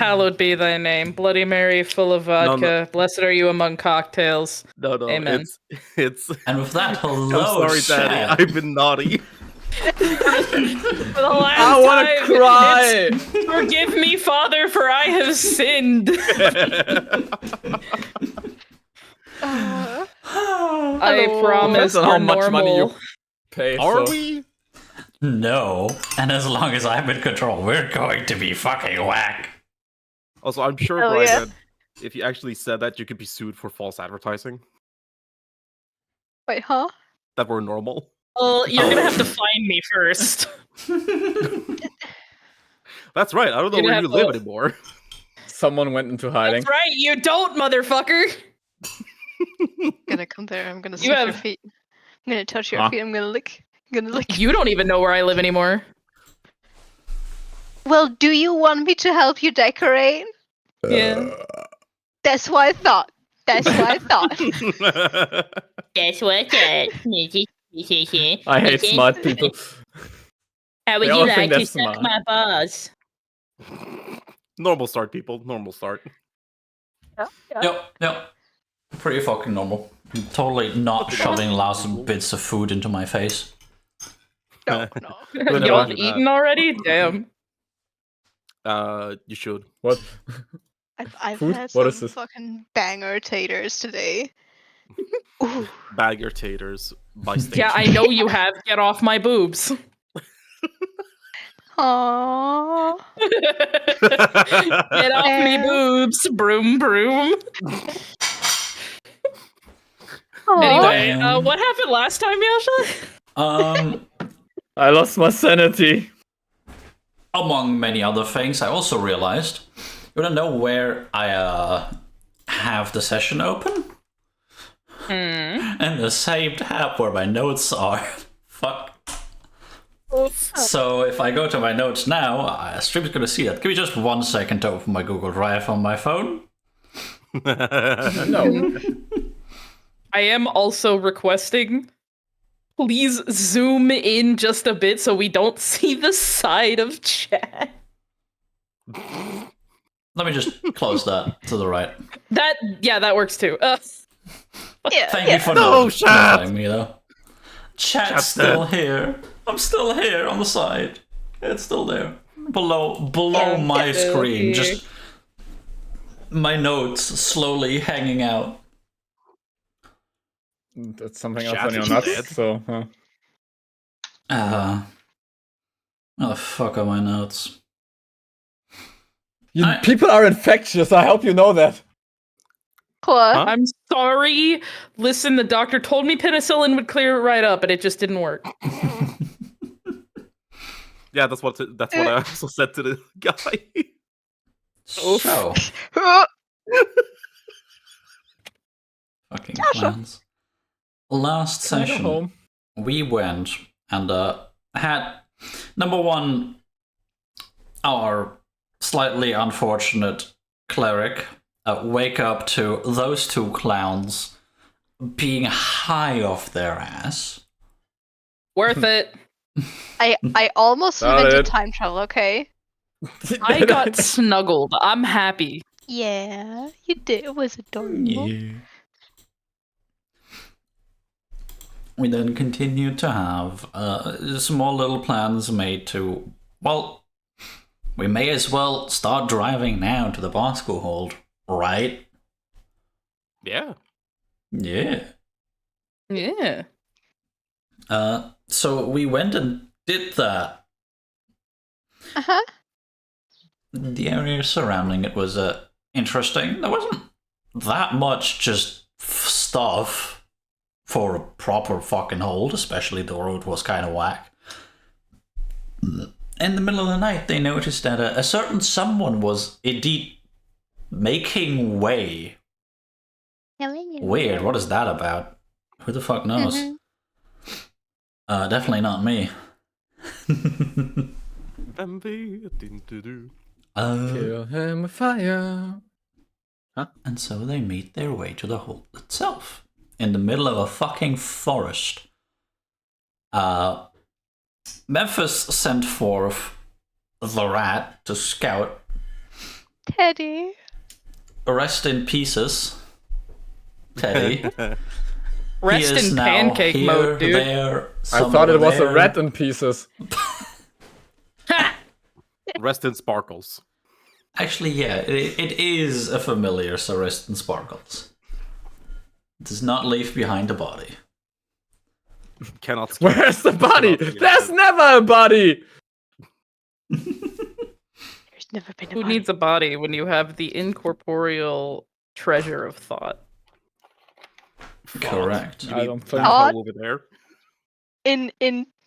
Hallowed be thy name. Bloody Mary, full of vodka. Blessed are you among cocktails. No, Amen. It's. And with that, I'm hello, sorry, Daddy. chat. I've been naughty. For the last I want to time, cry. forgive me, Father, for I have sinned. I promise Depends on we're how much normal. money you pay. Are so. we? No. And as long as I'm in control, we're going to be fucking whack. Also, I'm sure, Oh, Brian, yeah. that if you actually said that, you could be sued for false advertising. Wait, huh? That we're normal. Well, you're gonna have to find me first. That's right. I don't know You're where gonna you have live to- anymore. Someone went into hiding. That's right, you don't, motherfucker. I'm gonna come there. I'm gonna You sniff your have- feet. I'm gonna touch your Huh? feet. I'm gonna lick. I'm gonna lick. You don't even know where I live anymore. Well, do you want me to help you decorate? Yeah. That's what I thought. That's what I thought. Guess what? I hate smart people. How would They you all think like to that's suck smart. my balls? Normal start, people. Normal start. Yep. Pretty fucking normal. I'm totally not shoving lots of bits of food into my face. No. Good Y'all about eaten already? Damn. You should. What? I've Food? had What some is this? fucking banger taters today. Ooh. Bag your taters by station. Yeah, I know you have. Get off my boobs. Aww. Get off me boobs. Broom, broom. Anyway, what happened last time, Yasha? I lost my sanity. Among many other things, I also realized you wanna know where I have the session open? And the same tab where my notes are. Fuck. So if I go to my notes now, stream's gonna see that. Give me just 1 second to open my Google Drive on my phone. No. I am also requesting, please zoom in just a bit so we don't see the side of chat. Let me just close that to the right. That works too. Thank you for notifying me, though. Chat's still here. I'm still here on the side. It's still there. Below my screen. Just my notes slowly hanging out. That's something else on your nuts, so... Oh, the fuck are my notes? People are infectious, I hope you know that. What? Huh? I'm sorry. Listen, the doctor told me penicillin would clear it right up, but it just didn't work. Yeah, that's what I also said to the guy. So, fucking plans. Last session, we went and had, number one, our slightly unfortunate cleric wake up to those two clowns being high off their ass. Worth it. I almost Got invented it. time travel, okay? I got snuggled. I'm happy. Yeah, you did. It was adorable. Yeah. We then continued to have small little plans made to, well, we may as well start driving now to the Bosco Hold, right? Yeah. Yeah. Yeah. So we went and did that. Uh-huh. The area surrounding it was interesting. There wasn't that much just stuff for a proper fucking hold, especially the road was kind of whack. In the middle of the night, they noticed that a certain someone was indeed making way. Weird, what is that about? Who the fuck knows? Definitely not me. Kill him with fire. And so they made their way to the hold itself, in the middle of a fucking forest. Memphis sent forth the rat to scout. Teddy. Rest in pieces, Teddy. Rest He is in now pancake here, mode, dude. there, I thought it was there. a rat in pieces. Rest in sparkles. Actually, yeah, it is a familiar, so rest in sparkles. It does not leave behind a body. Cannot. Where's the body? Cannot be There's lifted. never a body! There's never been a Who body. needs a body when you have the incorporeal treasure of thought? Correct. You I mean don't think- Thought? over there? In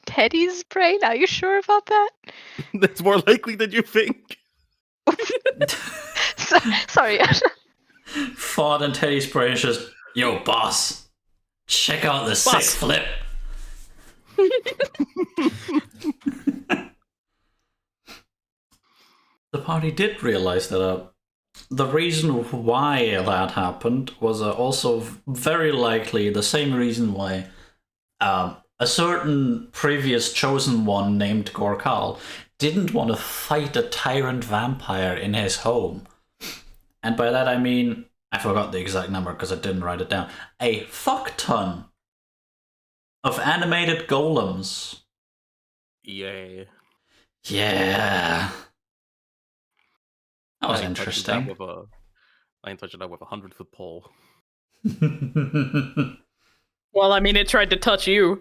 Teddy's brain? Are you sure about that? That's more likely than you think. Sorry. Ford and Teddy's brain is just, yo, boss, check out the sick Boss. flip. The party did realize that the reason why that happened was also very likely the same reason why a certain previous chosen one named Gorkal didn't want to fight a tyrant vampire in his home. And by that I mean, I forgot the exact number because I didn't write it down, a fuck ton of animated golems. Yeah. Yeah. That was I ain't touching that interesting. I ain't touching that with a 100-foot pole. Well, I mean, it tried to touch you.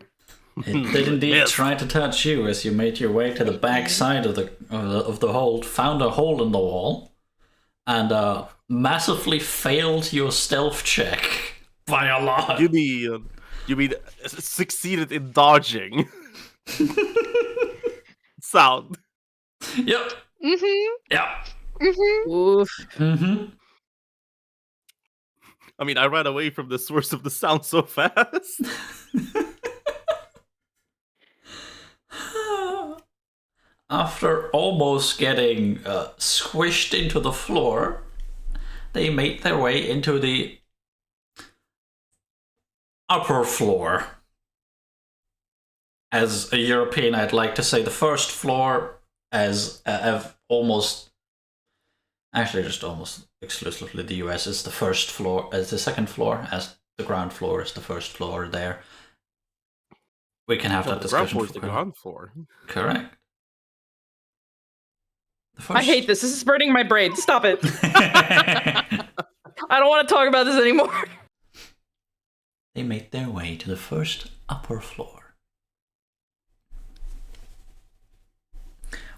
It did indeed Yes. try to touch you as you made your way to the back side of the hold, found a hole in the wall, and massively failed your stealth check by a lot. You mean succeeded in dodging? Sound. Yep. Mm-hmm. Yep. Mm-hmm. Oof. Mm-hmm. I mean, I ran away from the source of the sound so fast. After almost getting squished into the floor, they made their way into the upper floor. As a European, I'd like to say the first floor, as almost, actually just almost exclusively the US is the first floor, as the second floor, as the ground floor is the first floor there. We can have Well, that the ground discussion. floor is the ground floor. Correct. The I hate this. This is burning my brain. Stop it. I don't want to talk about this anymore. They made their way to the first upper floor,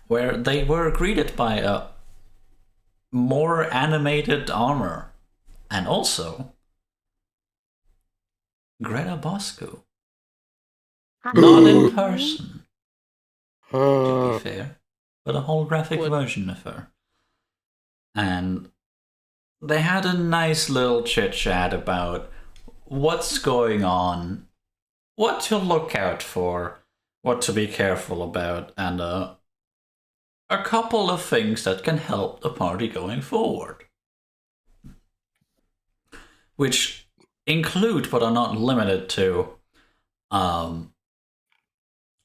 where they were greeted by a more animated armor, and also Greta Bosco. Not in person, to be fair, but a holographic What? version of her. And they had a nice little chit-chat about what's going on, what to look out for, what to be careful about, and a couple of things that can help the party going forward. Which include, but are not limited to,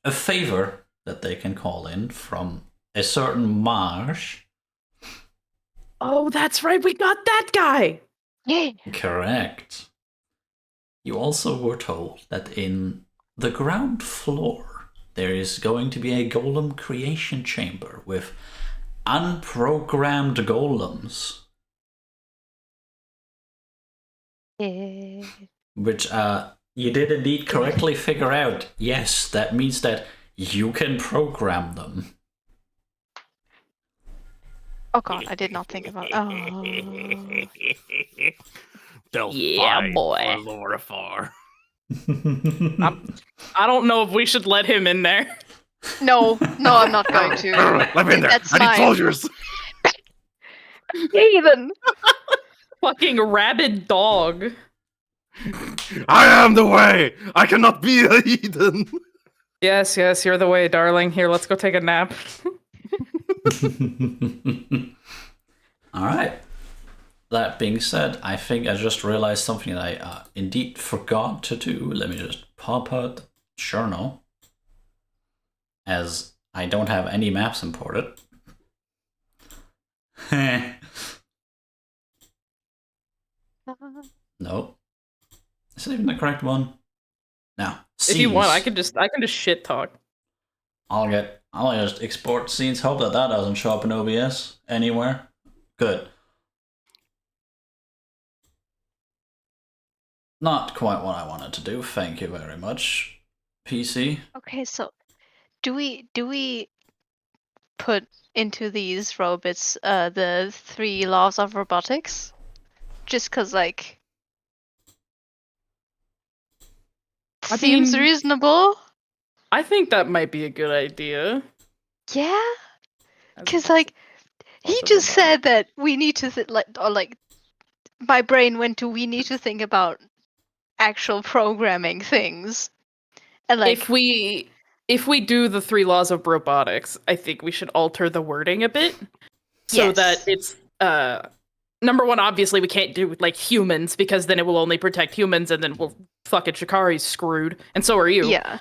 a favor that they can call in from a certain Marsh. Oh, that's right. We got that guy. Yeah. Correct. You also were told that in the ground floor there is going to be a golem creation chamber with unprogrammed golems, Yeah. which you did indeed correctly figure out. Yes, that means that you can program them. Oh god, I did not think about. Oh. They'll Yeah, fight boy. for Lorifar. I don't know if we should let him in there. No, I'm not going to. Let me in there. That's I need mine. soldiers. Even. Fucking rabid dog. I am the way. I cannot be a heathen. Yes, you're the way, darling. Here, let's go take a nap. All right. That being said, I think I just realized something that I indeed forgot to do. Let me just pop out the journal, as I don't have any maps imported. Nope. Isn't even the correct one. Now, If you want, I scenes. can just shit talk. I'll just export scenes. Hope that doesn't show up in OBS anywhere. Good. Not quite what I wanted to do. Thank you very much, PC. Okay, so do we put into these robots the 3 laws of robotics? Just cause like seems mean- reasonable. I think that might be a good idea. Yeah, As cause opposed like to he also just robotic. said that we need to my brain went to we need to think about actual programming things. And like if we do the 3 laws of robotics, I think we should alter the wording a bit so that Yes. it's number one, obviously we can't do like humans because then it will only protect humans and then we'll fucking Shikari's screwed. And so are you. Yeah.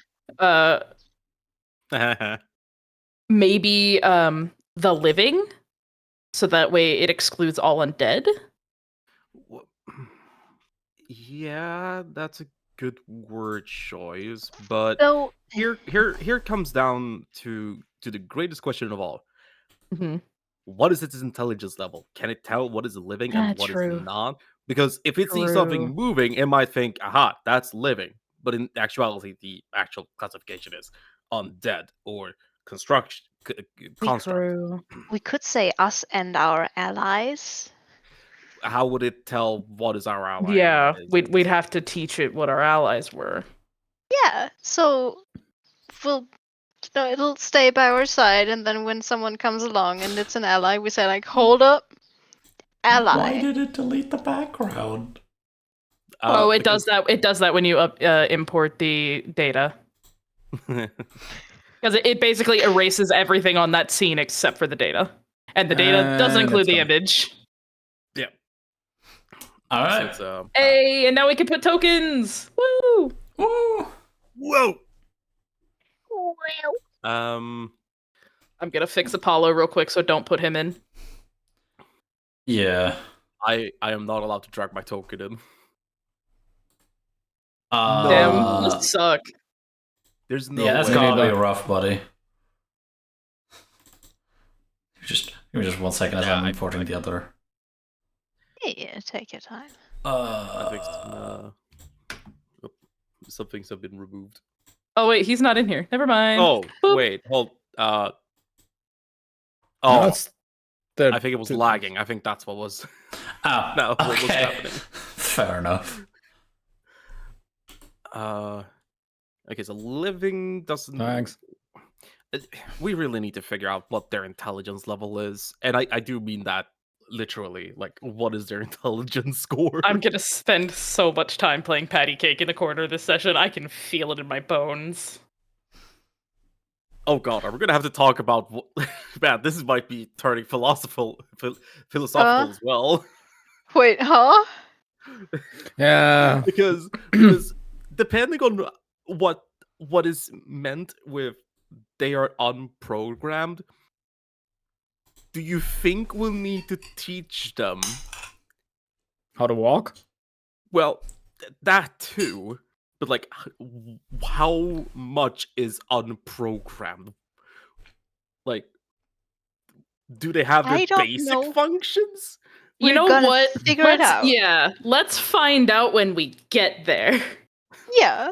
Maybe the living, so that way it excludes all undead. Yeah, that's a good word choice, but So here comes down to the greatest question of all. Mm-hmm. What is its intelligence level? Can it tell what is living and what is True. not? Because if it sees something moving, it might think, aha, that's living. But in actuality, the actual classification is undead or construction construct. we could say us and our allies. How would it tell what is our ally and Yeah, what isn't? we'd have to teach it what our allies were. Yeah. So we'll it'll stay by our side, and then when someone comes along and it's an ally, we say like, hold up, ally. Why did it delete the background? Oh, it does that. It does that when you import the data. Because it basically erases everything on that scene except for the data. And the data doesn't include the image. Yeah. All right. Hey, and now we can put tokens! Woo! Woo! Whoa! I'm gonna fix Apollo real quick, so don't put him in. Yeah. I am not allowed to drag my token in. Damn, this suck. There's no Yeah, that's way. gotta be rough, buddy. Give me just 1 second as I'm importing the other. Yeah, take your time. I think some things have been removed. Oh wait, he's not in here. Never mind. Oh, Boop. wait, hold. No, I it's think it was lagging. I think that's what was. Oh, No, what was okay. happening. Fair enough. Okay, so living doesn't. Thanks. We really need to figure out what their intelligence level is, and I do mean that literally. Like, what is their intelligence score? I'm gonna spend so much time playing patty cake in the corner this session. I can feel it in my bones. Oh god, are we gonna have to talk about what... Man, this might be turning philosophical as well. Wait, huh? Yeah. because depending on what is meant with they are unprogrammed, do you think we'll need to teach them How to walk? well that too, but like how much is unprogrammed? Like, do they have I their don't basic know. functions? You We're know gonna what? figure it out. Yeah, let's find out when we get there. Yeah.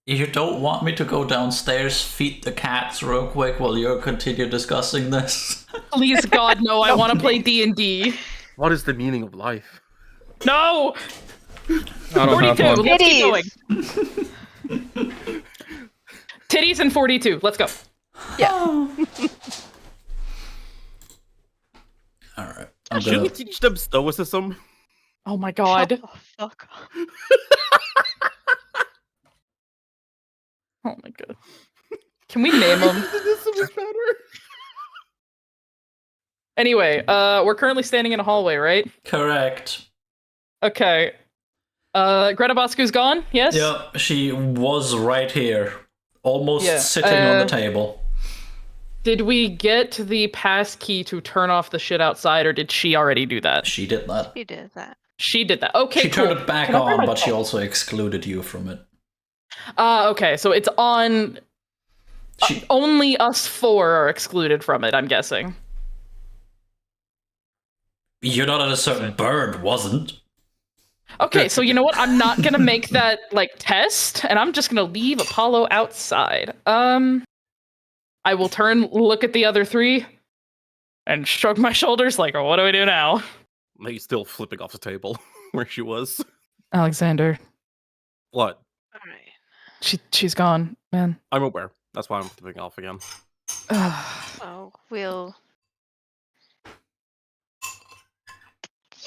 You don't want me to go downstairs, feed the cats real quick while you continue discussing this? Please, God, no! I want to play D&D. What is the meaning of life? No. I don't have 42. one. Let's keep going. Titties. Titties and 42. Let's go. Yeah. All right. Should we teach them stoicism? Oh my God. Shut the fuck up. Oh my God. Can we name them? Anyway, we're currently standing in a hallway, right? Correct. Okay. Greta Bosku's gone? Yes? Yep, she was right here. Almost sitting on the table. Did we get the pass key to turn off the shit outside, or did she already do that? She did that. He did that. She did that. Okay, She cool. turned it back Can I find on, my but she phone? also excluded you from it. Okay, so it's on. She Only us 4 are excluded from it, I'm guessing. You're not at a certain bird wasn't. Okay, so you know what? I'm not gonna make that like test, and I'm just gonna leave Apollo outside. I will look at the other 3, and shrug my shoulders like, what do we do now? He's still flipping off the table where she was. Alexander, What? All right. she's gone, man. I'm aware. That's why I'm flipping off again. Oh, we'll.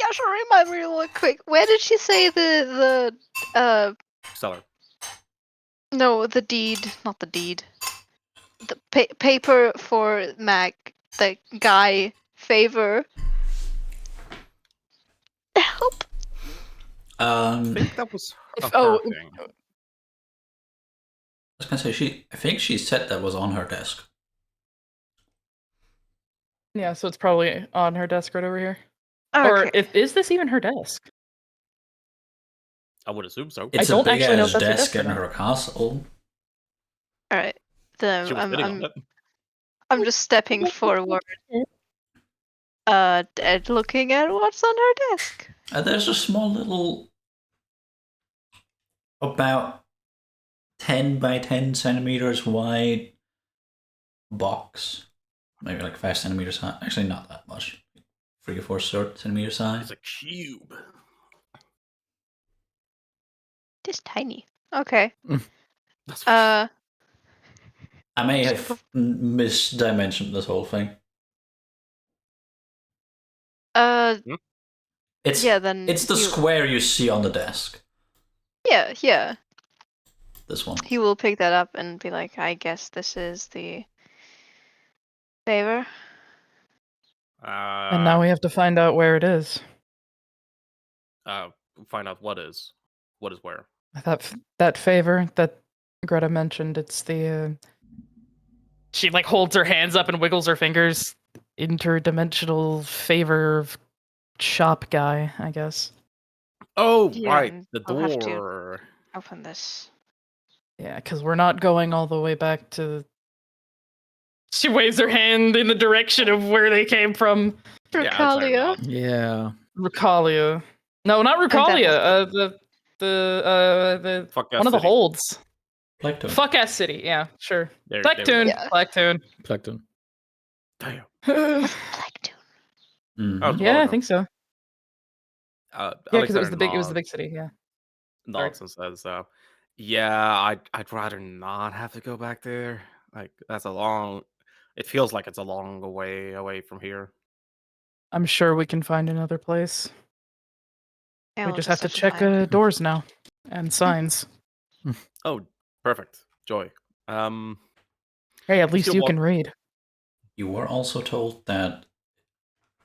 Yeah, sure. Remind me real quick. Where did she say the Stellar. no, the deed, not the deed. The paper for Mac, the guy favor. Help. I think that was a Oh, her thing. I was gonna say I think she said that was on her desk. yeah, so it's probably on her desk right over here. Okay. Or is this even her desk? I would assume so. It's don't a big actually know ass if that's her desk desk or in not. her castle. All right. Then She was sitting on it. I'm just stepping forward. Looking at what's on her desk. There's a small little, about 10 by 10 centimeters wide box. Maybe like 5 centimeters high. Actually, not that much. 3 or 4 centimeters high. It's a cube. Just tiny. Okay. That's Uh. I may have misdimensioned this whole thing. It's Yeah. Then it's the square you see on the desk. Yeah. Yeah. This one. He will pick that up and be like, I guess this is the favor. And now we have to find out where it is. Find out what is where. I thought that favor that Greta mentioned, it's the. She like holds her hands up and wiggles her fingers. Interdimensional favor of shop guy, I guess. Oh, Yeah, right, and the I'll have to- door. Open this. Yeah, because we're not going all the way back to. She waves her hand in the direction of where they came from. Recalia. Yeah. Recalia. No, not And that Recalia. was The Fuck one of the city. holds. Blacktoon. Fuck ass city. Yeah, sure. There we go. Blacktoon. Yeah. Blacktoon. Plankton. Damn. Blacktoon. Mhm. That was a Yeah, while I ago. think so. Yeah, because it was the big. It was the big city. Yeah. Nods and says, "Yeah, I'd rather not have to go back there. Like that's a long. It feels like it's a long way away from here. I'm sure we can find another place. Yeah, We we'll just have to have check find- doors now and signs. Oh, perfect, Joy. Hey, at least Still you walk- can read. You were also told that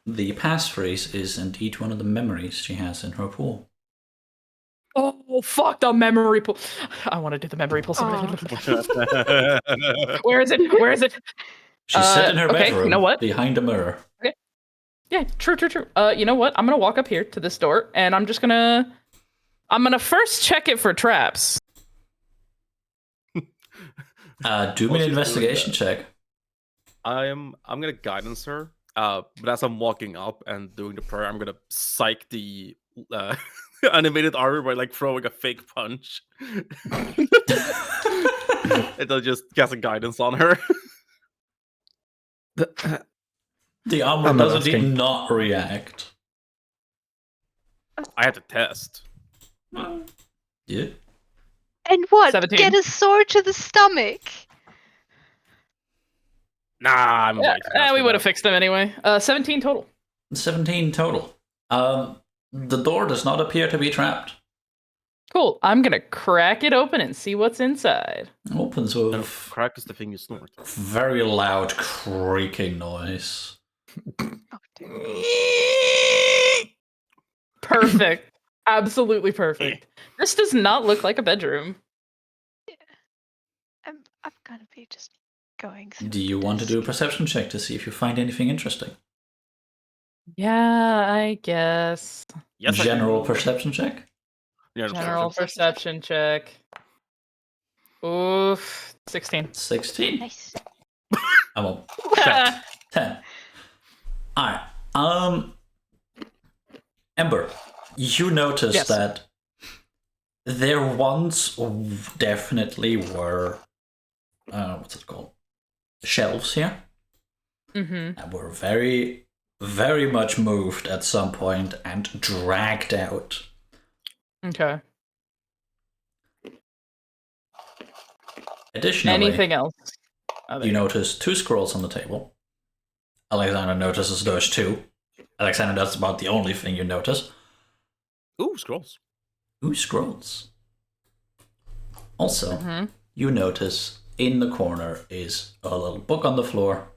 the passphrase is indeed one of the memories she has in her pool. Oh fuck the memory pool! I want to do the memory pool. Oh. Where is it? Where is it? She's sitting in her okay, bedroom you know what? behind a mirror. Yeah, true. You know what? I'm gonna walk up here to this door, and I'm gonna first check it for traps. Do me While an she's doing investigation that. check. I'm gonna guidance her. But as I'm walking up and doing the prayer, I'm gonna psych the animated armor by like throwing a fake punch. It'll just cast a guidance on her. The armor I'm not does indeed asking. not react. I had to test. Yeah. And what? 17. Get a sword to the stomach. Nah, I'm way too fast We for would have that. fixed them anyway. 17 total. 17 total. The door does not appear to be trapped. Cool. I'm gonna crack it open and see what's inside. Opens No, with crack is the thing you snort. very loud creaking noise. Oh, dear. Perfect. Absolutely perfect. This does not look like a bedroom. I'm gonna be just going through. Do you want to do a perception check to see if you find anything interesting? Yeah, I guess. Yes, General perception check. Yeah, General perception check. Oof. 16. 16. Nice. I won't. 10. 10. Alright. Ember, you notice Yes. that there once definitely were what's it called? Shelves here. Mm-hmm. That were very, very much moved at some point and dragged out. Okay. Additionally, Anything else? you notice 2 scrolls on the table. Alexander notices those 2. Alexander, that's about the only thing you notice. Ooh, scrolls. 2 scrolls. Also, you notice in the corner is a little book on the floor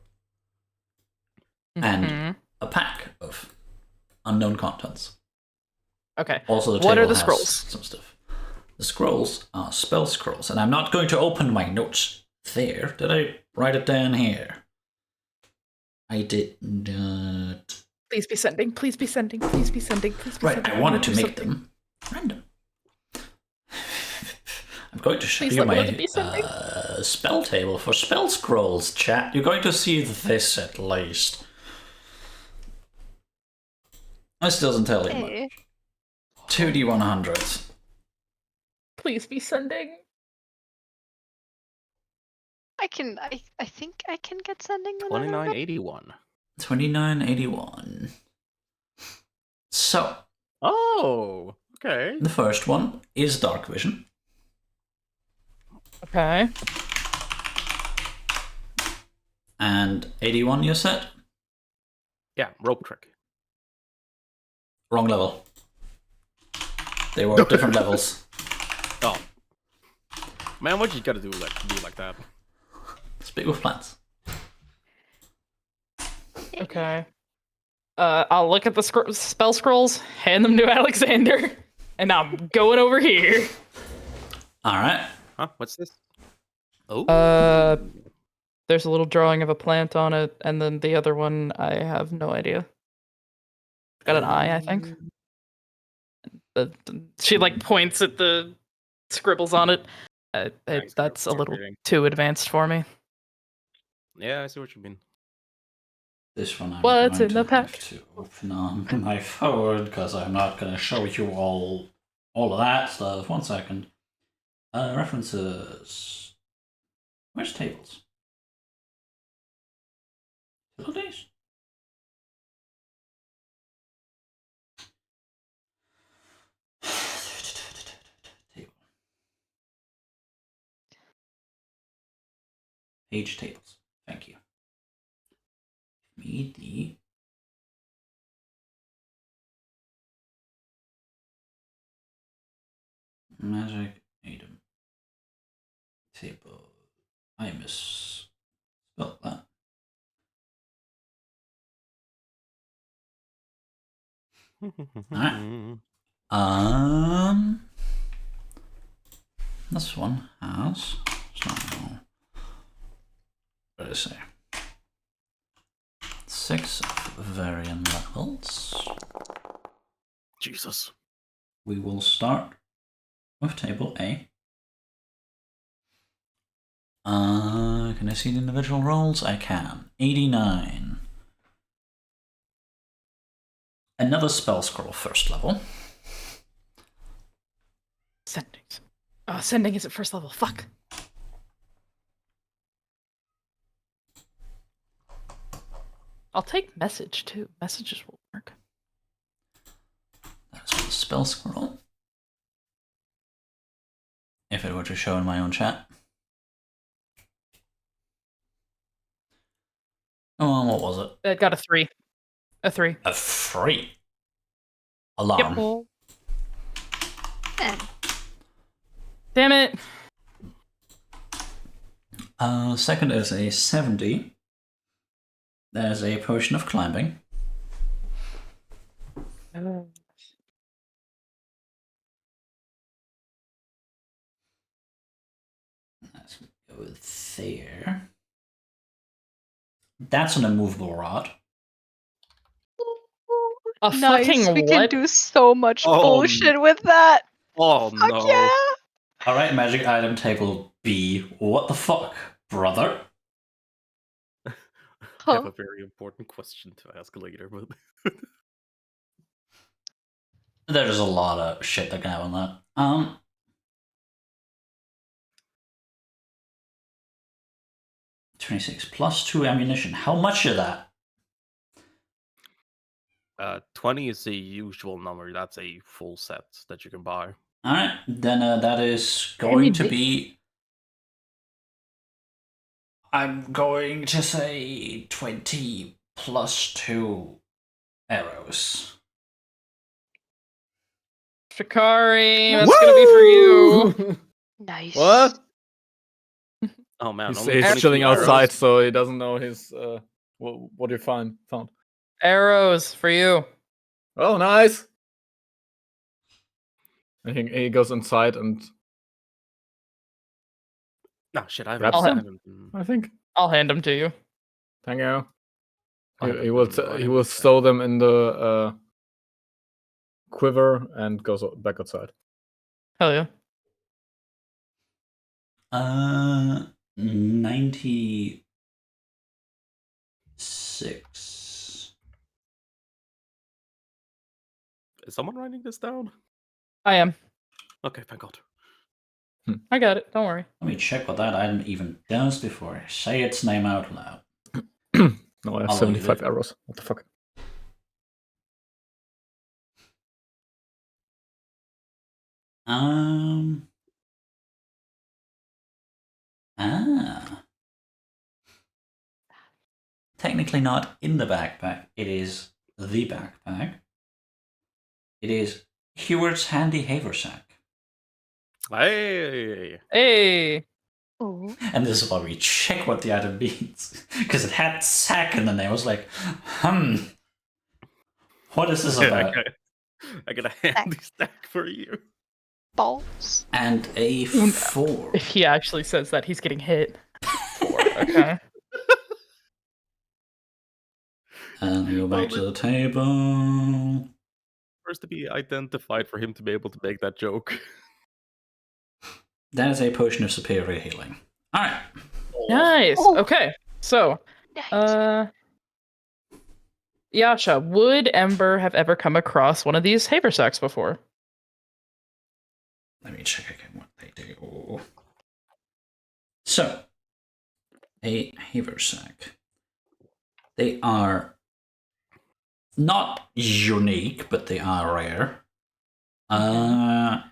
and a pack of unknown contents. Okay. Also, the What table are the has scrolls? some stuff. The scrolls are spell scrolls, and I'm not going to open my notes there. Did I write it down here? I did not. Please be sending. Please be sending. Please be sending. Please be Right, sending. I wanted to do make something. them random. I'm going to show Please you let one of my them be sending. spell table for spell scrolls, chat. You're going to see this at least. This doesn't tell you much. Hey. 2d100s. Please be sending. I think I can get sending a little bit. 2981. 2981. So, Oh, okay. the first one is Dark Vision. Okay. And 81, you said? Yeah, rope trick. Wrong level. They were different levels. Oh. Man, what you gotta do like that? Speak with plants. Okay. I'll look at the spell scrolls, hand them to Alexander, and I'm going over here. Alright. Huh? What's this? Oh. There's a little drawing of a plant on it, and then the other one, I have no idea. Got an eye, I think. She like points at the scribbles on it. That's a little too advanced for me. Yeah, I see what you mean. This one I'm What's going in the to have pack? to open on my phone because I'm not going to show you all of that stuff. 1 second. References. Where's tables? Facilities? Table. Page tables. Thank you. Me the magic item table. I misspelled that. Alright. This one has. What did I say? 6 varying levels. Jesus. We will start with table A. Can I see the individual rolls? I can. 89. Another spell scroll, first level. Sending. Oh, sending is at first level. Fuck. I'll take message too. Messages will work. That's for the spell scroll. If it were to show in my own chat. Oh, what was it? It got a 3. A 3. A 3. Alarm. Yep. Damn it. Second is a 70. There's a potion of climbing. Let's go there. That's an immovable rod. A Nice. fucking We what? can do so much Oh, bullshit with that. Oh Fuck no. yeah. Alright, magic item table B. What the fuck, brother? I Huh. have a very important question to ask later, but There's a lot of shit that can happen on that. 26 plus 2 ammunition. How much of that? 20 is the usual number. That's a full set that you can buy. Alright, then that is going to be... I'm going to say 20 plus 2 arrows. Shikari, that's gonna be for you. Nice. What? Oh man, He's, only he's 22 chilling arrows? outside, so he doesn't know his what you found. Arrows for you. Oh, nice. I think he goes inside and No, shit, I grabs haven't. them. I think. I'll hand them to you. Thank you. I haven't He will been running he will with that. stow them in the quiver and goes back outside. Hell yeah. 96. Is someone writing this down? I am. Okay, thank God. I got it. Don't worry. Let me check what that item even does before I say its name out loud. No, I have I'll 75 leave it. arrows. What the fuck? Technically not in the backpack. It is the backpack. It is Heward's handy haversack. Hey! Hey. Ooh. And this is why we check what the item means. Because it had sack in the name. I was like, what is this about? I got a handy stack for you. Balls. And a 4. If he actually says that, he's getting hit. 4. Okay. And we go back to the table. First to be identified for him to be able to make that joke. That is a potion of superior healing. Alright. Nice. Oh. Okay. So, Nice. Yasha, would Ember have ever come across one of these haversacks before? Let me check again what they do. So, a haversack. They are not unique, but they are rare. But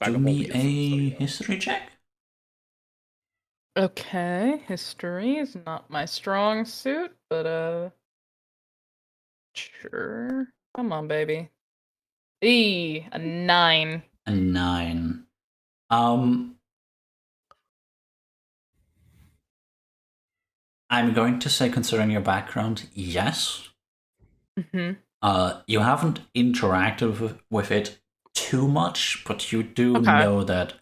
Do me a history check. Okay, history is not my strong suit, but sure. Come on, baby. A 9. A 9. I'm going to say, considering your background, yes. Mm-hmm. You haven't interacted with it too much, but you do Okay. know that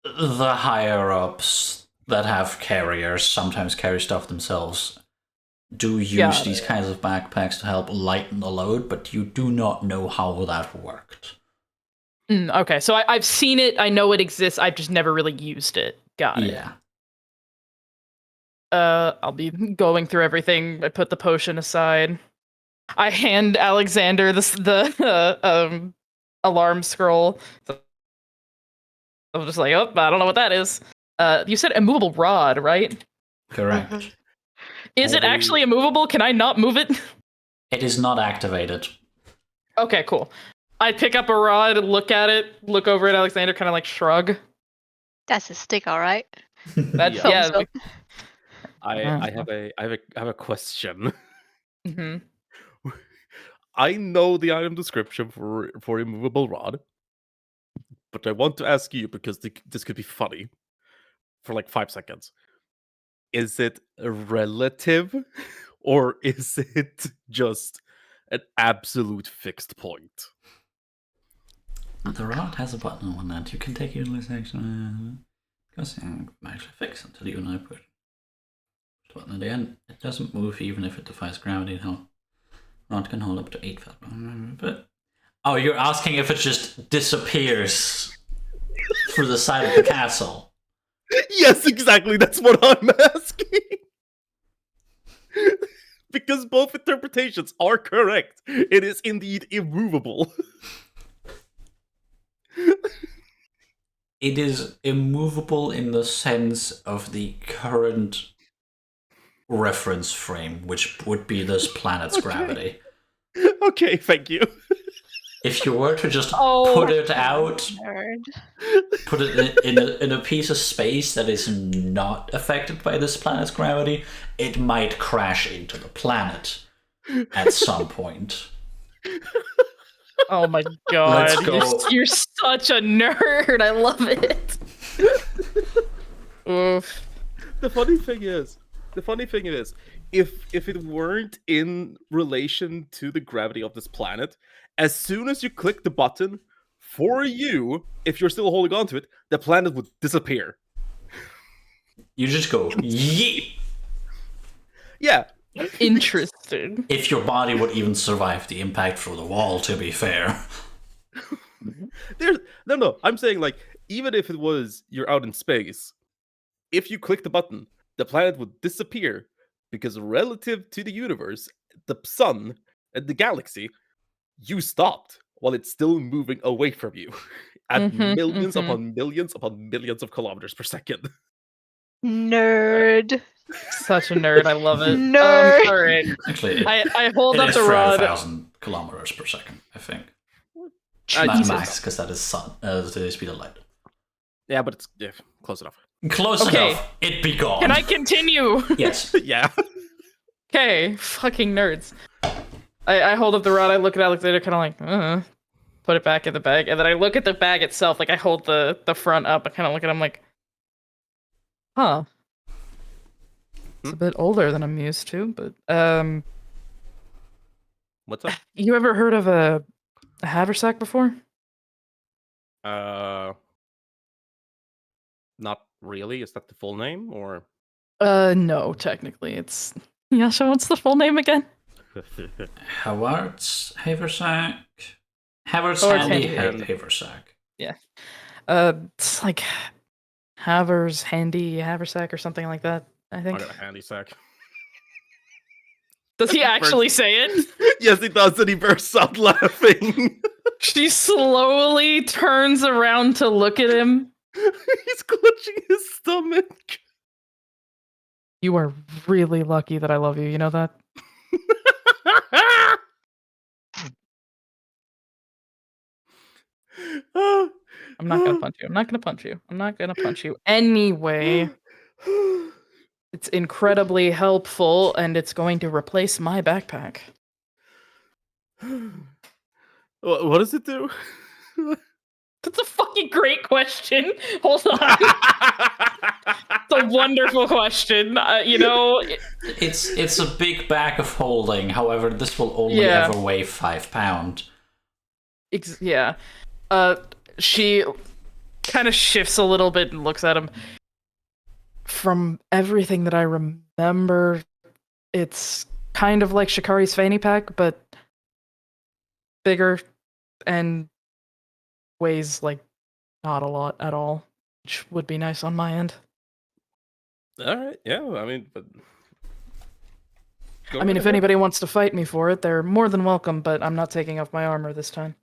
the higher ups that have carriers sometimes carry stuff themselves do use these kinds of backpacks to help lighten the load, but you do not know how that worked. Okay, so I've seen it. I know it exists. I've just never really used it. Got it. Yeah. I'll be going through everything. I put the potion aside. I hand Alexander the alarm scroll. So I was just like, oh, I don't know what that is. You said immovable rod, right? Correct. Is it actually immovable? Can I not move it? It is not activated. Okay, cool. I pick up a rod, look at it, look over at Alexander, kind of like shrug. That's a stick, all right. That's Thumbs up. I have a question. Mm-hmm. I know the item description for immovable rod, but I want to ask you because this could be funny for like 5 seconds. Is it relative or is it just an absolute fixed point? The rod has a button on that. You can take utilization. Because actually fix until you and I put button at the end. It doesn't move even if it defies gravity. No. Rod can hold up to 8 felt. But oh, you're asking if it just disappears through the side of the castle? Yes, exactly. That's what I'm asking. Because both interpretations are correct. It is indeed immovable. It is immovable in the sense of the current reference frame, which would be this planet's gravity. Okay, thank you. If you were to just put it out, Nerd. put it in a piece of space that is not affected by this planet's gravity, it might crash into the planet at some point. Oh my god, Let's go. you're such a nerd. I love it. Oof. The funny thing is, if it weren't in relation to the gravity of this planet, as soon as you click the button, for you, if you're still holding on to it, the planet would disappear. You just go, yeet! Yeah. Interesting. If your body would even survive the impact through the wall, to be fair. No, I'm saying, like, even if it was you're out in space, if you click the button, the planet would disappear because relative to the universe, the sun, and the galaxy, you stopped while it's still moving away from you at millions upon millions upon millions of kilometers per second. Nerd. Such a nerd. I love it. Nerd. All right. Actually, I hold it up is the rod. 300,000 kilometers per second, I think. Not Jesus. max, because that is the speed of light. Yeah, but it's close enough. Close Okay. enough. It be gone. Can I continue? Yes. Yeah. Okay, fucking nerds. I hold up the rod, I look at it, kind of like, put it back in the bag, and then I look at the bag itself, like I hold the front up, I kind of look at him like, huh. It's a bit older than I'm used to, but, What's up? you ever heard of a haversack before? Not really. Is that the full name, or? No, technically, it's... Yasha, what's the full name again? Howard's Haversack. Howard's Howard's Handy Handy. Haversack. Yeah. It's like Havers Handy Haversack or something like that, I I think. got a handy sack. Does he actually say it? Yes, he does, and he bursts out laughing. She slowly turns around to look at him. He's clutching his stomach. You are really lucky that I love you, you know that? I'm not gonna punch you. I'm not gonna punch you. I'm not gonna punch you. Anyway, it's incredibly helpful, and it's going to replace my backpack. What does it do? That's a fucking great question. Hold on. It's a wonderful question. You know, It's a big bag of holding. However, this will only Yeah. ever weigh 5 pounds. yeah. She kind of shifts a little bit and looks at him. From everything that I remember, it's kind of like Shikari's fanny pack, but bigger and weighs like not a lot at all, which would be nice on my end. All right, yeah. I mean, but I mean, if anybody wants to fight me for it, they're more than welcome, but I'm not taking off my armor this time.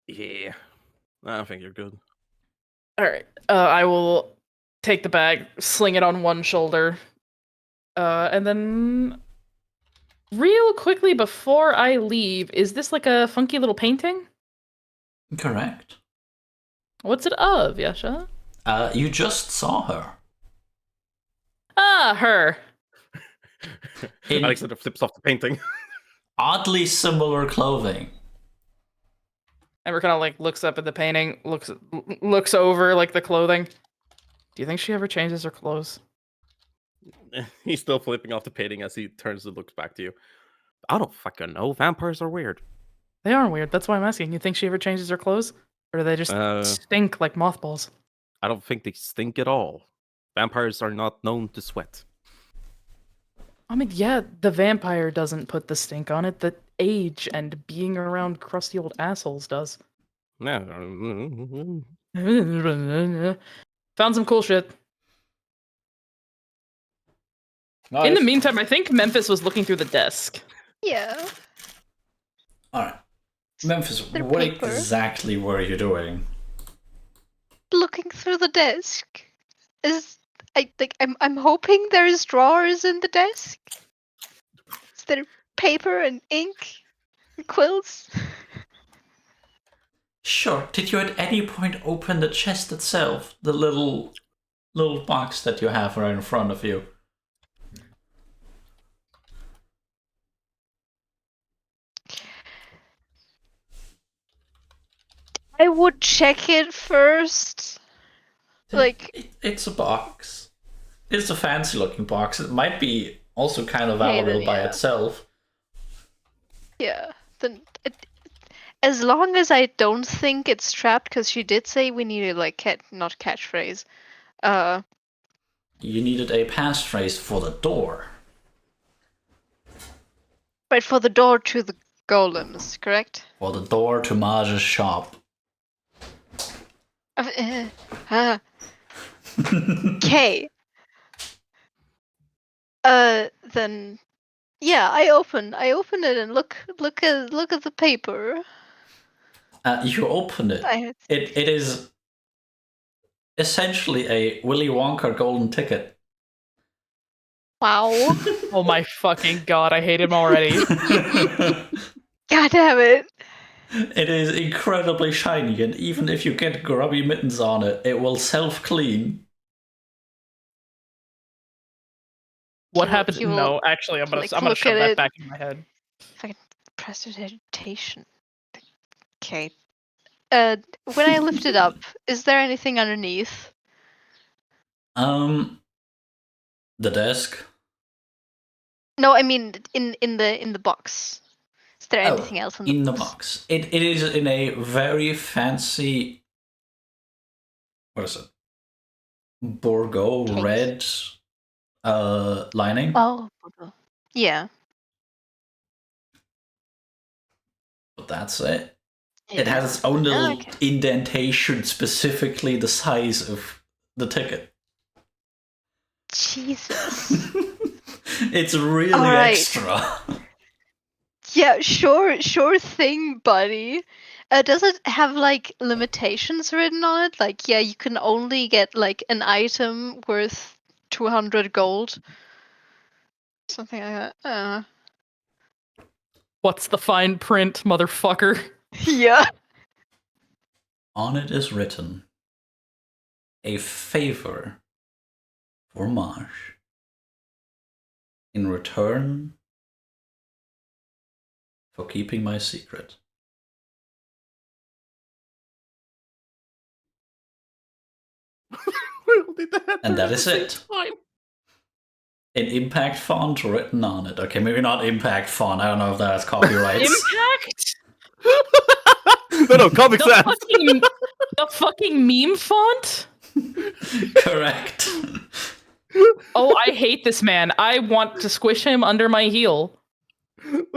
Yeah, I think you're good. All right. I will take the bag, sling it on one shoulder, and then real quickly before I leave, is this like a funky little painting? Correct. What's it of, Yasha? You just saw her. Ah, her. In Alexander flips off the painting. oddly similar clothing. Ember kind of like looks up at the painting, looks over like the clothing. Do you think she ever changes her clothes? He's still flipping off the painting as he turns and looks back to you. I don't fucking know. Vampires are weird. They are weird. That's why I'm asking. You think she ever changes her clothes? Or do they just stink like mothballs? I don't think they stink at all. Vampires are not known to sweat. I mean, yeah, the vampire doesn't put the stink on it. The age and being around crusty old assholes does. No. Found some cool shit. Nice. In the meantime, I think Memphis was looking through the desk. Yeah. Alright. Memphis, Their what paper. exactly were you doing? Looking through the desk. I'm hoping there's drawers in the desk. Is there paper and ink and quills? Sure. Did you at any point open the chest itself? The little box that you have right in front of you? I would check it first. Like, It's a box. It's a fancy looking box. It might be also kind of Okay, valuable then, by yeah. itself. yeah. Then, as long as I don't think it's trapped, because she did say we needed like not catchphrase. You needed a passphrase for the door. Right, for the door to the golems, correct? For the door to Marge's shop. Okay. Then, yeah, I open it and look at the paper. You open it. It is essentially a Willy Wonka golden ticket. Wow. Oh my fucking god, I hate him already. God damn it. It is incredibly shiny, and even if you get grubby mittens on it, it will self-clean. What happened? No, actually, I'm gonna shove that back in my head. Fucking prestidigitation. Okay. When I lift it up, is there anything underneath? The desk. No, I mean in the box. Is there anything else in the box? It is in a very fancy. What is it? Bordeaux red lining. Oh, yeah. But that's it. Yeah. It has its own little indentation, specifically the size of the ticket. Jesus. It's really extra. Yeah, sure thing, buddy. Does it have like limitations written on it? Like, yeah, you can only get like an item worth 200 gold. Something like that. What's the fine print, motherfucker? Yeah. On it is written, a favor for Marsh. In return for keeping my secret. And that is it. An impact font written on it. Okay, maybe not impact font. I don't know if that's copyrights. Impact? No, Comic Sans. The fucking meme font? Correct. Oh, I hate this man. I want to squish him under my heel.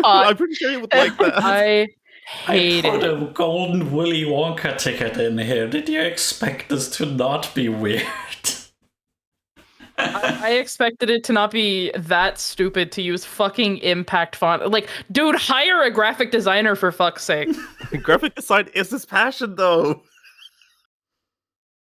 I'm pretty sure he would like that. I hate I put it. a golden Willy Wonka ticket in here. Did you expect this to not be weird? I expected it to not be that stupid to use fucking impact font. Like, dude, hire a graphic designer for fuck's sake. Graphic design is his passion, though.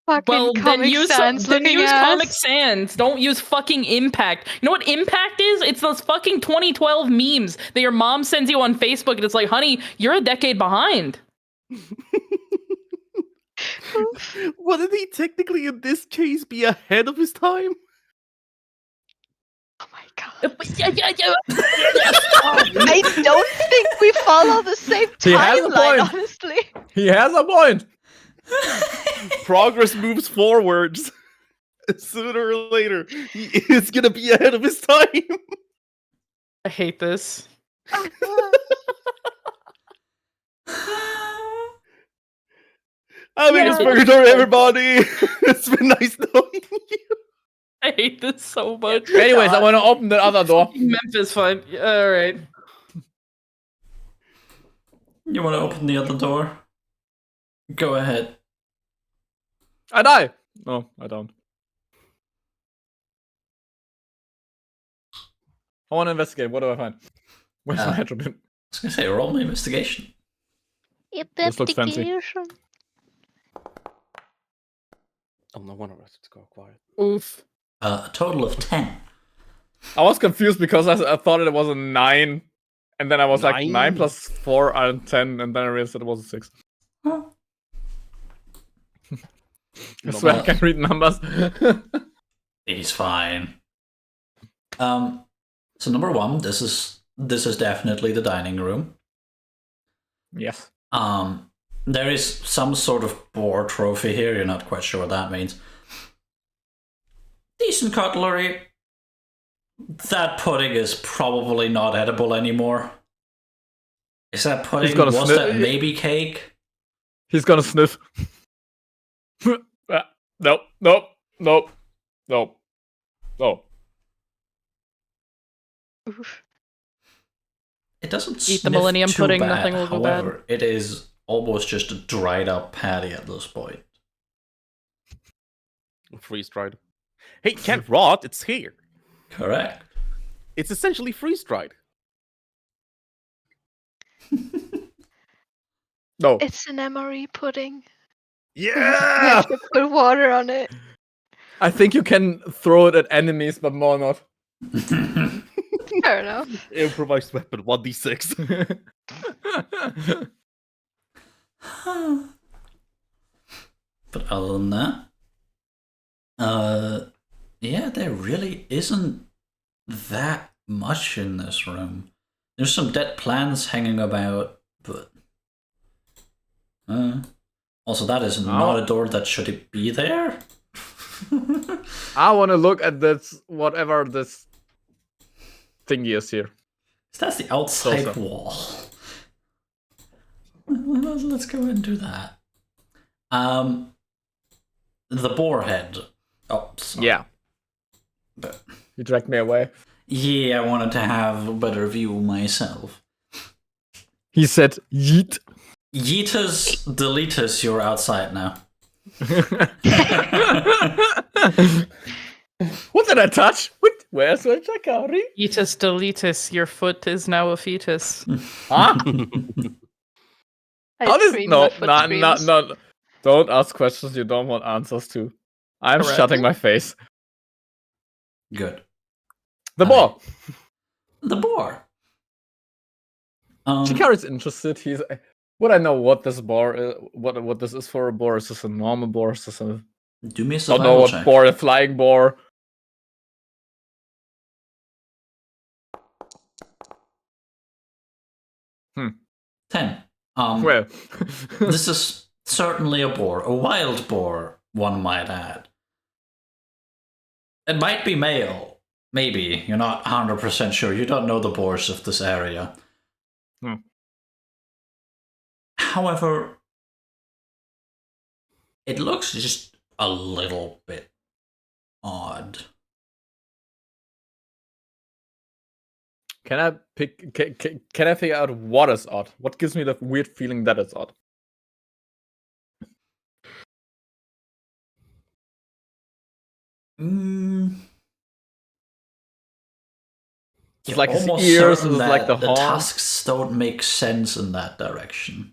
Fucking then use Comic Sans. Don't use fucking Impact. You know what Impact is? It's those fucking 2012 memes that your mom sends you on Facebook, and it's like, honey, you're a decade behind. Wouldn't he technically, in this case, be ahead of his time? Oh my god. I I don't think we follow the same timeline, honestly. He has a point. Progress moves forwards. Sooner or later, he is gonna be ahead of his time. I hate this. I'm in Purgatory, everybody. It's been nice knowing you. I hate this so much. Anyways, I want to open the other door. Memphis, fine. All right. You want to open the other door? Go ahead. I die. No, I don't. I want to investigate. What do I find? Where's my attribute? I was going to say, roll my investigation. This looks fancy. Oh, no wonder it's go quiet. Oof. A total of 10. I was confused because I thought it was a 9. And then I was like, 9? 9 plus 4 are 10. And then I realized it was a 6. Huh. I swear I can't read numbers. He's fine. So number 1, this is definitely the dining room. Yes. There is some sort of boar trophy here. You're not quite sure what that means. Decent cutlery. That pudding is probably not edible anymore. Is that pudding? Was that maybe cake? He's gonna sniff. Nope. Oof. It doesn't Eat the sniff Millennium too Pudding, bad. nothing will go bad. However, it is almost just a dried up patty at this point. Freeze dried. Hey, it can't rot. It's here. Correct. It's essentially freeze dried. No. It's an MRE pudding. You Yeah. have to put water on it. I think you can throw it at enemies, but more not. Fair enough. Improvised weapon 1d6. But other than that, yeah, there really isn't that much in this room. There's some dead plants hanging about, but also that is not a door that should be there. I want to look at this, whatever this thingy is here. That's the outside wall. Let's go and do that. The boar head. Oh, sorry. Yeah. But You dragged me away. yeah, I wanted to have a better view myself. He said, yeet. Yeetus, deletus, you're outside now. What did I touch? Where's my Chakari? Eatus deletus, your foot is now a fetus. Huh? I How does scream no, my foot screams. no. Don't ask questions you don't want answers to. I'm Correct. shutting my face. Good. The boar. The boar. Chikari's interested. He's. Would I know what this boar is? What this is for a boar? Is this a normal boar? Is this a? Do me a Don't know survival what check. boar. A flying boar. Hmm. 10. Well. This is certainly a boar. A wild boar, one might add. It might be male. Maybe. You're not 100% sure. You don't know the boars of this area. Hmm. However, it looks just a little bit odd. Can I pick? Can I figure out what is odd? What gives me the weird feeling that it's odd? It's like his Almost ears. certain It's like that the the horn. tusks don't make sense in that direction.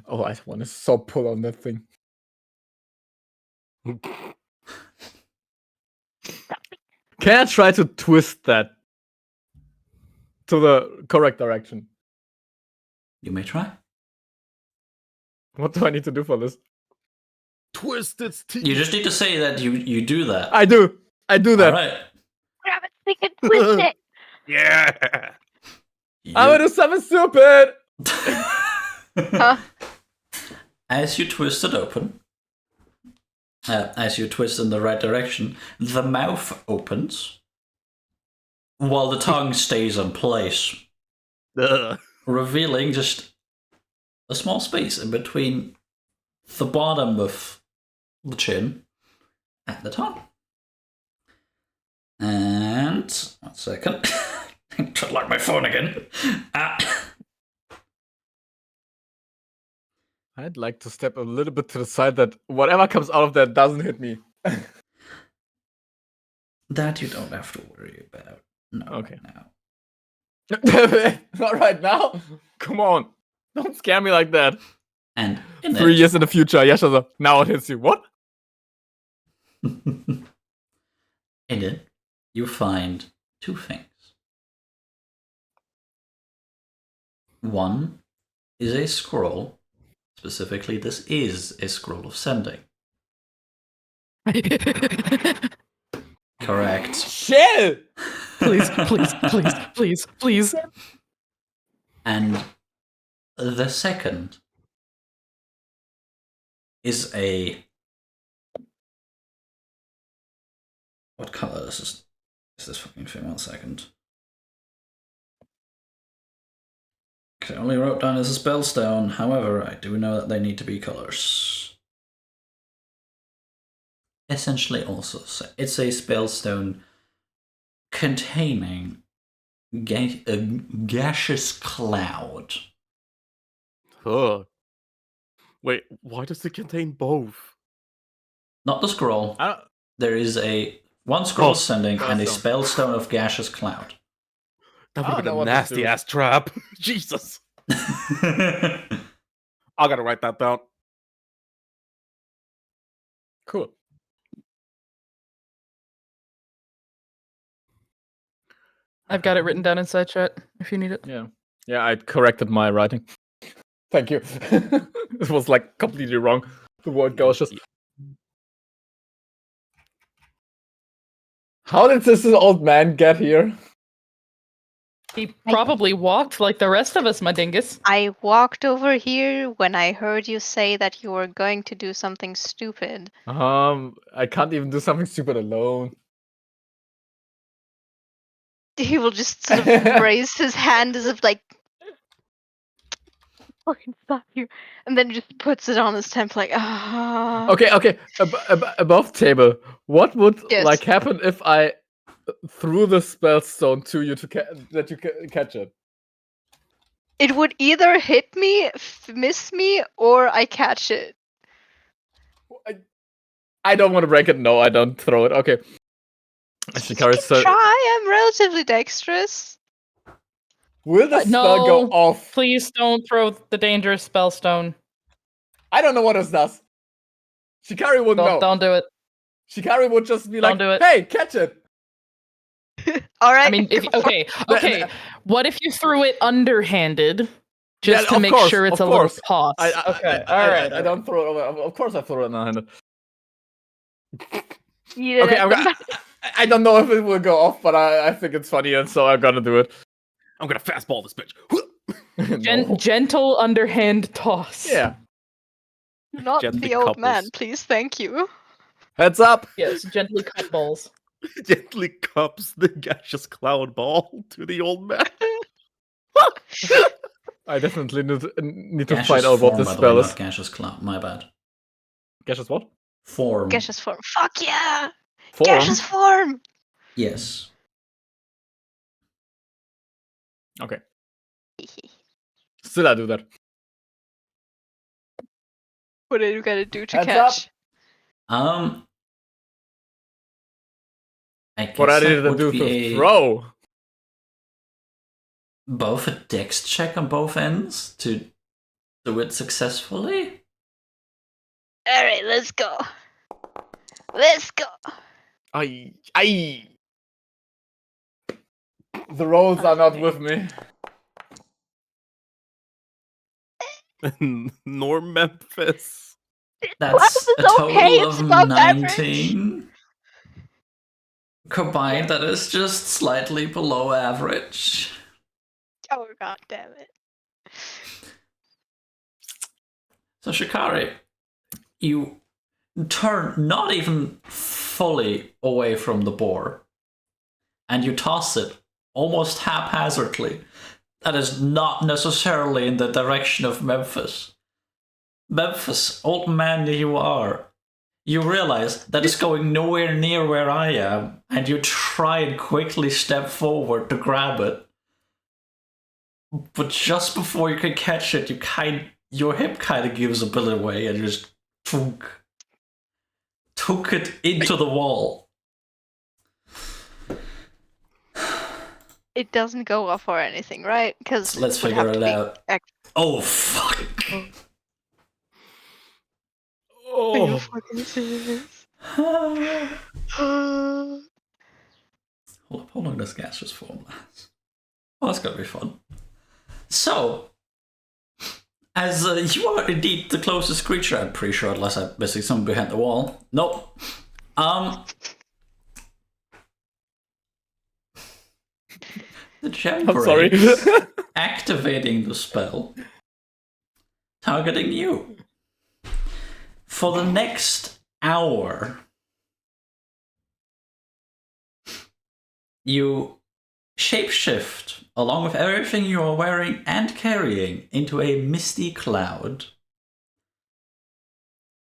Oh, I want to so pull on that thing. Can I try to twist that to the correct direction? You may try. What do I need to do for this? Twist its teeth. You just need to say that you do that. I do that. All right. Grab it, stick it, twist it. Yeah. I'm gonna do something stupid. Huh? As you twist it open, as you twist in the right direction, the mouth opens while the tongue stays in place, revealing just a small space in between the bottom of the chin at the top. And 1 second. Try to lock my phone again. I'd like to step a little bit to the side that whatever comes out of that doesn't hit me. That you don't have to worry about. No, Okay. Now. Not right now. Come on. Don't scare me like that. And in 3 years in the future, Yasha, now it hits you. What? in it, you find 2 things. One is a scroll. Specifically, this is a scroll of sending. Correct. Shit! Please, please, please, please, please. And the second is a... What color is this fucking thing? 1 second. Okay, I only wrote down as a spellstone. However, I do know that they need to be colors. Essentially also, it's a spellstone containing a gaseous cloud. Ugh. Wait, why does it contain both? Not the scroll. There is one scroll sending and a spellstone of gaseous cloud. That would have been a nasty ass trap. Jesus. I gotta write that down. Cool. I've got it written down inside chat if you need it. Yeah. Yeah, I corrected my writing. Thank you. It was like completely wrong. The word gaseous. How did this old man get here? He probably walked like the rest of us, my dingus. I walked over here when I heard you say that you were going to do something stupid. I can't even do something stupid alone. He will just sort of raise his hand as if like, fucking stop you, and then just puts it on his temple like, ah. Okay. Above table, what would Yes. like happen if I threw the spellstone to you that you catch it? It would either hit me, miss me, or I catch it. I don't want to break it. No, I don't throw it. Okay. You can try. I'm relatively dexterous. Will the spell go off? Please don't throw the dangerous spellstone. I don't know what this does. Shikari wouldn't know. Don't do it. Shikari would just be like, do it. "Hey, catch it." All right. I mean, okay. What if you threw it underhanded, just to make sure it's a little toss? Okay, all right. I don't throw it over. Of course, I throw it underhanded. Okay, I don't know if it will go off, but I think it's funny, and so I'm gonna do it. I'm gonna fastball this bitch. No. Gentle underhand toss. Yeah. Not Gently the old couples. man, please. Thank you. Heads up. Yes, gently cut balls. Gently cups the gaseous cloud ball to the old man. I definitely need to Gaseous find out what form, this by the way, spell is. not gaseous cloud. My bad. Gaseous what? Form. Gaseous form. Fuck yeah! Form? Gaseous form! Yes. Okay. Still I do that. What are you gonna do to Heads catch? I guess What I that did to would do be to throw. both a dex check on both ends to do it successfully. Alright, let's go. Let's go. Aye. The rolls are not with me. Nor Memphis. That's a it's total okay, it's of above 19. Combined, that is just slightly below average. Oh god damn it. So Shikari, you turn not even fully away from the boar, and you toss it almost haphazardly. That is not necessarily in the direction of Memphis. Memphis, old man you are, You realize that it's going nowhere near where I am, and you try and quickly step forward to grab it. But just before you can catch it, your hip kind of gives a bit away, and you just took it into the wall. It doesn't go off or anything, right? Because Let's figure it out. Oh, fuck. Are you fucking serious? Hold up, how long does gaseous form last? Oh, that's gonna be fun. So, as you are indeed the closest creature, I'm pretty sure, unless I'm missing someone behind the wall. Nope. The gem breaks, activating the spell, targeting you. For the next hour, you shapeshift, along with everything you are wearing and carrying, into a misty cloud.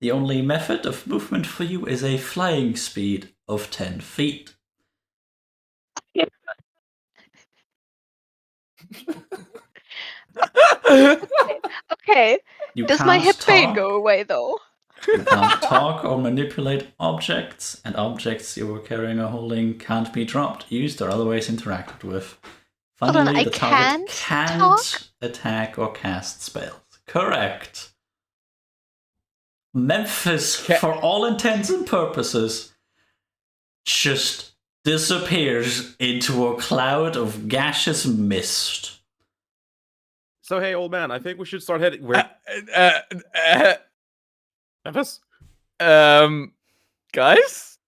The only method of movement for you is a flying speed of 10 feet. Okay. You Does my can't hip pain talk. go away though? You can't talk or manipulate objects, and objects you are carrying or holding can't be dropped, used, or otherwise interacted with. Finally, the target can't attack or cast spells. Correct. Memphis, for all intents and purposes, just disappears into a cloud of gaseous mist. So hey, old man, I think we should start heading. Where? Memphis? Guys?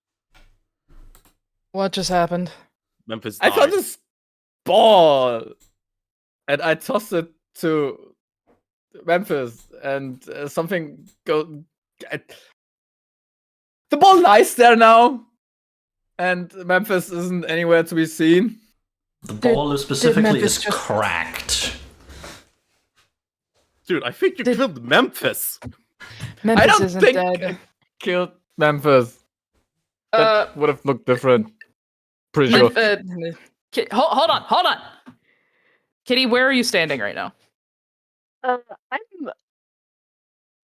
What just happened? Memphis I died. found this ball, and I tossed it to Memphis, and something go. The ball lies there now, and Memphis isn't anywhere to be seen. The ball specifically is just cracked. Dude, I think you killed Memphis. Memphis I don't isn't think dead. I killed Memphis. That would have looked different. Pretty sure. Hold on. Kitty, where are you standing right now?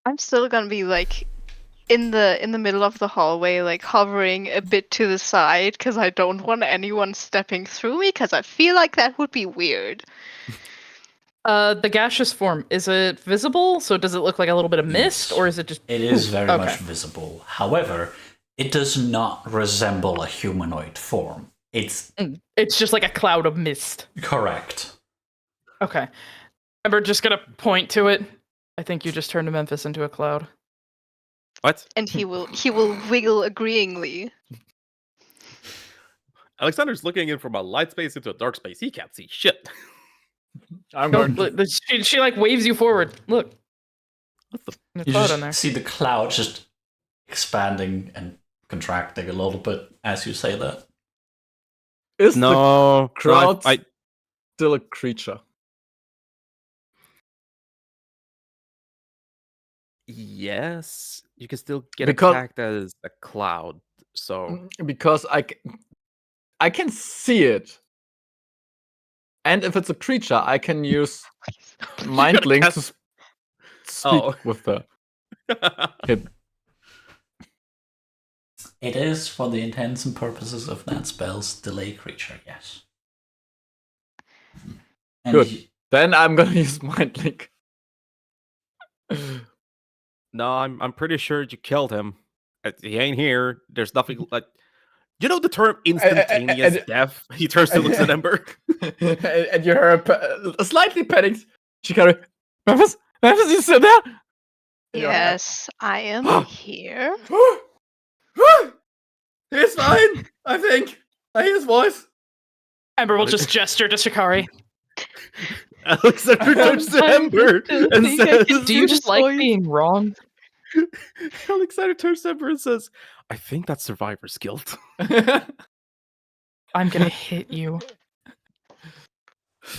I'm still gonna be like in the middle of the hallway, like hovering a bit to the side, because I don't want anyone stepping through me, because I feel like that would be weird. The gaseous form, is it visible? So does it look like a little bit of mist, or is it just... It is very much visible. However, it does not resemble a humanoid form. It's just like a cloud of mist. Correct. Okay. And we're just gonna point to it. I think you just turned Memphis into a cloud. What? And he will wiggle agreeingly. Alexander's looking in from a light space into a dark space. He can't see shit. I'm going to... She like waves you forward. Look. What the? There's You a cloud just on there. see the cloud just expanding and contracting a little bit as you say that. Is the No, crowd I still a creature? yes, you can still get Because- attacked as a cloud. So Because I can see it. And if it's a creature, I can use Mind Link to speak with her. It is, for the intents and purposes of that spell, still a creature, yes. And Good. Then I'm gonna use Mind Link. No, I'm pretty sure you killed him. He ain't here. There's nothing like. You know the term instantaneous death? He turns to looks at Ember. And you hear her slightly panicked. Shikari, Memphis, you still there? Yes, I am here. He's fine, I think. I hear his voice. Ember will just gesture to Shikari. Alexander turns to Ember and says, Do you just like being wrong? Alexander turns to Ember and says, I think that's survivor's guilt. I'm gonna hit you.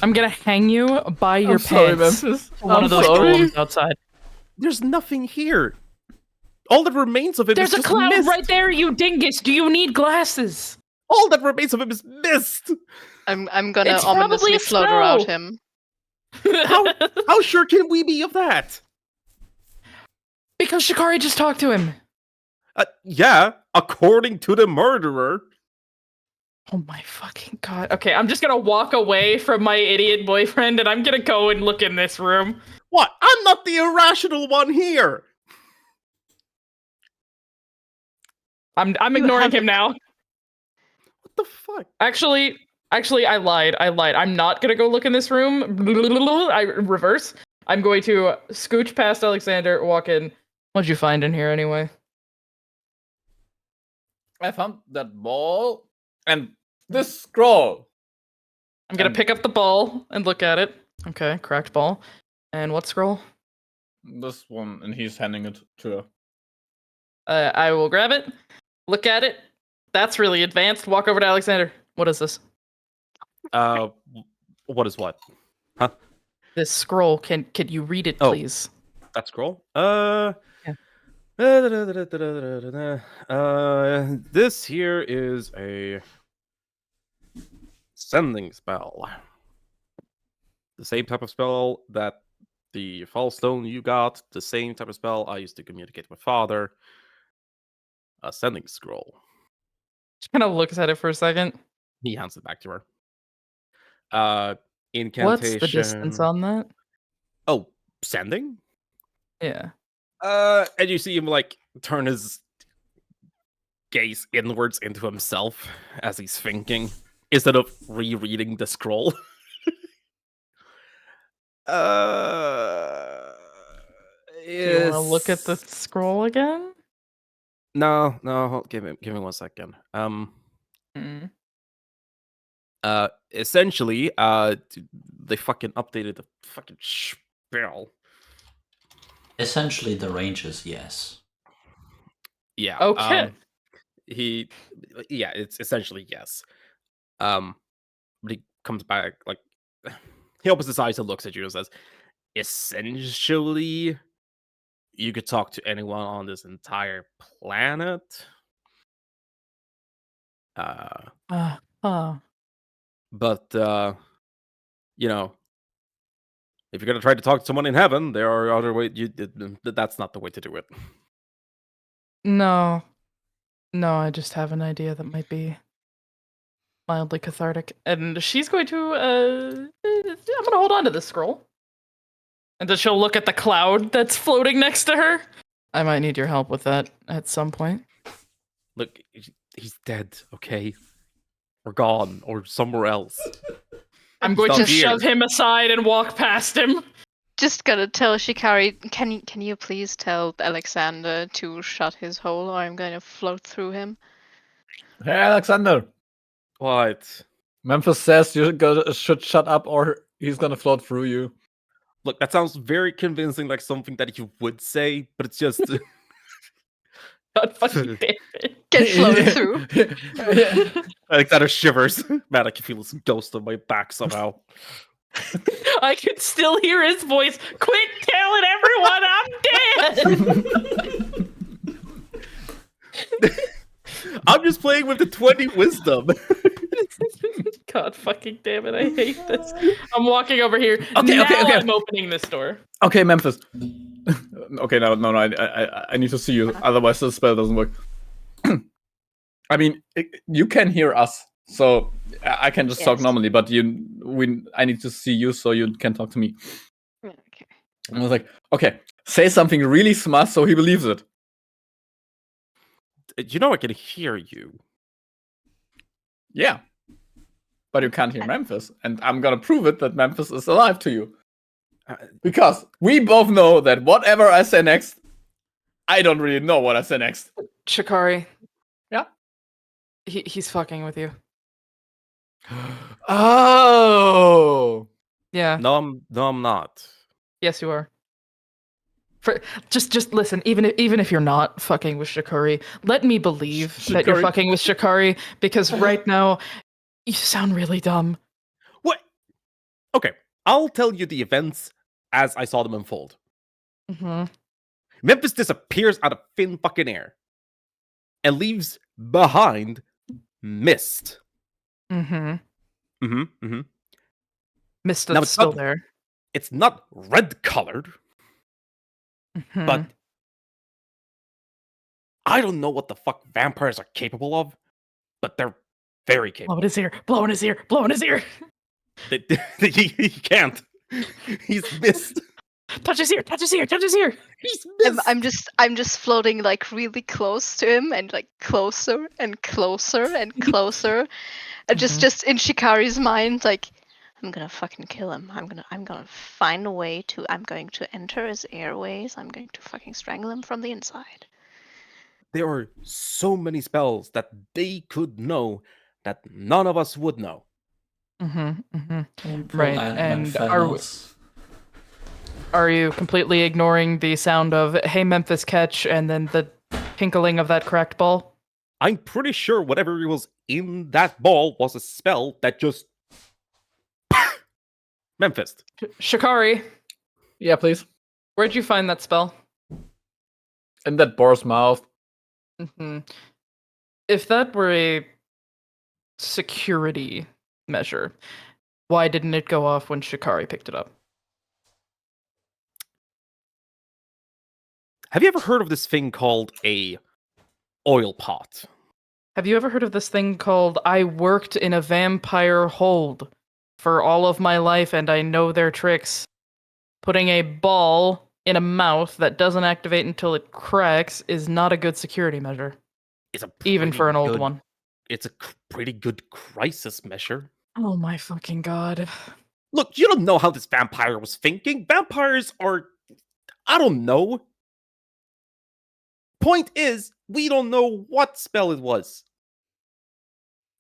I'm gonna hang you by your I'm sorry, pants. Memphis. One of those sorry. golems outside. There's nothing here. All that remains of him There's is a just cloud mist. right there, you dingus. Do you need glasses? All that remains of him is mist. I'm gonna It's probably ominously a float around spell. him. How sure can we be of that? Because Shikari just talked to him. Yeah, according to the murderer. Oh my fucking god. Okay, I'm just gonna walk away from my idiot boyfriend and I'm gonna go and look in this room. What? I'm not the irrational one here. I'm You ignoring have him now. What the fuck? Actually, I lied. I'm not gonna go look in this room. I reverse. I'm going to scooch past Alexander, walk in. What'd you find in here anyway? I found that ball and this scroll. I'm gonna pick up the ball and look at it. Okay, cracked ball. And what scroll? This one, and he's handing it to her. I will grab it, look at it. That's really advanced. Walk over to Alexander. What is this? What is what? Huh? This scroll. Can you read it, please? That scroll? This here is a sending spell. The same type of spell that the false stone you got, the same type of spell I used to communicate with father. A sending scroll. She kind of looks at it for a second. He hands it back to her. Incantation. What's the distance on that? Oh, sending? Yeah. And you see him like turn his gaze inwards into himself as he's thinking, instead of rereading the scroll. Do you want to look at the scroll again? No. Give me 1 second. Mm. Essentially, they fucking updated the fucking spell. Essentially, the range is yes. Yeah. Okay. It's essentially yes. But he comes back like he opens his eyes and looks at you and says, essentially, you could talk to anyone on this entire planet. But you know, if you're gonna try to talk to someone in heaven, there are other ways. That's not the way to do it. No, I just have an idea that might be mildly cathartic, and she's going to. I'm gonna hold on to this scroll, and then she'll look at the cloud that's floating next to her. I might need your help with that at some point. Look, he's dead. Okay, or gone, or somewhere else. I'm going to shove him aside and walk past him. Just gonna tell Shikari, can you please tell Alexander to shut his hole, or I'm gonna float through him. Hey, Alexander. What? Memphis says you should shut up, or he's gonna float through you. Look, that sounds very convincing, like something that you would say, but it's just. God fucking damn it. Get floated through. Alexander shivers. Man, I can feel his ghost on my back somehow. I can still hear his voice. Quit telling everyone I'm dead. I'm just playing with the 20 wisdom. God fucking damn it! I hate this. I'm walking over here. Okay. I'm opening this door. Okay, Memphis. Okay, no. I need to see you. Otherwise, the spell doesn't work. I mean, you can hear us, so I can just talk normally. But I need to see you, so you can talk to me. Okay. And I was like, okay, say something really smart, so he believes it. You know I can hear you. Yeah, but you can't hear Memphis, and I'm gonna prove it that Memphis is alive to you. Because we both know that whatever I say next, I don't really know what I say next. Shikari. Yeah? He's fucking with you. Oh! Yeah. No, I'm not. Yes, you are. Just listen. Even if you're not fucking with Shikari, let me believe that you're fucking with Shikari, because right now you sound really dumb. What? Okay, I'll tell you the events as I saw them unfold. Mm-hmm. Memphis disappears out of thin fucking air and leaves behind mist. Mist Now, that's still there. It's not red colored, but I don't know what the fuck vampires are capable of, but they're very capable. Blow in his ear, blow in his ear, blow in his ear. He can't. He's missed. Touch his ear, touch his ear, touch his ear. He's missed. I'm just floating like really close to him and like closer and closer and closer. And just in Shikari's mind, like, I'm gonna fucking kill him. I'm gonna find a way to. I'm going to enter his airways. I'm going to fucking strangle him from the inside. There are so many spells that they could know that none of us would know. Right, and are you completely ignoring the sound of "Hey Memphis, catch" and then the tinkling of that cracked ball? I'm pretty sure whatever was in that ball was a spell that just Memphis. Shikari. Yeah, please. Where'd you find that spell? In that boar's mouth. If that were a security measure, why didn't it go off when Shikari picked it up? Have you ever heard of this thing called a oil pot? Have you ever heard of this thing called "I worked in a vampire hold for all of my life and I know their tricks"? Putting a ball in a mouth that doesn't activate until it cracks is not a good security measure. Even for an old one. It's a pretty good crisis measure. Oh my fucking god. Look, you don't know how this vampire was thinking. Vampires are... I don't know. Point is, we don't know what spell it was.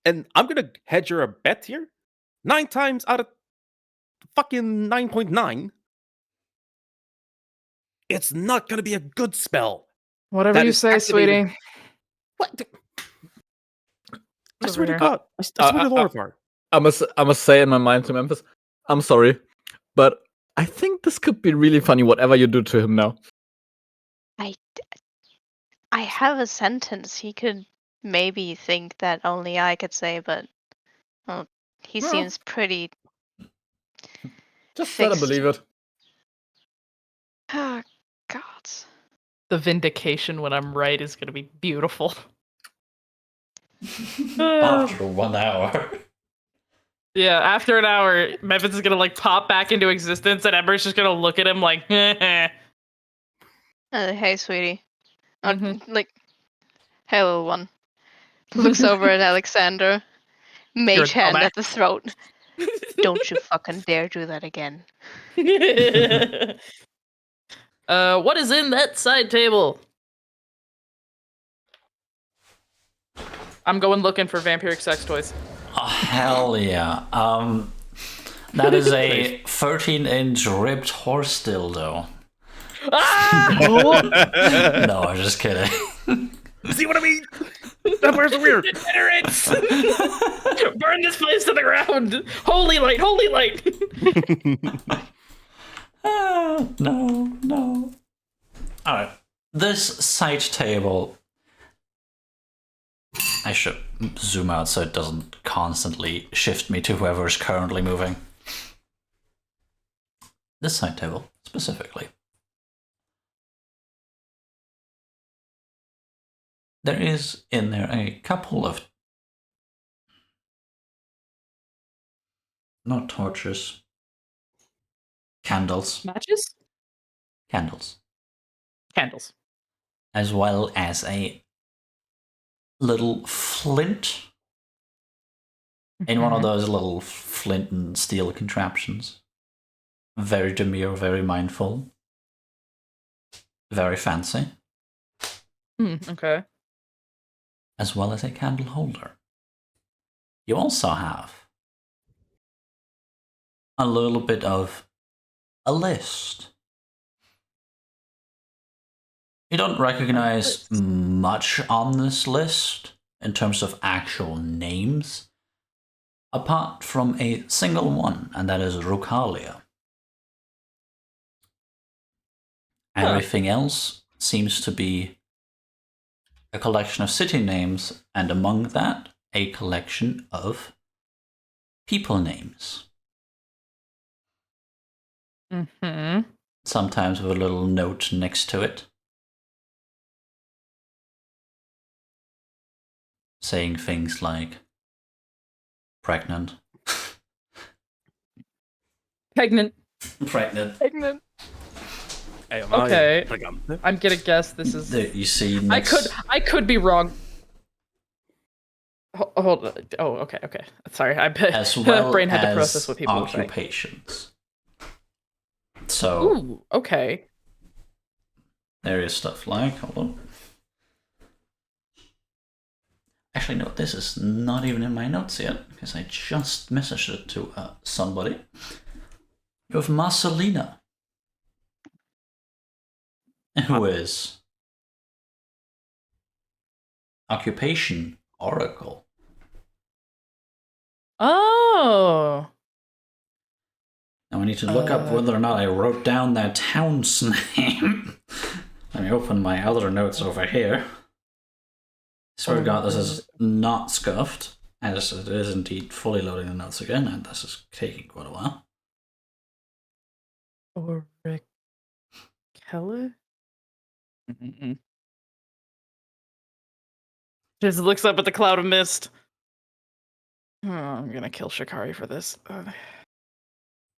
And I'm gonna hedge your a bet here. 9 times out of fucking 9.9, it's not gonna be a good spell. Whatever you say, activated. sweetie. What? I swear to God. I swear to Lorvar. I must say in my mind to Memphis, I'm sorry, but I think this could be really funny, whatever you do to him now. I have a sentence he could maybe think that only I could say, but he seems pretty. Just gotta believe it. Oh, God. The vindication when I'm right is gonna be beautiful. After 1 hour. Yeah, after an hour, Memphis is gonna like pop back into existence, and Ember's just gonna look at him like, hey, sweetie. Like, hey, little one. Looks over at Alexander. Mage hand at the throat. Don't you fucking dare do that again. What is in that side table? I'm going looking for vampiric sex toys. Oh, hell yeah. That is a 13-inch ripped horse dildo. Ah! No, I'm just kidding. See what I mean? Vampires are weird. Degenerates! Burn this place to the ground! Holy light, holy light! No. Alright. This side table... I should zoom out so it doesn't constantly shift me to whoever's currently moving. This side table, specifically. There is in there a couple of... not torches. Candles. Matches? Candles. Candles. As well as a little flint in one of those little flint and steel contraptions. Very demure, very mindful. Very fancy. Okay. As well as a candle holder. You also have a little bit of a list. You don't recognize much on this list in terms of actual names, apart from a single one, and that is Rukalia. Everything else seems to be a collection of city names, and among that, a collection of people names. Mm-hmm. Sometimes with a little note next to it, saying things like pregnant. Pregnant. Pregnant. Pregnant. Okay. I'm gonna guess this is. You see, next... I could be wrong. Hold on. Oh, okay. Sorry, I as well brain had as to process what people occupations. So, ooh, okay. there is stuff like, hold on. Actually, no, this is not even in my notes yet, because I just messaged it to somebody. You have Marcelina, who is occupation oracle. Oh. Now I need to look up whether or not I wrote down that town's name. Let me open my other notes over here. I swear to God, this is not scuffed, as it is indeed fully loading the notes again, and this is taking quite a while. Rick Keller? Just looks up at the cloud of mist. Oh, I'm gonna kill Shikari for this.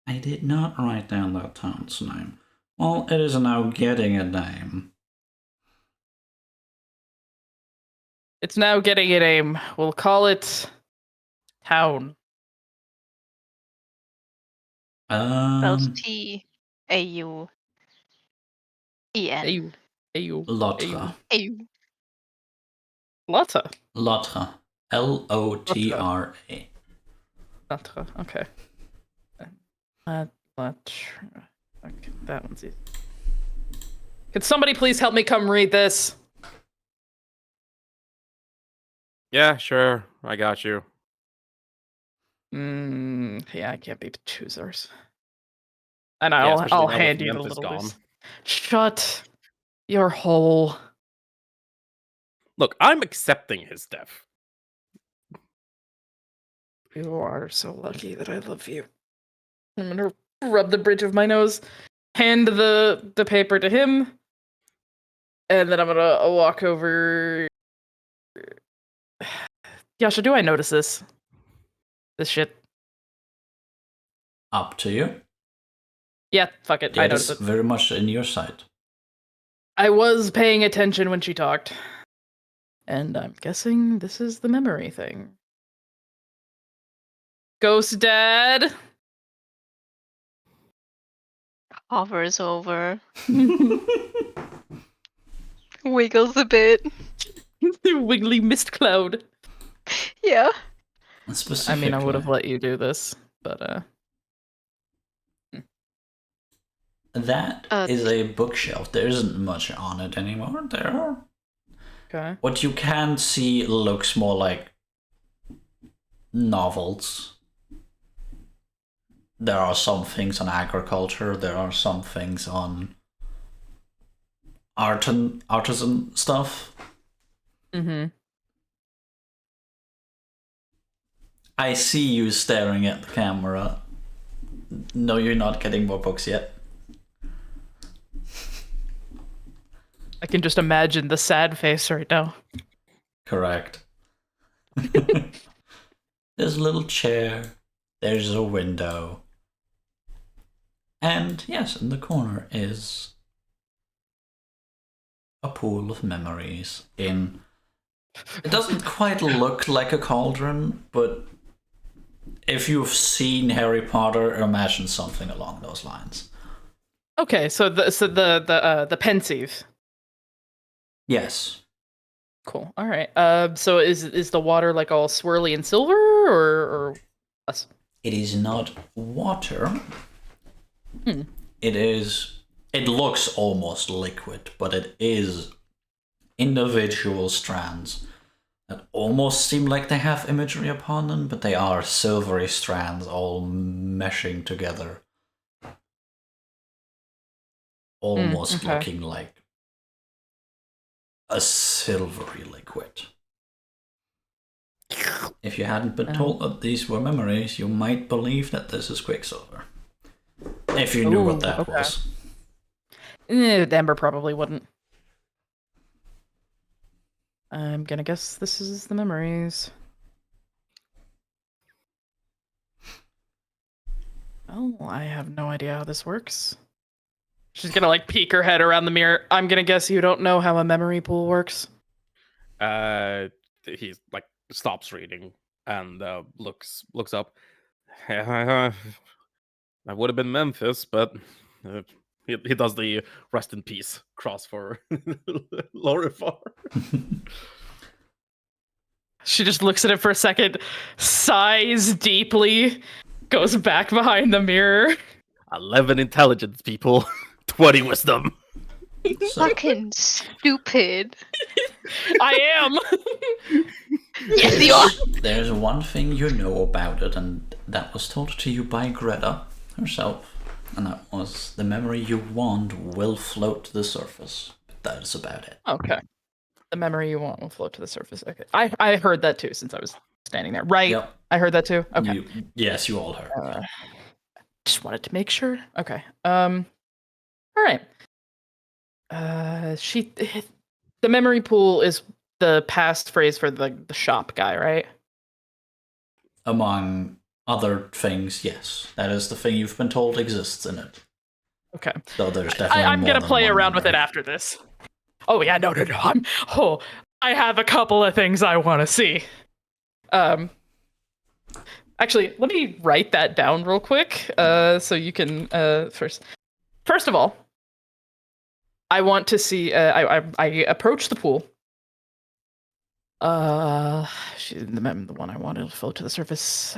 I did not write down that town's name. Well, it is now getting a name. It's now getting a name. We'll call it Town. Spelled T-A-U-E-N. Lotra. Lotta. Lotra. L-O-T-R-A. Lotra. Okay. Okay, that one's easy. Could somebody please help me come read this? Yeah, sure. I got you. Yeah, I can't be choosers. And Yeah, I'll especially now with hand you the Memphis little gone. bit. Shut your hole. Look, I'm accepting his death. You are so lucky that I love you. I'm gonna rub the bridge of my nose, hand the paper to him, and then I'm gonna walk over. Yasha, do I notice this? This shit? Up to you. Yeah, fuck it. I It notice is it. very much in your sight. I was paying attention when she talked. And I'm guessing this is the memory thing. Ghost Dad! Hovers over. Wiggles a bit. Wiggly mist cloud. Yeah. I mean, I would have let you do this, but That is a bookshelf. There isn't much on it anymore. There are. Okay. What you can see looks more like novels. There are some things on agriculture. There are some things on artisan stuff. Mm-hmm. I see you staring at the camera. No, you're not getting more books yet. I can just imagine the sad face right now. Correct. There's a little chair. There's a window. And yes, in the corner is a pool of memories in... It doesn't quite look like a cauldron, but if you've seen Harry Potter, imagine something along those lines. Okay, so the pensieve. Yes. Cool. All right. So is the water like all swirly and silver, or less? It is not water. It looks almost liquid, but it is individual strands that almost seem like they have imagery upon them, but they are silvery strands all meshing together. Almost looking like a silvery liquid. If you hadn't been told that these were memories, you might believe that this is Quicksilver. If you knew what that was. Ember probably wouldn't. I'm gonna guess this is the memories. Oh, I have no idea how this works. She's gonna like peek her head around the mirror. I'm gonna guess you don't know how a memory pool works. He like stops reading and looks up. I would have been Memphis, but he does the rest in peace cross for Lorifar. She just looks at it for a second, sighs deeply, goes back behind the mirror. 11 intelligence, people. 20 wisdom. Fucking stupid. I am. Yes, you are. There's one thing you know about it, and that was told to you by Greta herself. And that was the memory you want will float to the surface. But that is about it. Okay. The memory you want will float to the surface. Okay. I heard that too since I was standing there. Right? Yep. I heard that too. Okay. Yes, you all heard. Just wanted to make sure. Okay. All right. The memory pool is the past phrase for the shop guy, right? Among other things, yes. That is the thing you've been told exists in it. Okay. So there's definitely I'm more gonna than play one around with it memory. after this. Oh yeah, no. I have a couple of things I want to see. Actually, let me write that down real quick. So you can First of all, I want to see. I approach the pool. The one I wanted to float to the surface.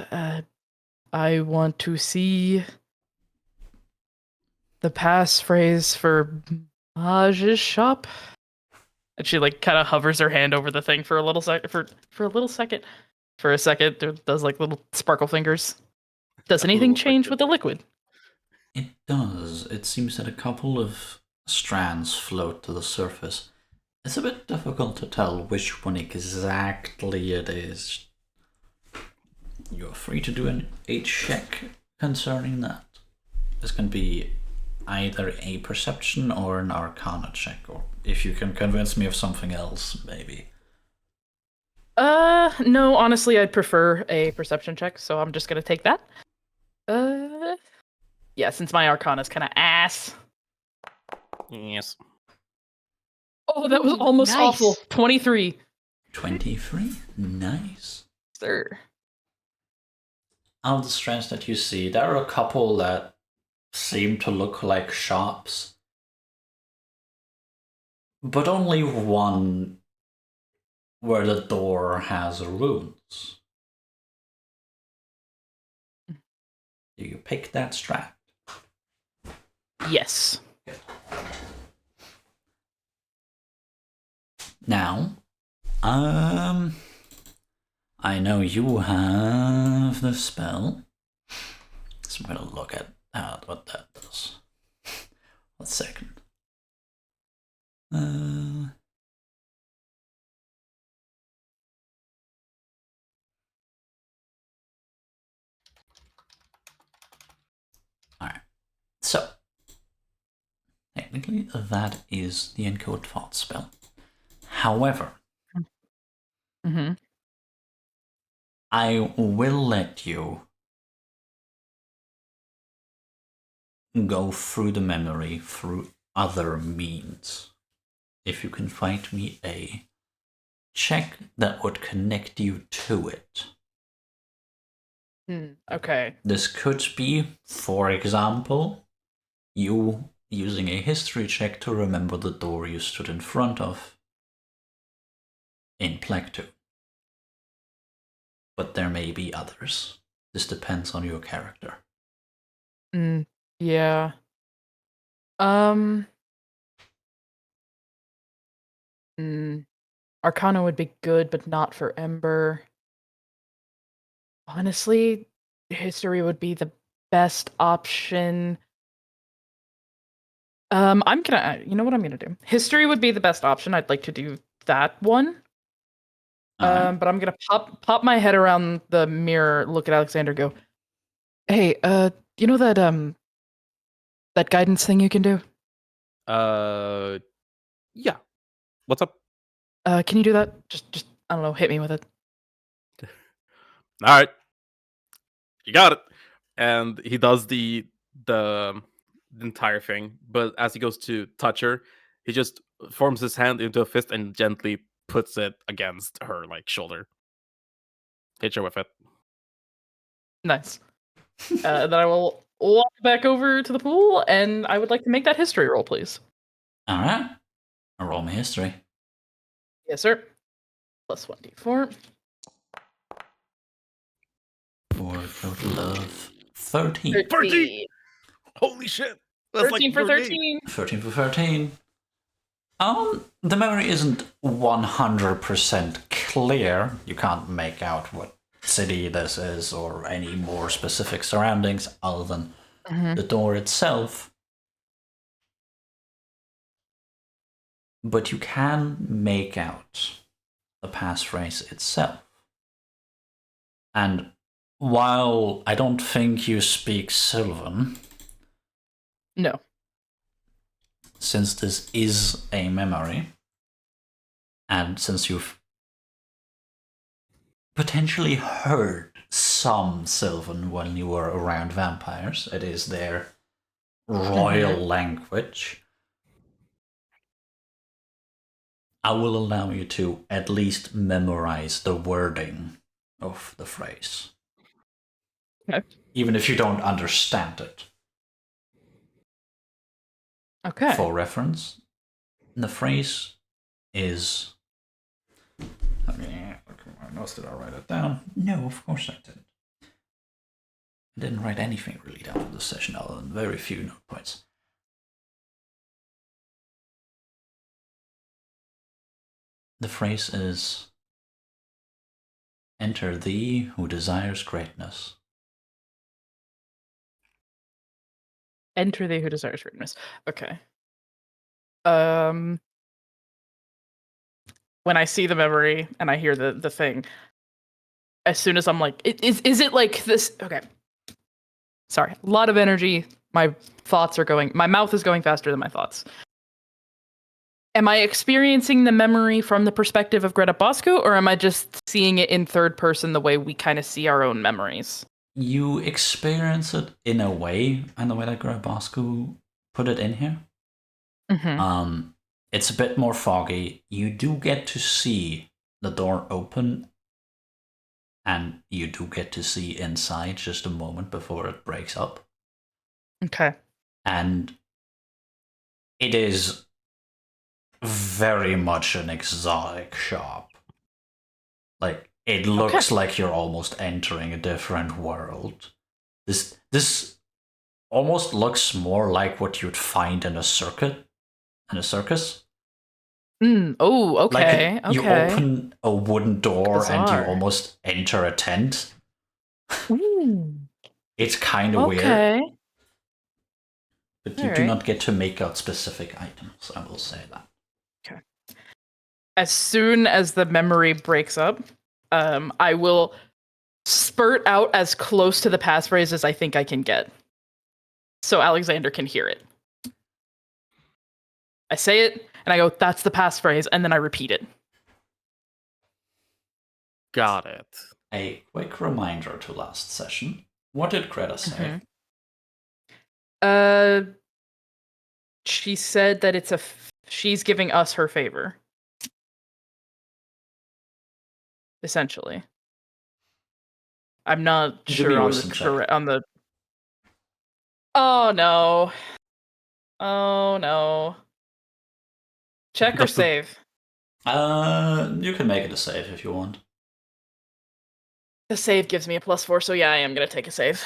I want to see the passphrase for Maj's shop. And she like kind of hovers her hand over the thing for a little second. For a little second. For a second, it does like little sparkle fingers. Does anything change with the liquid? It does. It seems that a couple of strands float to the surface. It's a bit difficult to tell which one exactly it is. You're free to do a check concerning that. This can be either a perception or an arcana check, or if you can convince me of something else, maybe. No, honestly, I'd prefer a perception check, so I'm just gonna take that. Yeah, since my arcana's kind of ass. Yes. Oh, that was almost nice. awful. 23. 23? Nice. Sir. Out of the strands that you see, there are a couple that seem to look like shops, but only one where the door has runes. Do you pick that strand? Yes. Now, I know you have the spell, so I'm gonna look at what that does. 1 second. Alright, so technically that is the Encode Thought spell. However, I will let you go through the memory through other means. If you can find me a check that would connect you to it. Okay. This could be, for example, you using a history check to remember the door you stood in front of in Plectu. But there may be others. This depends on your character. Yeah. Arcana would be good, but not for Ember. Honestly, history would be the best option. I'm gonna. You know what I'm gonna do? History would be the best option. I'd like to do that one. Alright. But I'm gonna pop my head around the mirror, look at Alexander, go, "Hey, you know that guidance thing you can do? Yeah. What's up? Can you do that? Just I don't know, hit me with it." All right, you got it. And he does the entire thing, but as he goes to touch her, he just forms his hand into a fist and gently puts it against her like shoulder. Hit her with it. Nice. Then I will walk back over to the pool, and I would like to make that history roll, please. Alright. Roll me history. Yes, sir. Plus 1d4. For a total of 13. 13. Holy shit! That's 13 like for your 13. game. 13 for 13. The memory isn't 100% clear. You can't make out what city this is or any more specific surroundings other than the door itself. But you can make out the passphrase itself. And while I don't think you speak Sylvan, No. since this is a memory, and since you've potentially heard some Sylvan when you were around vampires, it is their royal language, I will allow you to at least memorize the wording of the phrase. Okay. Even if you don't understand it. Okay. For reference, the phrase is... Okay, my notes, did I write it down? No, of course I didn't. I didn't write anything really down for this session other than very few note points. The phrase is, "Enter thee who desires greatness." Enter thee who desires greatness. Okay. When I see the memory and I hear the thing, as soon as I'm like, is it like this? Okay. Sorry, a lot of energy. My thoughts are going. My mouth is going faster than my thoughts. Am I experiencing the memory from the perspective of Greta Bosco, or am I just seeing it in third person the way we kind of see our own memories? You experience it in a way, and the way that Greta Bosco put it in here. Mm-hmm. It's a bit more foggy. You do get to see the door open, and you do get to see inside just a moment before it breaks up. Okay. And it is very much an exotic shop. Like, it looks like you're almost entering a different world. This almost looks more like what you'd find in a circuit. In a circus. Oh, okay. Like you open a wooden door and you Bizarre. almost enter a tent. Ooh. It's kind of weird. But you do Alright. not get to make out specific items, I will say that. Okay. As soon as the memory breaks up, I will spurt out as close to the passphrase as I think I can get. So Alexander can hear it. I say it, and I go, "That's the passphrase," and then I repeat it. Got it. A quick reminder to last session. What did Greta say? She said that she's giving us her favor. Essentially. I'm not sure on the Oh no. Oh no. Check or save? You can make it a save if you want. The save gives me a +4, so yeah, I am gonna take a save.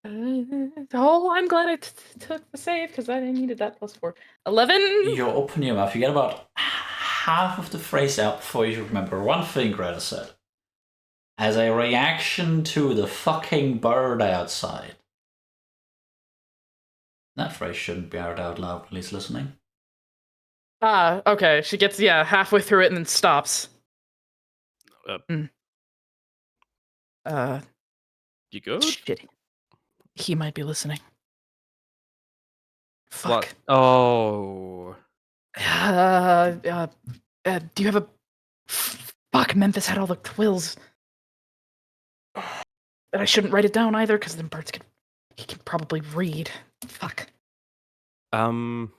Oh, I'm glad I took the save because I needed that +4. 11. You open your mouth. You get about half of the phrase out before you remember one thing Greta said. As a reaction to the fucking bird outside, That phrase shouldn't be heard out loud when he's listening. Ah, okay. She gets halfway through it and then stops. You good? Shit. He might be listening. Fuck. What? Oh. Do you have a... Fuck, Memphis had all the quills. And I shouldn't write it down either, because then Bart's he can probably read. Fuck. We can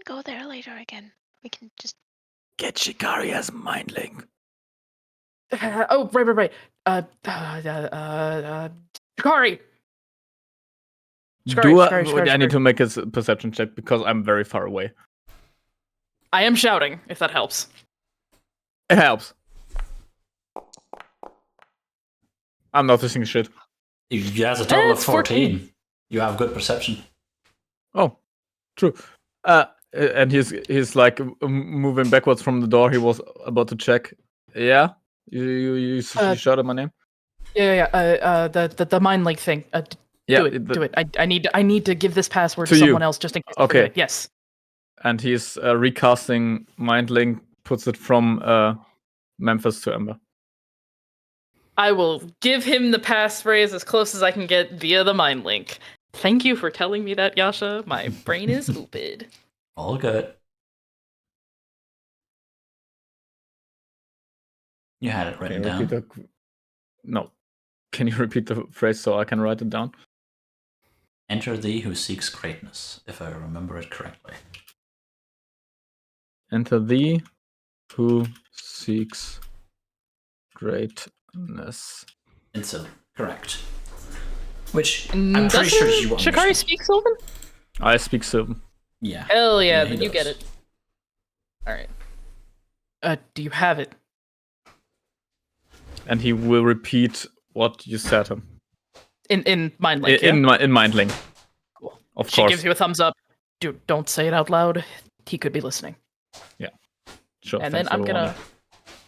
go there later again. We can just Get Shikari as mind link. Oh, right. Shikari! I need to make a perception check because I'm very far away. I am shouting, if that helps. It helps. I'm noticing shit. You has a total of It's 14. You have good perception. Oh, true. And he's like moving backwards from the door. He was about to check. Yeah, you shouted my name. Yeah. The mind link thing. Do it. I need to give this password to someone else just in case. Okay. I yes. And he's recasting mind link. Puts it from Memphis to Ember. I will give him the passphrase as close as I can get via the mind link. Thank you for telling me that, Yasha. My brain is ooped. All good. You had it written down. No. Can you repeat the phrase so I can write it down? Enter thee who seeks greatness, if I remember it correctly. Enter thee who seeks greatness. It's correct. Which I'm pretty sure you understand. Shikari speak Sylvan? I speak Sylvan. Yeah. Hell yeah, he then you does. get it. Alright. Do you have it? And he will repeat what you said him. In mind link, in mind link. Cool. Of She course. gives you a thumbs up. Dude, don't say it out loud. He could be listening. Yeah. Sure. And then I'm gonna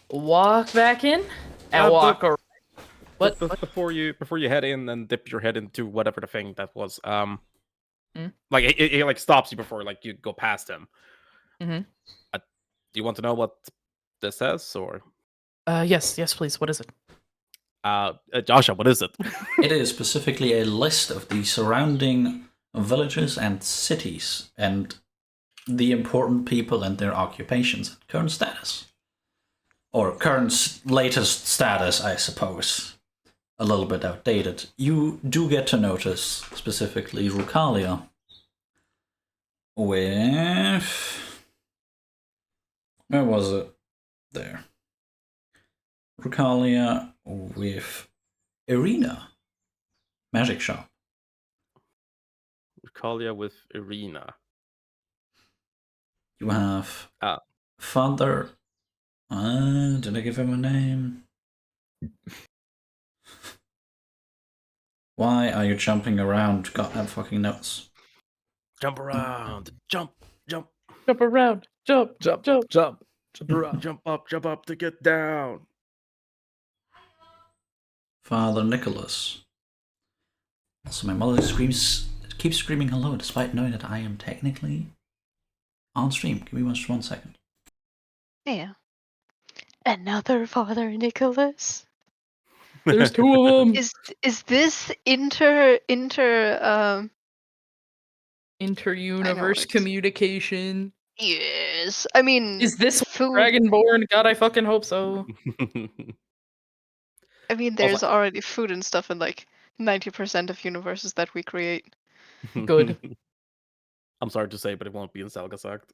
walk back in and walk around. But before you head in and dip your head into whatever the thing that was, like it like stops you before like you go past him. Mm-hmm. Do you want to know what this says, or? Yes, please. What is it? Joshua, what is it? It is specifically a list of the surrounding villages and cities and the important people and their occupations and current status. Or current latest status, I suppose. A little bit outdated. You do get to notice specifically Rukalia with... Where was it? There. Rukalia with Irina. Magic shop. Rukalia with Irina. You have Father... did I give him a name? Why are you jumping around? Goddamn fucking nuts. Jump around. Jump. Jump around. Jump around. Jump up to get down. Father Nicholas. Also, my mother keeps screaming hello despite knowing that I am technically on stream. Give me just 1 second. Yeah. Another Father Nicholas. There's two of them. Is this Inter-universe communication? Yes. I mean, Is this food? Dragonborn? God, I fucking hope so. I mean, there's already food and stuff in like 90% of universes that we create. Good. I'm sorry to say, but it won't be in Selgasagt.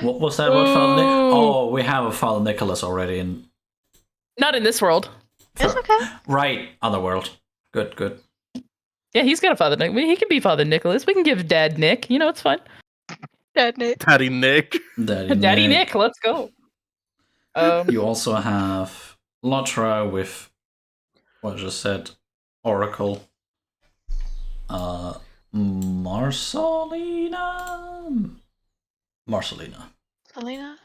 What was that about Father Nicholas? Oh, we have a Father Nicholas already in... Not in this world. It's okay. Right, other world. Good. Yeah, he's got a Father Nick. He can be Father Nicholas. We can give Dad Nick. You know, it's fine. Dad Nick. Daddy Nick. Daddy Nick, let's go. You also have Lotra with what I just said, Oracle. Marcelina. Selena?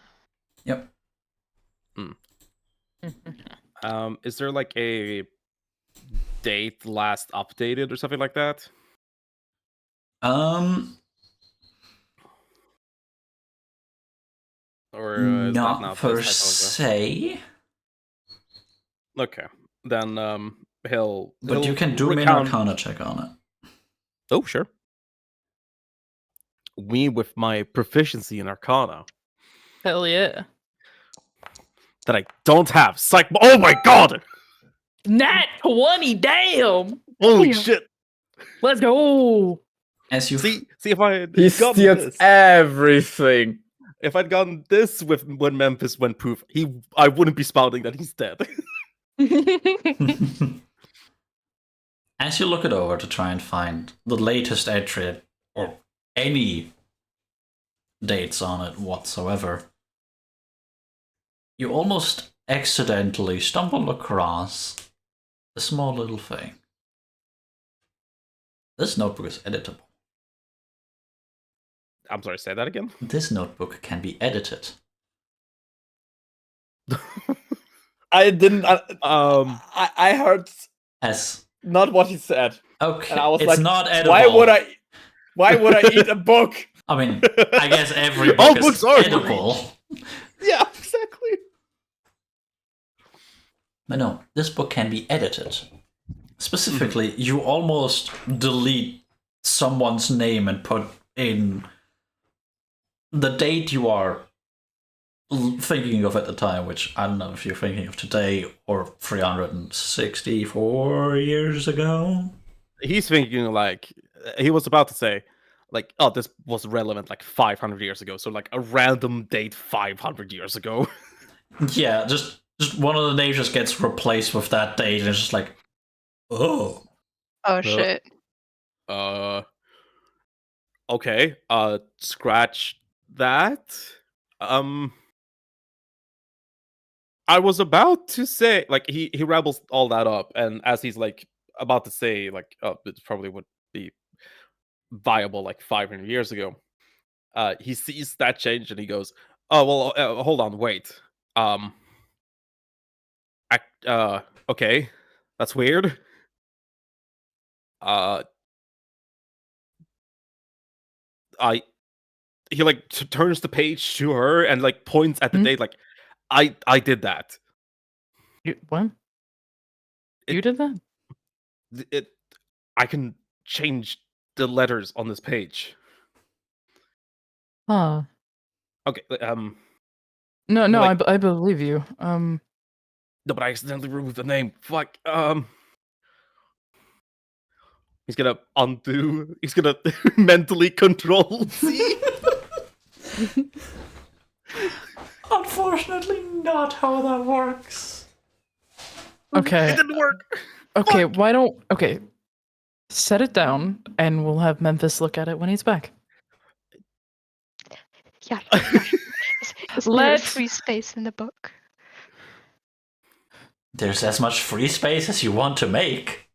Yep. Is there like a date last updated or something like that? Or is that Not not per his type se, of... Okay, then he'll but you can do me an recount... Arcana check on it. Oh, sure. Me with my proficiency in Arcana Hell yeah. that I don't have. Psych. Oh my god! Nat 20, damn! Holy Damn. shit! Let's go! As you See if I had He gotten steals this. everything. If I'd gotten this when Memphis went proof, I wouldn't be spouting that he's dead. as you look it over to try and find the latest entry or any dates on it whatsoever, you almost accidentally stumble across a small little thing. This notebook is editable. I'm sorry, say that again? This notebook can be edited. I didn't. I heard As not what he said. okay, And I was it's like, not edible. Why would I eat a book? I mean, I guess every All book books is are edible. Yeah, exactly. But no, this book can be edited. Specifically, you almost delete someone's name and put in the date you are thinking of at the time, which I don't know if you're thinking of today or 364 years ago. He's thinking like he was about to say, like, oh, this was relevant like 500 years ago, so like a random date 500 years ago. Yeah, just one of the names just gets replaced with that date, and it's just like, oh. Oh shit. Okay. Scratch that. I was about to say, like, he rambles all that up, and as he's like about to say, like, oh, it probably would be viable like 500 years ago. He sees that change and he goes, "Oh well, hold on, wait. Okay, that's weird. Uh, I." He like turns the page to her and like points at the date, like, I did that. What? You did that? I can change the letters on this page. Huh. Okay, No, like- I believe you. no, but I accidentally removed the name. Fuck. He's gonna undo. He's gonna mentally control C. Unfortunately, not how that works. Okay. It didn't work. Okay, why don't... Okay. Set it down, and we'll have Memphis look at it when he's back. Yeah. Is there Let's- free space in the book? There's as much free space as you want to make.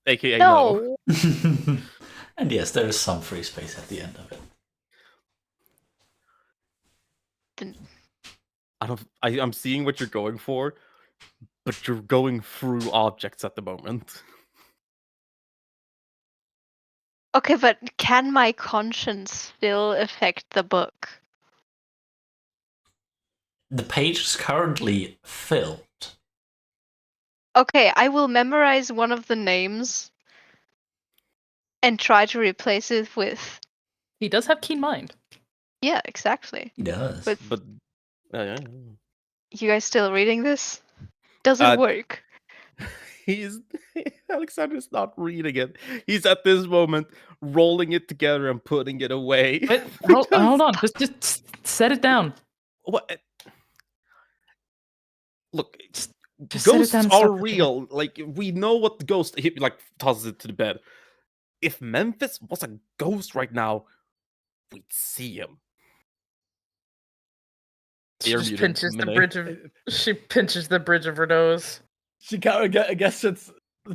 AKA no. And yes, there is some free space at the end of it. I'm seeing what you're going for, but you're going through objects at the moment. Okay, but can my conscience still affect the book? The page is currently filled. Okay, I will memorize one of the names and try to replace it with... He does have keen mind. Yeah, exactly. He does. But Yeah. you guys still reading this? Does it work? He's Alexander's not reading it. He's at this moment rolling it together and putting it away. Wait, hold on. Just set it down. What? Look, Just set it ghosts down and are stop looking. real. Like, we know what the ghost. He like tosses it to the bed. If Memphis was a ghost right now, we'd see him. She Ear just muted, pinches the Minnie. bridge of... She pinches the bridge of her nose. She kind of gets it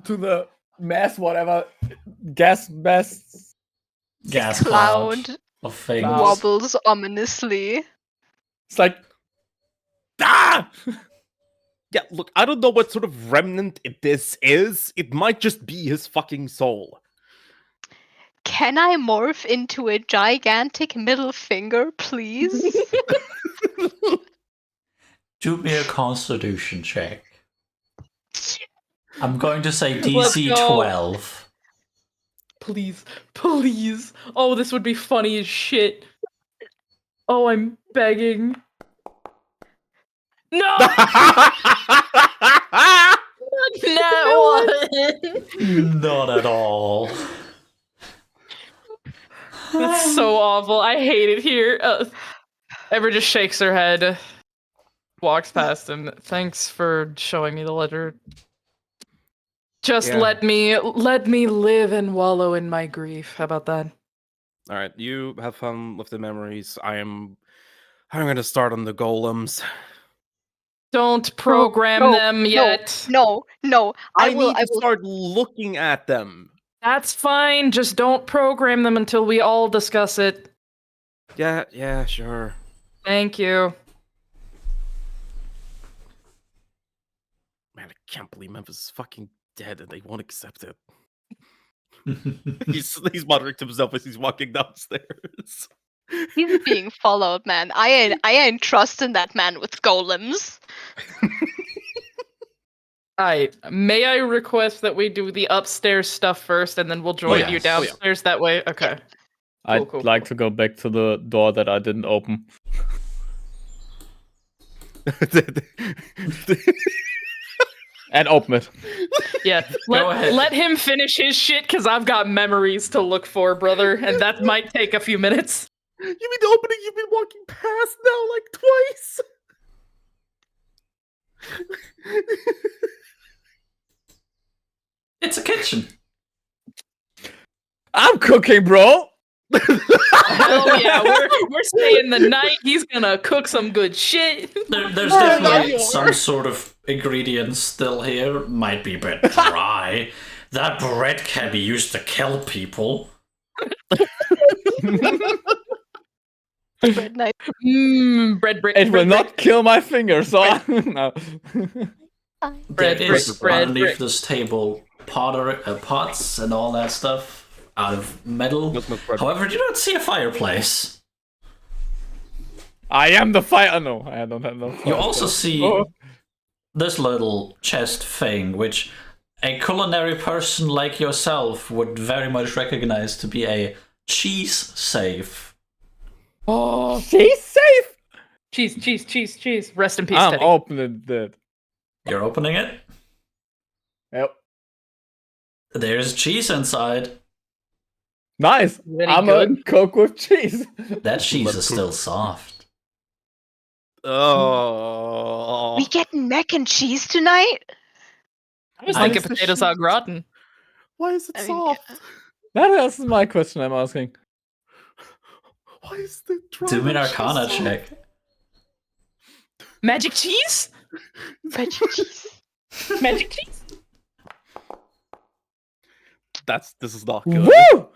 to the mass, whatever gas mass. Gas cloud Cloud of things. Cloud. wobbles ominously. It's like, ah! Yeah, look, I don't know what sort of remnant this is. It might just be his fucking soul. can I morph into a gigantic middle finger, please? Do me a constitution check. I'm going to say Let's DC go. 12. Please, please. Oh, this would be funny as shit. Oh, I'm begging. No! Not one! Not at all. That's so awful. I hate it here. Ever just shakes her head, walks past him. Thanks for showing me the ledger. Just Yeah. let me live and wallow in my grief. How about that? All right, you have fun with the memories. I'm gonna start on the golems. Don't program them yet. No. I will. need to start looking at them. That's fine. Just don't program them until we all discuss it. Yeah, sure. Thank you. Man, I can't believe Memphis is fucking dead and they won't accept it. he's muttering to himself as he's walking downstairs. He's being followed, man. I ain't trusting that man with golems. Alright, may I request that we do the upstairs stuff first and then we'll join you yes. downstairs that way? Okay. I'd Cool. like to go back to the door that I didn't open. And open it. Yeah, ahead. let him finish his shit because I've got memories to look for, brother, and that might take a few minutes. You mean the opening you've been walking past now like twice? It's a kitchen. I'm cooking, bro! Hell yeah, we're staying the night. He's gonna cook some good shit. There's definitely some sort of ingredients still here. Might be a bit dry. That bread can be used to kill people. Bread knife. Bread. It will not kill my finger, so no. Bread, There is bread. underneath this table pots and all that stuff out of metal. However, you don't see a fireplace. I am the fire. No, I don't have no. You also see this little chest thing, which a culinary person like yourself would very much recognize to be a cheese safe. Oh, She's safe. cheese. Rest in peace, I'm Teddy. opening it. You're opening it. Yep. There's cheese inside. Nice. Very I'm good. a cook with cheese. That cheese is still soft. Oh. We getting mac and cheese tonight? I was Why thinking is the potatoes cheese- au gratin. Why is it I mean, soft? That is my question I'm asking. Why is the Do me an dry Arcana cheese check. Magic cheese? Magic cheese. Magic cheese? This is not good. Woo!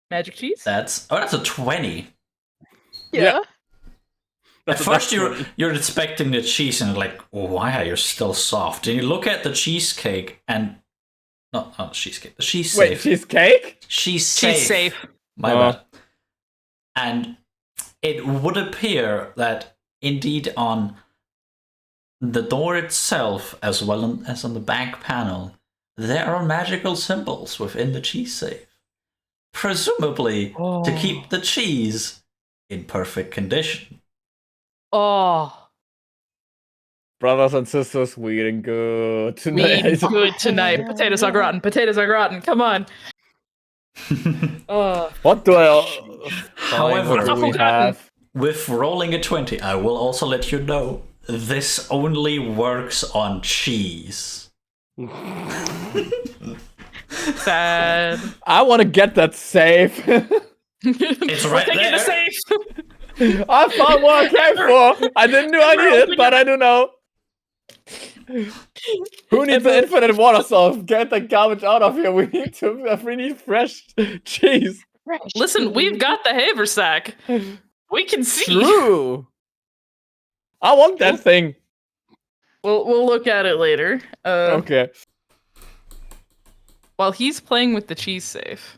Magic cheese? That's a 20. Yeah. At first you're inspecting the cheese and like, why are you still soft? And you look at the cheesecake and not the cheesecake, the cheese Wait, safe. cheesecake? Cheese Cheese safe. My bad. And it would appear that indeed on the door itself, as well as on the back panel, there are magical symbols within the cheese safe. Presumably to keep the cheese in perfect condition. Oh, Brothers and sisters, we eating good we tonight. eat good tonight. Potatoes au gratin. Come on. What do I However, do we have? with rolling a 20, I will also let you know this only works on cheese. Sad. I want to get that safe. It's right Taking there. the safe. I found what I came for. I didn't know I needed it, but I do know. Who needs an infinite water source? Get the garbage out of here. We need fresh cheese. Listen, we've got the haversack. We can see. True. I want that thing. We'll look at it later. Okay. While he's playing with the cheese safe,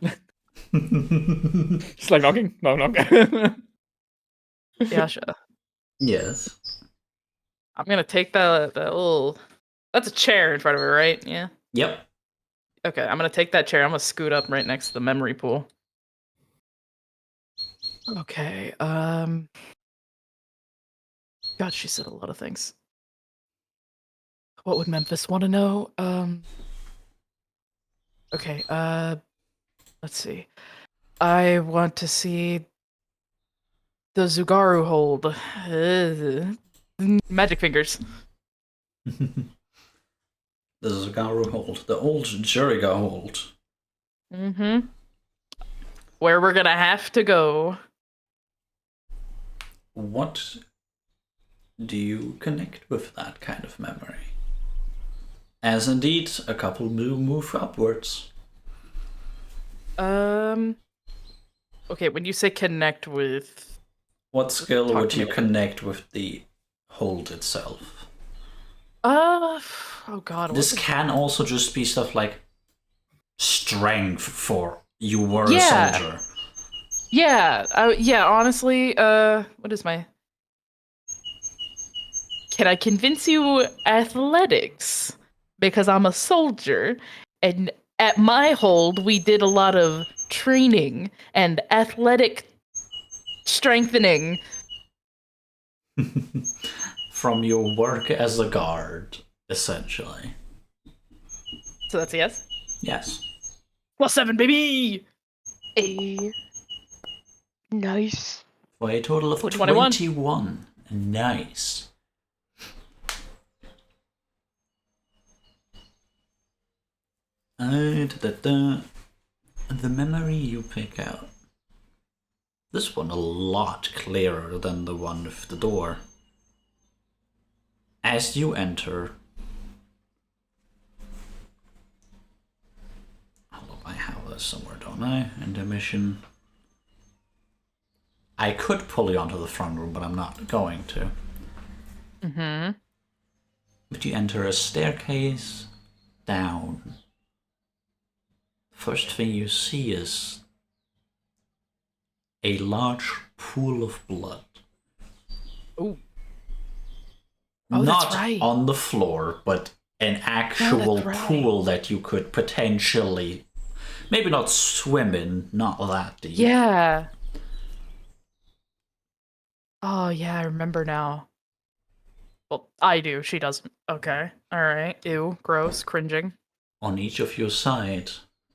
Just like knocking? No, knock. Yasha. Yes. I'm gonna take the little. That's a chair in front of her, right? Yeah. Yep. Okay, I'm gonna take that chair. I'm gonna scoot up right next to the memory pool. Okay. God, she said a lot of things. What would Memphis want to know? Okay. Let's see. I want to see the Zugaru hold. Magic fingers. The Zugaru hold. The old Juriga hold. Mm-hmm. Where we're gonna have to go. What do you connect with that kind of memory? As indeed, a couple move upwards. Okay, when you say connect with... What skill would you about? connect with the hold itself? Oh god. This can also just be stuff like strength for you were a Yeah. soldier. Yeah, honestly, what is my... Can I convince you athletics? Because I'm a soldier, and at my hold, we did a lot of training and athletic strengthening. From your work as a guard, essentially. So that's a yes? Yes. +7, baby! Nice. For a total of 21. 21. Nice. The memory you pick out. This one a lot clearer than the one with the door. As you enter... Hold up, I have this somewhere, don't I? Intermission. I could pull you onto the front room, but I'm not going to. Mm-hmm. But you enter a staircase down. First thing you see is a large pool of blood. Ooh. Oh, Not that's right. on the floor, but an actual pool that you could potentially, maybe not swim in, not that deep. Yeah. Oh, yeah, I remember now. Well, I do. She doesn't. Okay. All right. Ew. Gross. Cringing. On each of your side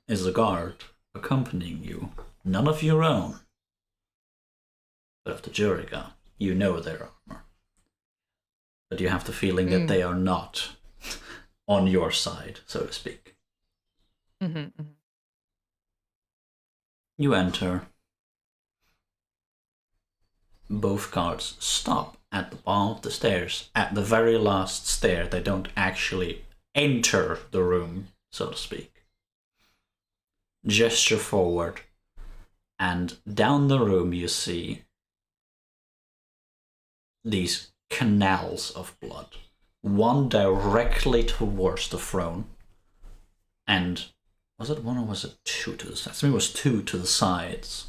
is a guard accompanying you. None of your own. But of the Juriga, you know their armor. But you have the feeling that they are not on your side, so to speak. Mm-hmm. You enter. Both guards stop at the bottom of the stairs. At the very last stair, they don't actually enter the room, so to speak. Gesture forward, and down the room you see these canals of blood. One directly towards the throne, and was it one or was it two to the sides? I think it was two to the sides.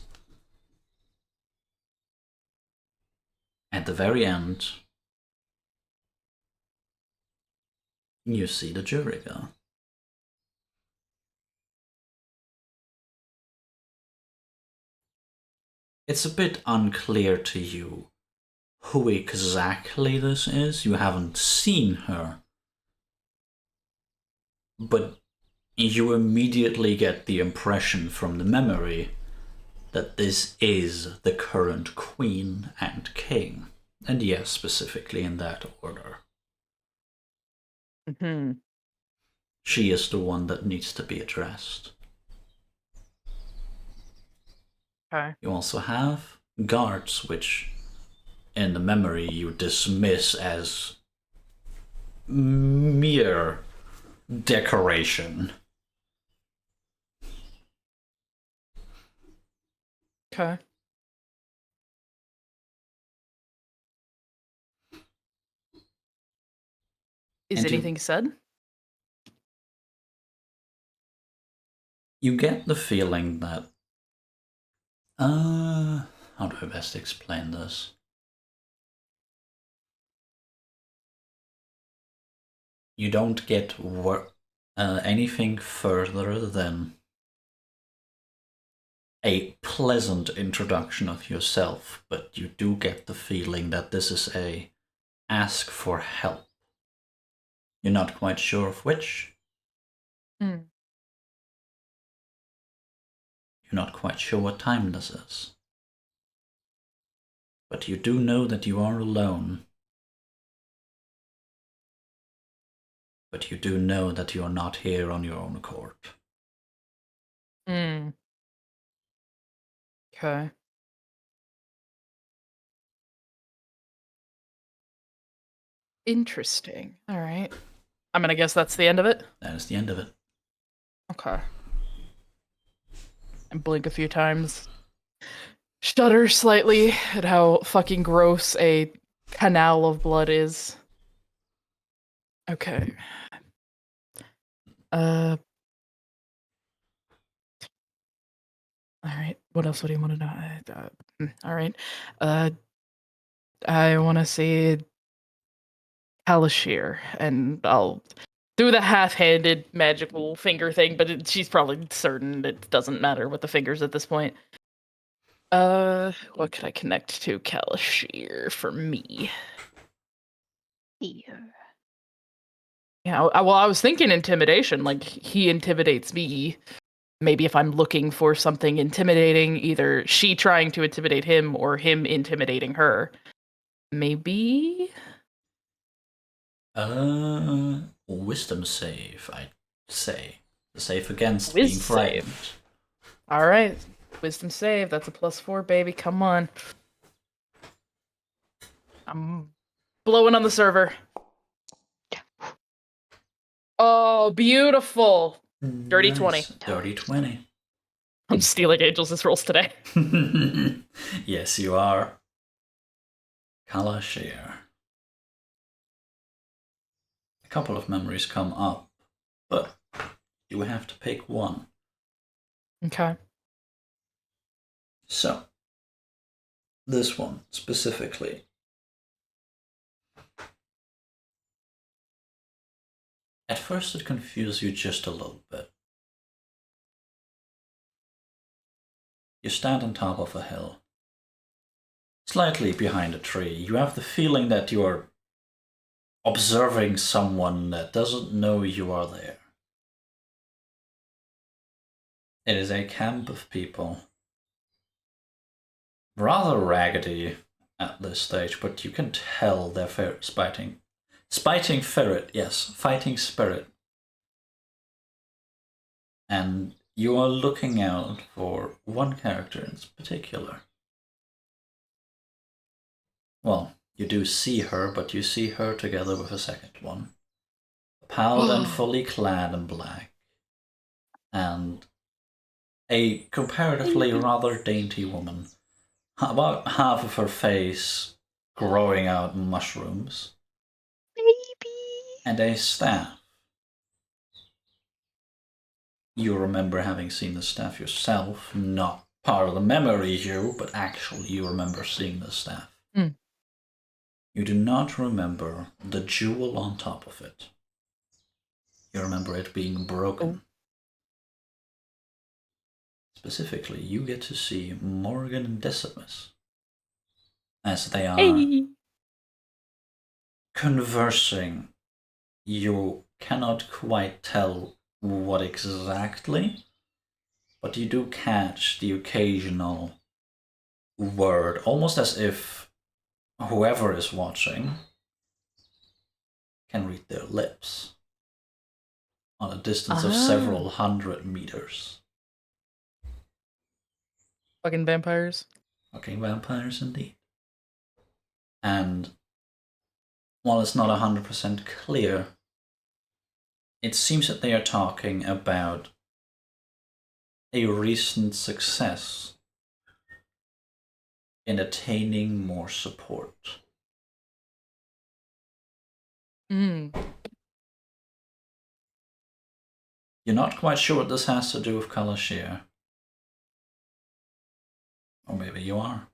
At the very end, you see the Juriga. It's a bit unclear to you who exactly this is. You haven't seen her. But you immediately get the impression from the memory that this is the current queen and king. And yes, specifically in that order. Mm-hmm. She is the one that needs to be addressed. Okay. You also have guards, which in the memory you dismiss as mere decoration. Okay. Is And anything said? You get the feeling that How do I best explain this? You don't get anything further than a pleasant introduction of yourself, but you do get the feeling that this is a ask for help. You're not quite sure of which. Hmm. You're not quite sure what time this is. But you do know that you are alone. But you do know that you are not here on your own accord. Hmm. Okay. Interesting. All right. I'm gonna guess that's the end of it. That is the end of it. Okay. And blink a few times. Shudder slightly at how fucking gross a canal of blood is. Okay. All right. What else would you want to know? All right. I want to see Kalashir, and I'll do the half-handed magical finger thing, but she's probably certain it doesn't matter with the fingers at this point. What could I connect to Kalashir for me? Fear. Yeah, well, I was thinking intimidation. Like, he intimidates me. Maybe if I'm looking for something intimidating, either she trying to intimidate him or him intimidating her. Maybe? Wisdom save, I'd say. The save against Wiz being frightened. save. All right. Wisdom save. That's a +4, baby. Come on. I'm blowing on the server. Oh, beautiful. Dirty 20. Dirty 20. I'm stealing Angels' rolls today. Yes, you are. Kalashir. A couple of memories come up, but you have to pick one. Okay. So, this one specifically. At first it confused you just a little bit. You stand on top of a hill. Slightly behind a tree, you have the feeling that you are observing someone that doesn't know you are there. It is a camp of people. Rather raggedy at this stage, but you can tell they're fighting spirit. And you are looking out for one character in particular. Well, you do see her, but you see her together with a second one. Pallid and fully clad in black. And a comparatively rather dainty woman. About half of her face growing out mushrooms. Baby. And a staff. You remember having seen the staff yourself, not part of the memory you, but actually you remember seeing the staff. Mm. You do not remember the jewel on top of it. You remember it being broken. Oh. Specifically, you get to see Morgan and Decimus as they are conversing. You cannot quite tell what exactly, but you do catch the occasional word, almost as if whoever is watching can read their lips on a distance of several hundred meters. Fucking vampires. Fucking vampires indeed. And while it's not 100% clear, it seems that they are talking about a recent success in attaining more support. Mm. You're not quite sure what this has to do with Kalashir. Or maybe you are.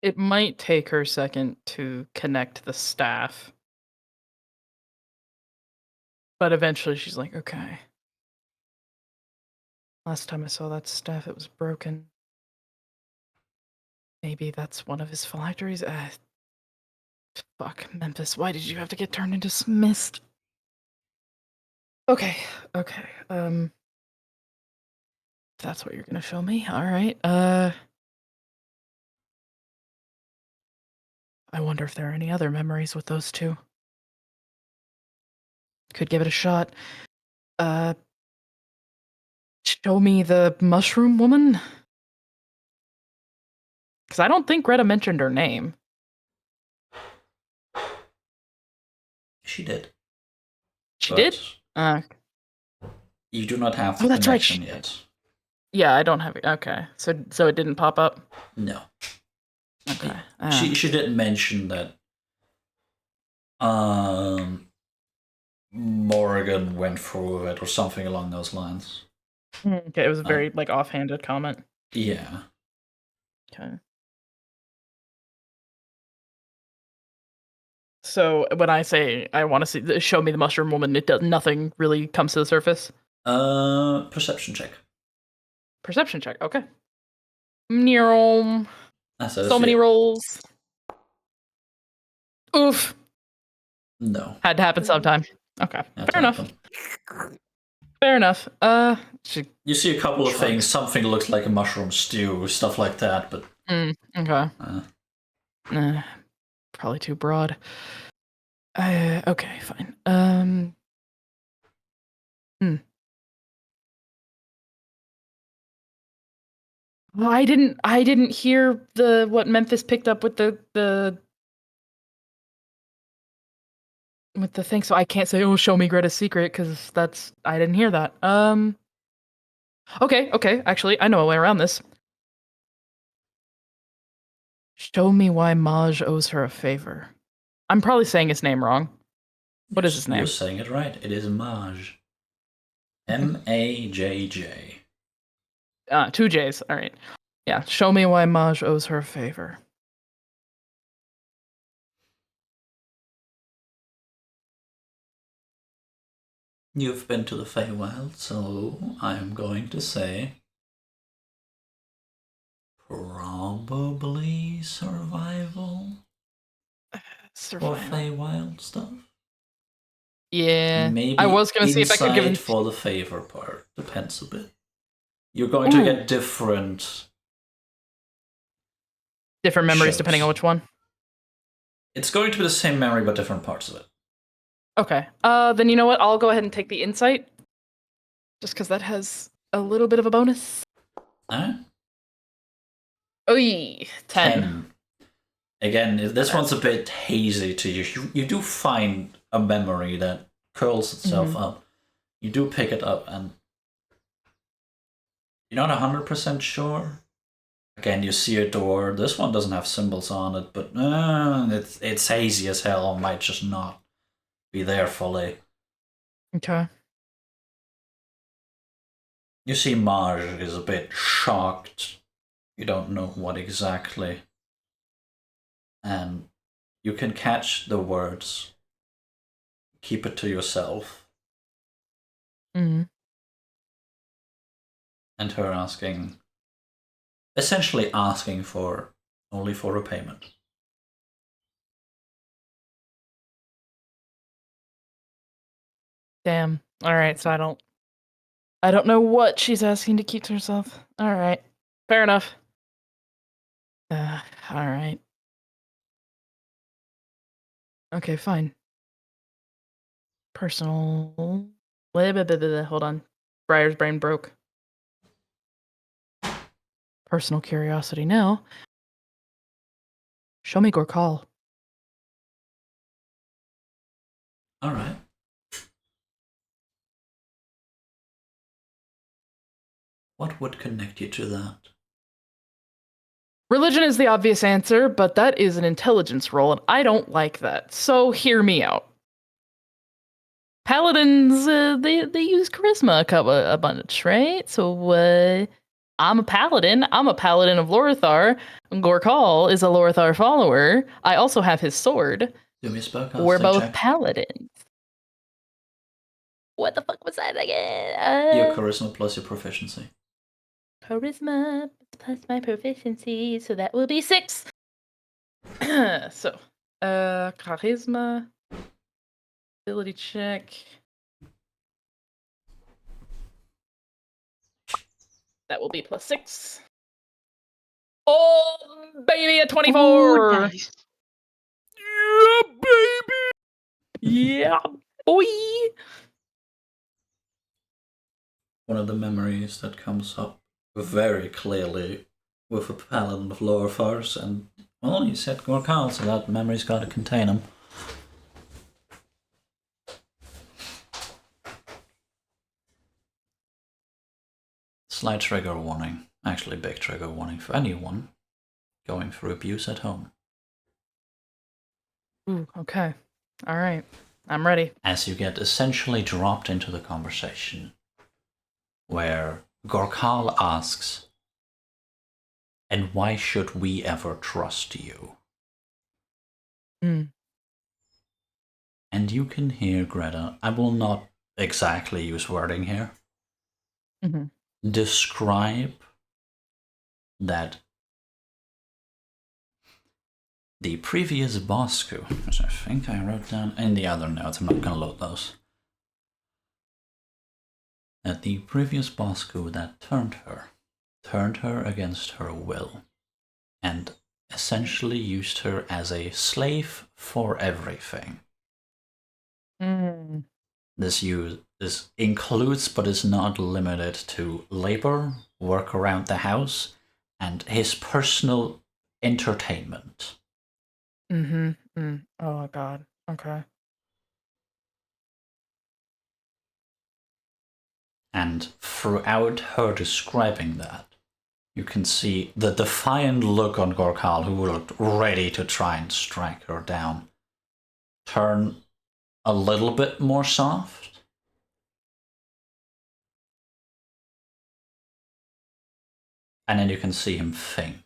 It might take her a second to connect the staff. But eventually she's like, okay. Last time I saw that staff, it was broken. Maybe that's one of his phylacteries? Fuck, Memphis, why did you have to get turned into mist? Okay, if that's what you're gonna show me, alright, I wonder if there are any other memories with those two. Could give it a shot. Show me the mushroom woman? Because I don't think Greta mentioned her name. She did. She did? You do not have the that's right. connection yet. Yeah, I don't have it. Okay, so it didn't pop up? No. Okay. She didn't mention that Morgan went through it or something along those lines. Okay, it was a very like offhanded comment. Yeah. Okay. So when I say I want to show me the mushroom woman, it does nothing really comes to the surface. Perception check. Perception check. Okay. So many rolls. Oof. No. Had to happen sometime. Okay. Fair enough. Fair enough. You see a couple of things. Something looks like a mushroom stew, stuff like that, but. Okay. Probably too broad. Okay, fine. Well, I didn't hear what Memphis picked up with the thing, so I can't say, oh, show me Greta's secret, because I didn't hear that. Okay, actually, I know a way around this. Show me why Maj owes her a favor. I'm probably saying his name wrong. What is his name? You're saying it right. It is Maj. M-A-J-J. 2 J's. All right. Yeah. Show me why Maj owes her a favor. You've been to the Feywild, so I'm going to say probably survival. Or Feywild stuff. Yeah. Maybe I was gonna see if I could give him for the favor part. Depends a bit. You're going to get different memories depending on which one. It's going to be the same memory, but different parts of it. Okay. Then you know what? I'll go ahead and take the insight. Just because that has a little bit of a bonus. Alright. Oy, 10. Again, this one's a bit hazy to you. You do find a memory that curls itself up. You do pick it up, and you're not 100% sure. Again, you see a door. This one doesn't have symbols on it, but it's hazy as hell. It might just not be there fully. Okay. You see Maj is a bit shocked. You don't know what exactly. And you can catch the words. Keep it to yourself. And her essentially asking only for repayment. Damn. All right, so I don't know what she's asking to keep to herself. All right. Fair enough. All right. Okay, fine. Personal. Hold on. Briar's brain broke. Personal curiosity now. Show me Gorkal. All right. What would connect you to that? Religion is the obvious answer, but that is an intelligence roll, and I don't like that. So hear me out. paladins, they use charisma a bunch, right? So I'm a paladin. I'm a paladin of Lorathar. Gorkal is a Lorathar follower. I also have his sword. Do me a We're spellcasting both check. paladins. What the fuck was that again? Your charisma plus your proficiency. Charisma plus my proficiency, so that will be 6. So, charisma, ability check. That will be plus 6. Oh, baby, a 24! Ooh, nice. Yeah, baby. Yeah, boy! One of the memories that comes up very clearly with a paladin of lower force, and well, you said Gorkal, so that memory's got to contain him. Slight trigger warning, actually big trigger warning for anyone going through abuse at home. Ooh, okay. Alright, I'm ready. As you get essentially dropped into the conversation, where Gorkal asks, "And why should we ever trust you?" Mm. And you can hear Greta, I will not exactly use wording here, describe that the previous Bosku, which I think I wrote down in the other notes, I'm not going to load those, that the previous Bosku that turned her against her will, and essentially used her as a slave for everything. Mm. This includes but is not limited to labor, work around the house, and his personal entertainment. Oh, God. Okay. And throughout her describing that, you can see the defiant look on Gorkal, who looked ready to try and strike her down, turn a little bit more soft. And then you can see him think.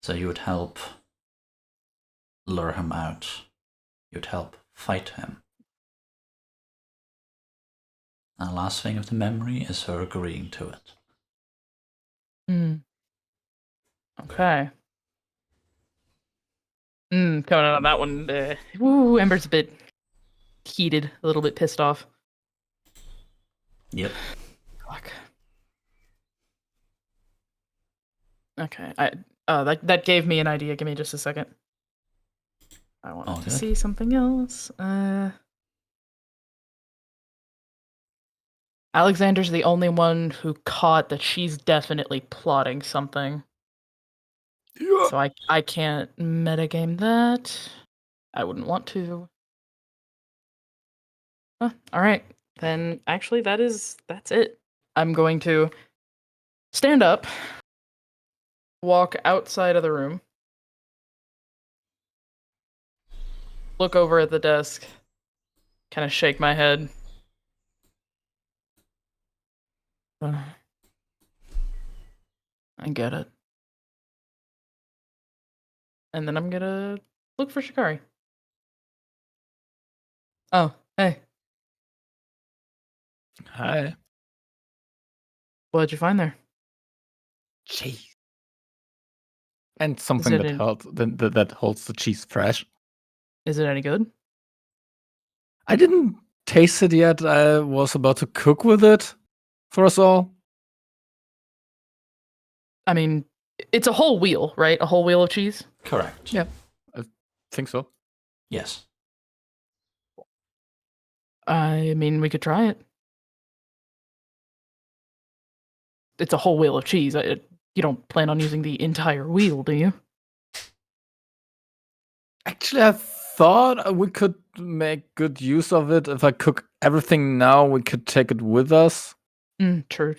So you would help lure him out. You'd help fight him. And the last thing of the memory is her agreeing to it. Okay. Coming out on that one, Ember's a bit heated, a little bit pissed off. Yep. Fuck. Okay, that gave me an idea. Give me just a second. I wanted to see something else. Alexander's the only one who caught that she's definitely plotting something. Yeah. So I can't metagame that. I wouldn't want to. Alright. Then actually that's it. I'm going to stand up, walk outside of the room, look over at the desk, kind of shake my head. I get it. And then I'm gonna look for Shikari. Oh, hey. Hi. What'd you find there? Cheese. And something that holds the cheese fresh. Is it any good? I didn't taste it yet. I was about to cook with it for us all. I mean, it's a whole wheel, right? A whole wheel of cheese? Correct. Yeah, I think so. Yes. I mean, we could try it. It's a whole wheel of cheese. You don't plan on using the entire wheel, do you? Actually, I thought we could make good use of it. If I cook everything now, we could take it with us. True.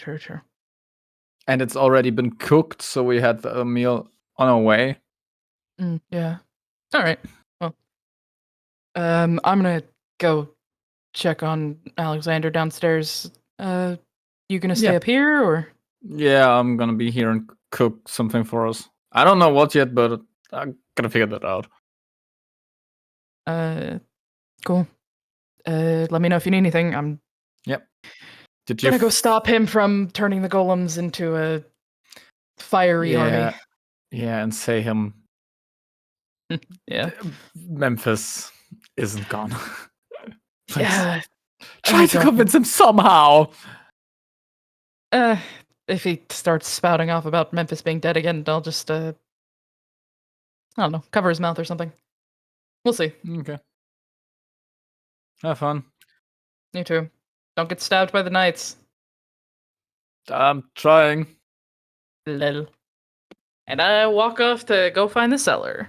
And it's already been cooked, so we had a meal on our way. Yeah. All right. Well, I'm gonna go check on Alexander downstairs. You gonna stay Yeah. up here or? Yeah, I'm gonna be here and cook something for us. I don't know what yet, but I'm gonna figure that out. Cool. Let me know if you need anything. I'm Yep. Did you gonna go stop him from turning the golems into a fiery army. Yeah, and say him Yeah. Memphis isn't gone. Please. Yeah. Try to convince him somehow. If he starts spouting off about Memphis being dead again, I'll just I don't know, cover his mouth or something. We'll see. Okay. Have fun. You too. Don't get stabbed by the knights. I'm trying. Lol. And I walk off to go find the cellar.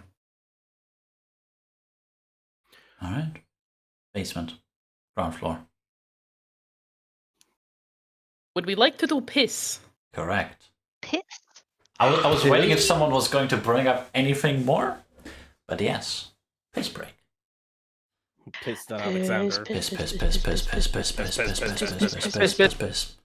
All right. Basement. Ground floor. Would we like to do piss? Correct. Piss. I was waiting if someone was going to bring up anything more, but yes, piss break. Pissed on Alexander. Piss, piss, piss, piss, piss, piss, piss, piss, piss, piss, piss, piss, piss.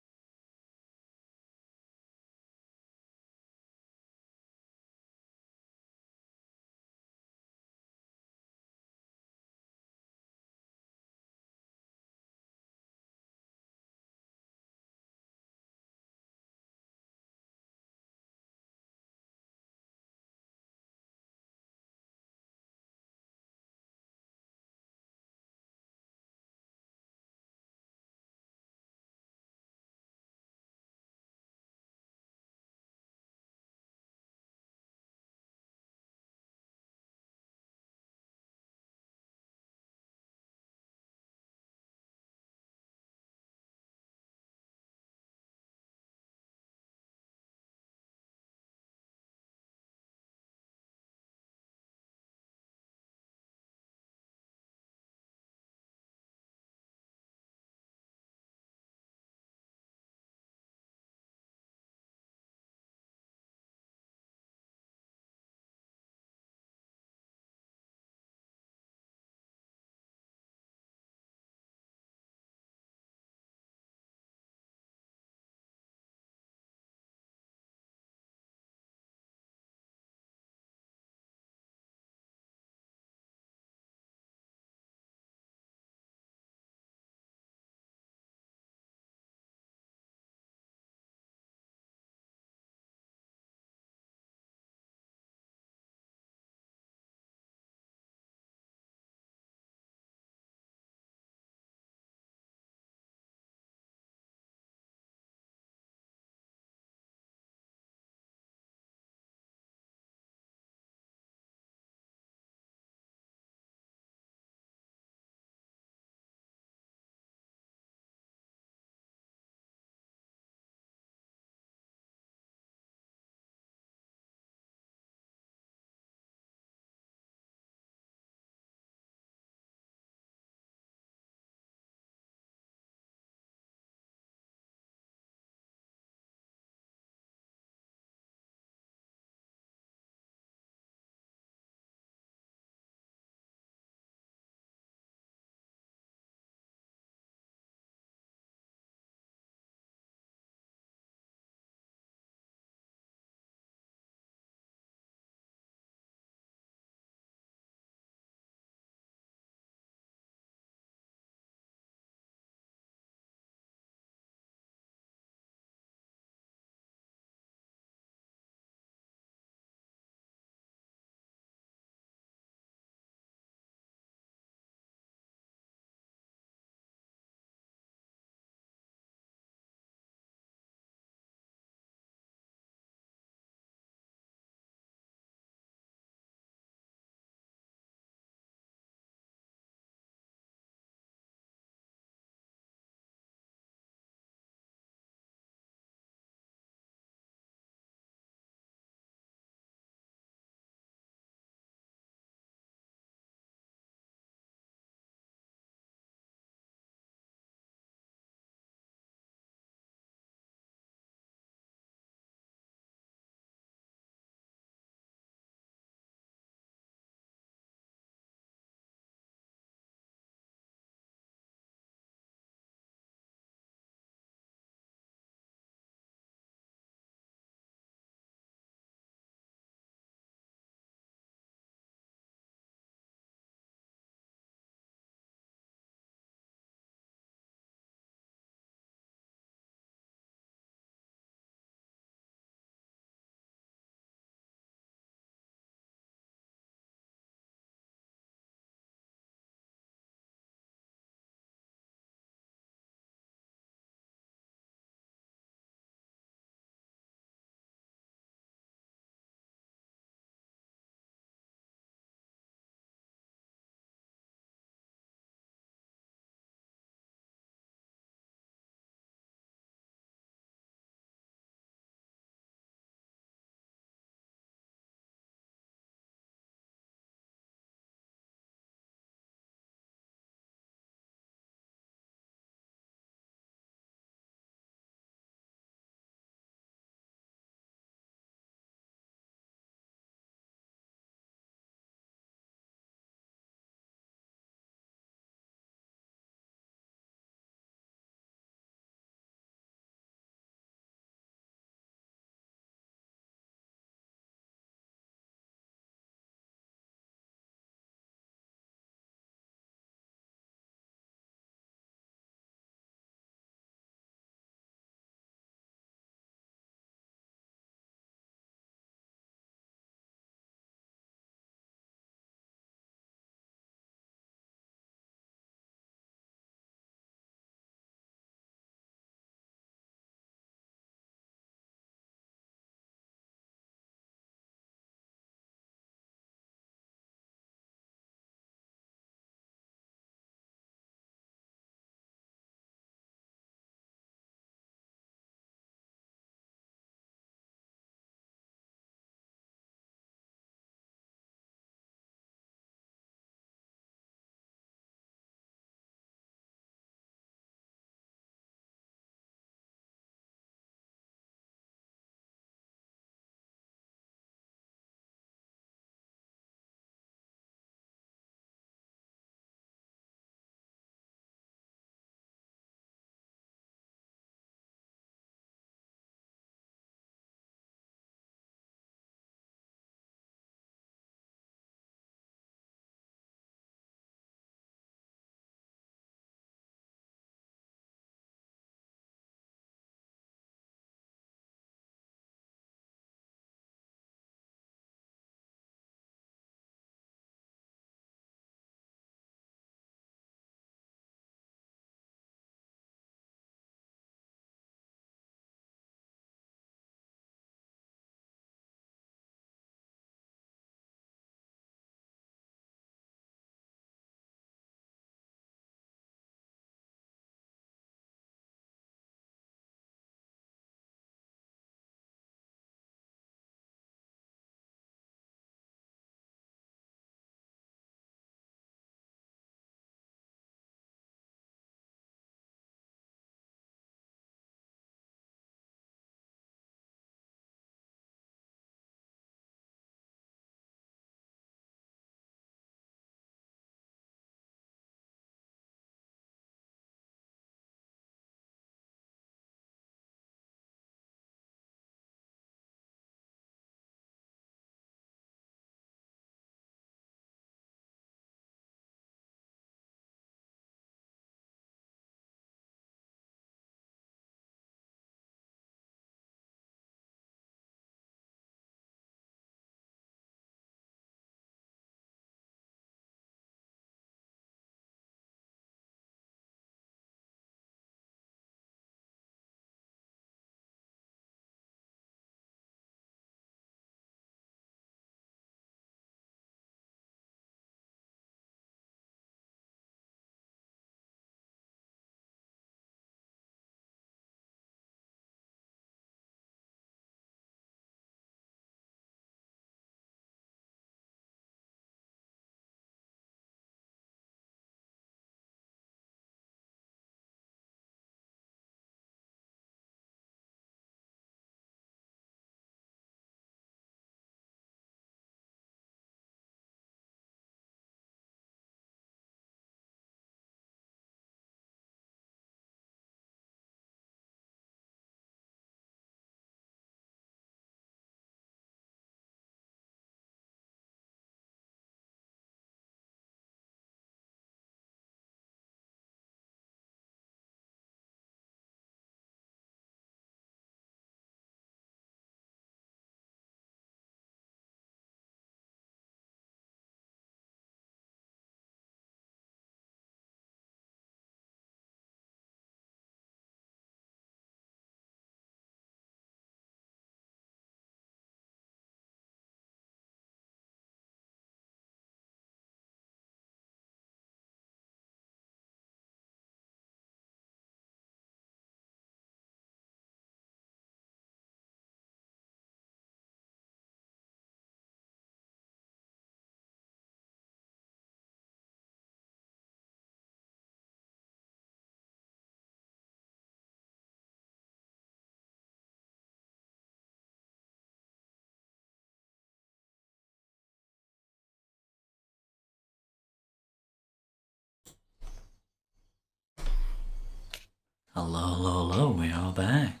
Hello, hello, hello. We are back.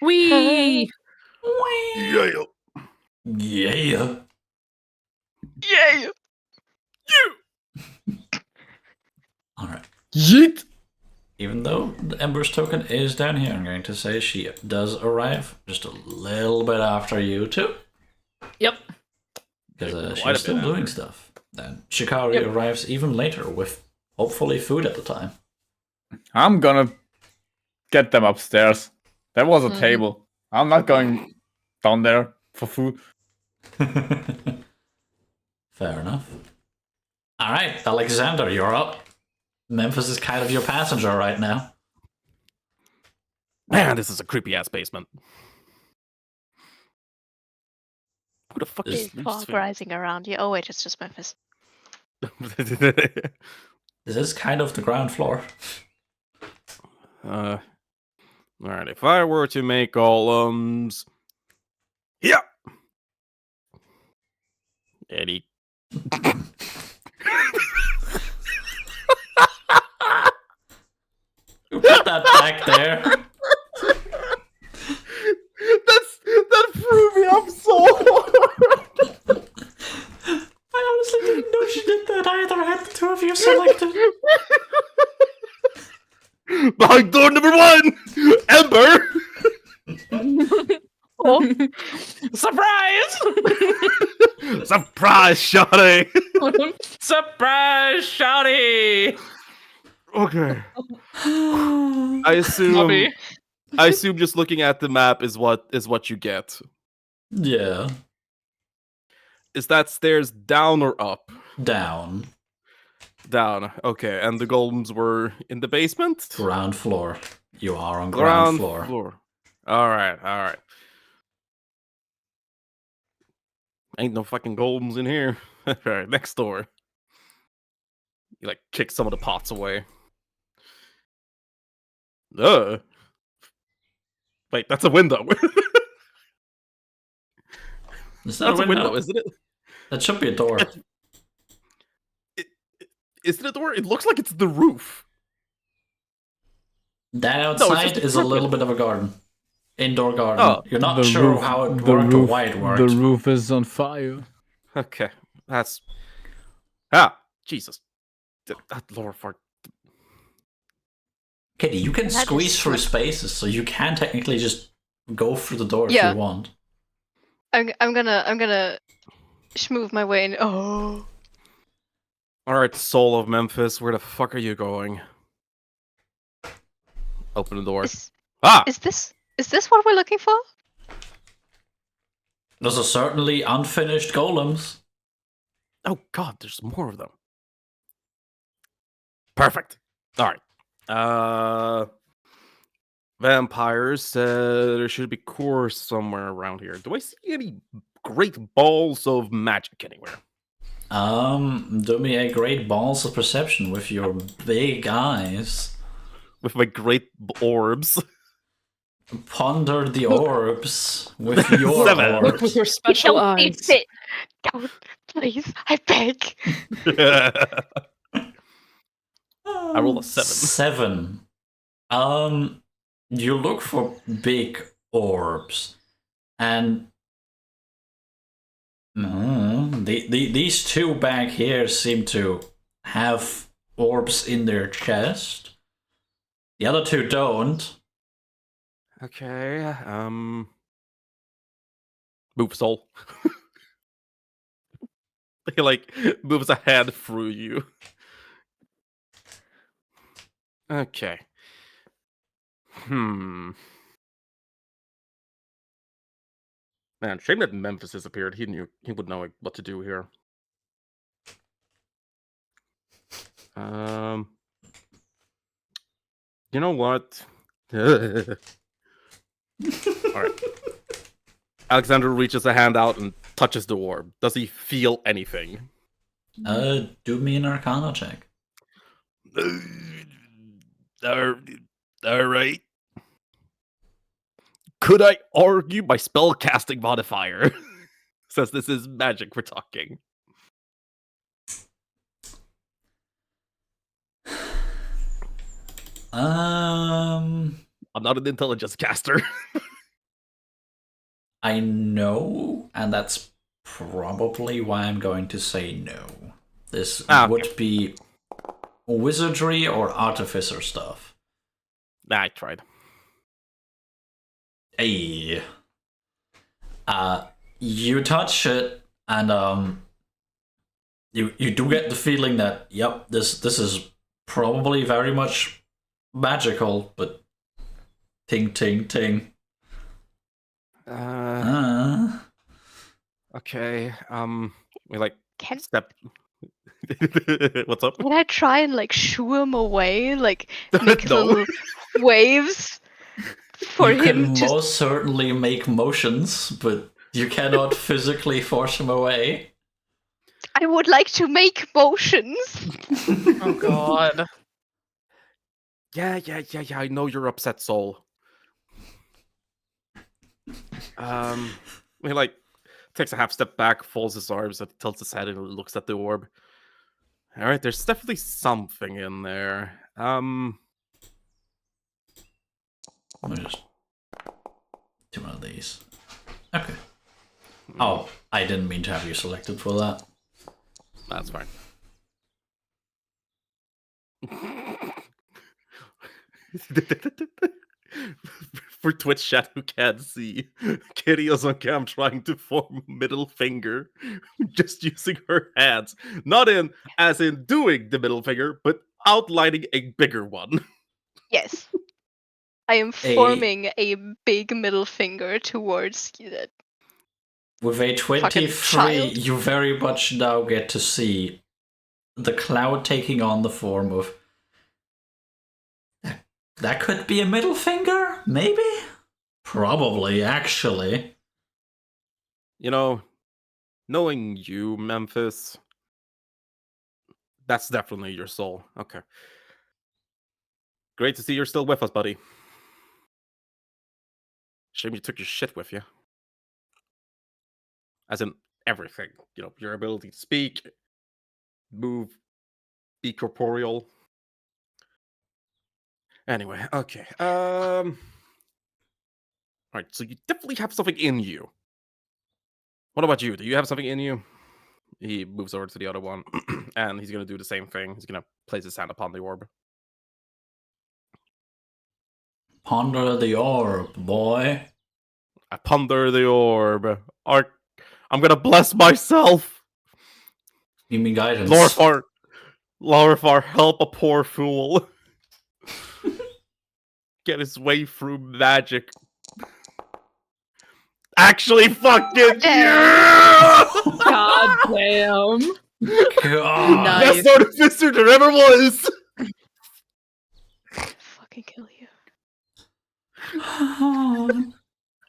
Wee! Yeah. Yeah. Yay! All right. Yeet! Even though the Ember's token is down here, I'm going to say she does arrive just a little bit after you two. Yep. Because Quite a she's still bit doing after. stuff. Then Shikari arrives even later with hopefully food at the time. I'm gonna get them upstairs. There was a table. I'm not going down there for food. Fair enough. All right, Alexander, you're up. Memphis is kind of your passenger right now. Man, this is a creepy ass basement. Who the fuck Is- is There's fog rising around you. Oh wait, it's just Memphis. This is kind of the ground floor. All right, if I were to make golems, yeah, Eddie. You put that back there. That threw me up so hard. I honestly didn't know she did that either. I had the two of you selected. Behind door number 1, Ember. Oh. Surprise! Surprise, Shotty. Surprise, shouty! Okay. I assume just looking at the map is what you get. Yeah. Is that stairs down or up? Down. Down. Okay, and the golems were in the basement? Ground floor. You are on ground floor. All right. Ain't no fucking golems in here. All right, next door. You like kick some of the pots away. Wait, that's a window. Is that That's a window? isn't it? That should be a door. Is it a door? It looks like it's the roof. That it's outside just a is a roof. little bit of a garden. Indoor garden. Oh, You're not sure how it worked or why it worked. The roof is on fire. Okay, that's Jesus. That lower part. Kitty, you can That squeeze is through smart. spaces, so you can technically just go through the door if Yeah. you want. I'm gonna schmoove my way in. Oh. All right, soul of Memphis, where the fuck are you going? Open the door. Is this what we're looking for? Those are certainly unfinished golems. Oh god, there's more of them. Perfect. All right. Vampires. There should be cores somewhere around here. Do I see any great balls of magic anywhere? Do me a great balls of perception with your big eyes. With my great orbs. Ponder the orbs with your 7. Look with orbs. your special eyes. Don't, please, I beg. I roll a 7. 7. You look for big orbs, and these two back here seem to have orbs in their chest. The other two don't. Okay. Move soul. He like moves a hand through you. Okay. Man, shame that Memphis disappeared. He would know what to do here. You know what? All right. Alexander reaches a hand out and touches the orb. Does he feel anything? Do me an Arcana check. All right. Could I argue my spellcasting modifier? Says this is magic we're talking. I'm not an intelligence caster. I know, and that's probably why I'm going to say no. This would be wizardry or artificer stuff. Nah, I tried. Hey. You touch it, and you do get the feeling that, yep, this is probably very much magical, but ting ting ting. Okay. We like Can step. What's up? Can I try and like shoo him away? Like make No. little waves for You him can to. most certainly make motions, but you cannot physically force him away. I would like to make motions. Oh god. Yeah. I know you're upset, soul. He like takes a half step back, folds his arms, and tilts his head and looks at the orb. All right, there's definitely something in there. Let me just do one of these. Okay. Oh, I didn't mean to have you selected for that. That's fine. For Twitch chat who can't see, Kitty is on cam trying to form middle finger, just using her hands. Not as in doing the middle finger, but outlining a bigger one. Yes. I am forming a big middle finger towards that. With a 23, you very much now get to see the cloud taking on the form of... That could be a middle finger? Maybe? Probably, actually. You know, knowing you, Memphis, that's definitely your soul. Okay. Great to see you're still with us, buddy. Shame you took your shit with you. As in everything. You know, your ability to speak, move, be corporeal. Anyway, okay. Alright, so you definitely have something in you. What about you? Do you have something in you? He moves over to the other one, and he's gonna do the same thing. He's gonna place his hand upon the orb. Ponder the orb, boy. I ponder the orb. I'm gonna bless myself. You mean guidance? Lorifar, help a poor fool. Get his way through magic. Actually, fucking yeah! God damn. God. Nice. Best artificer there ever was. Fucking kill you.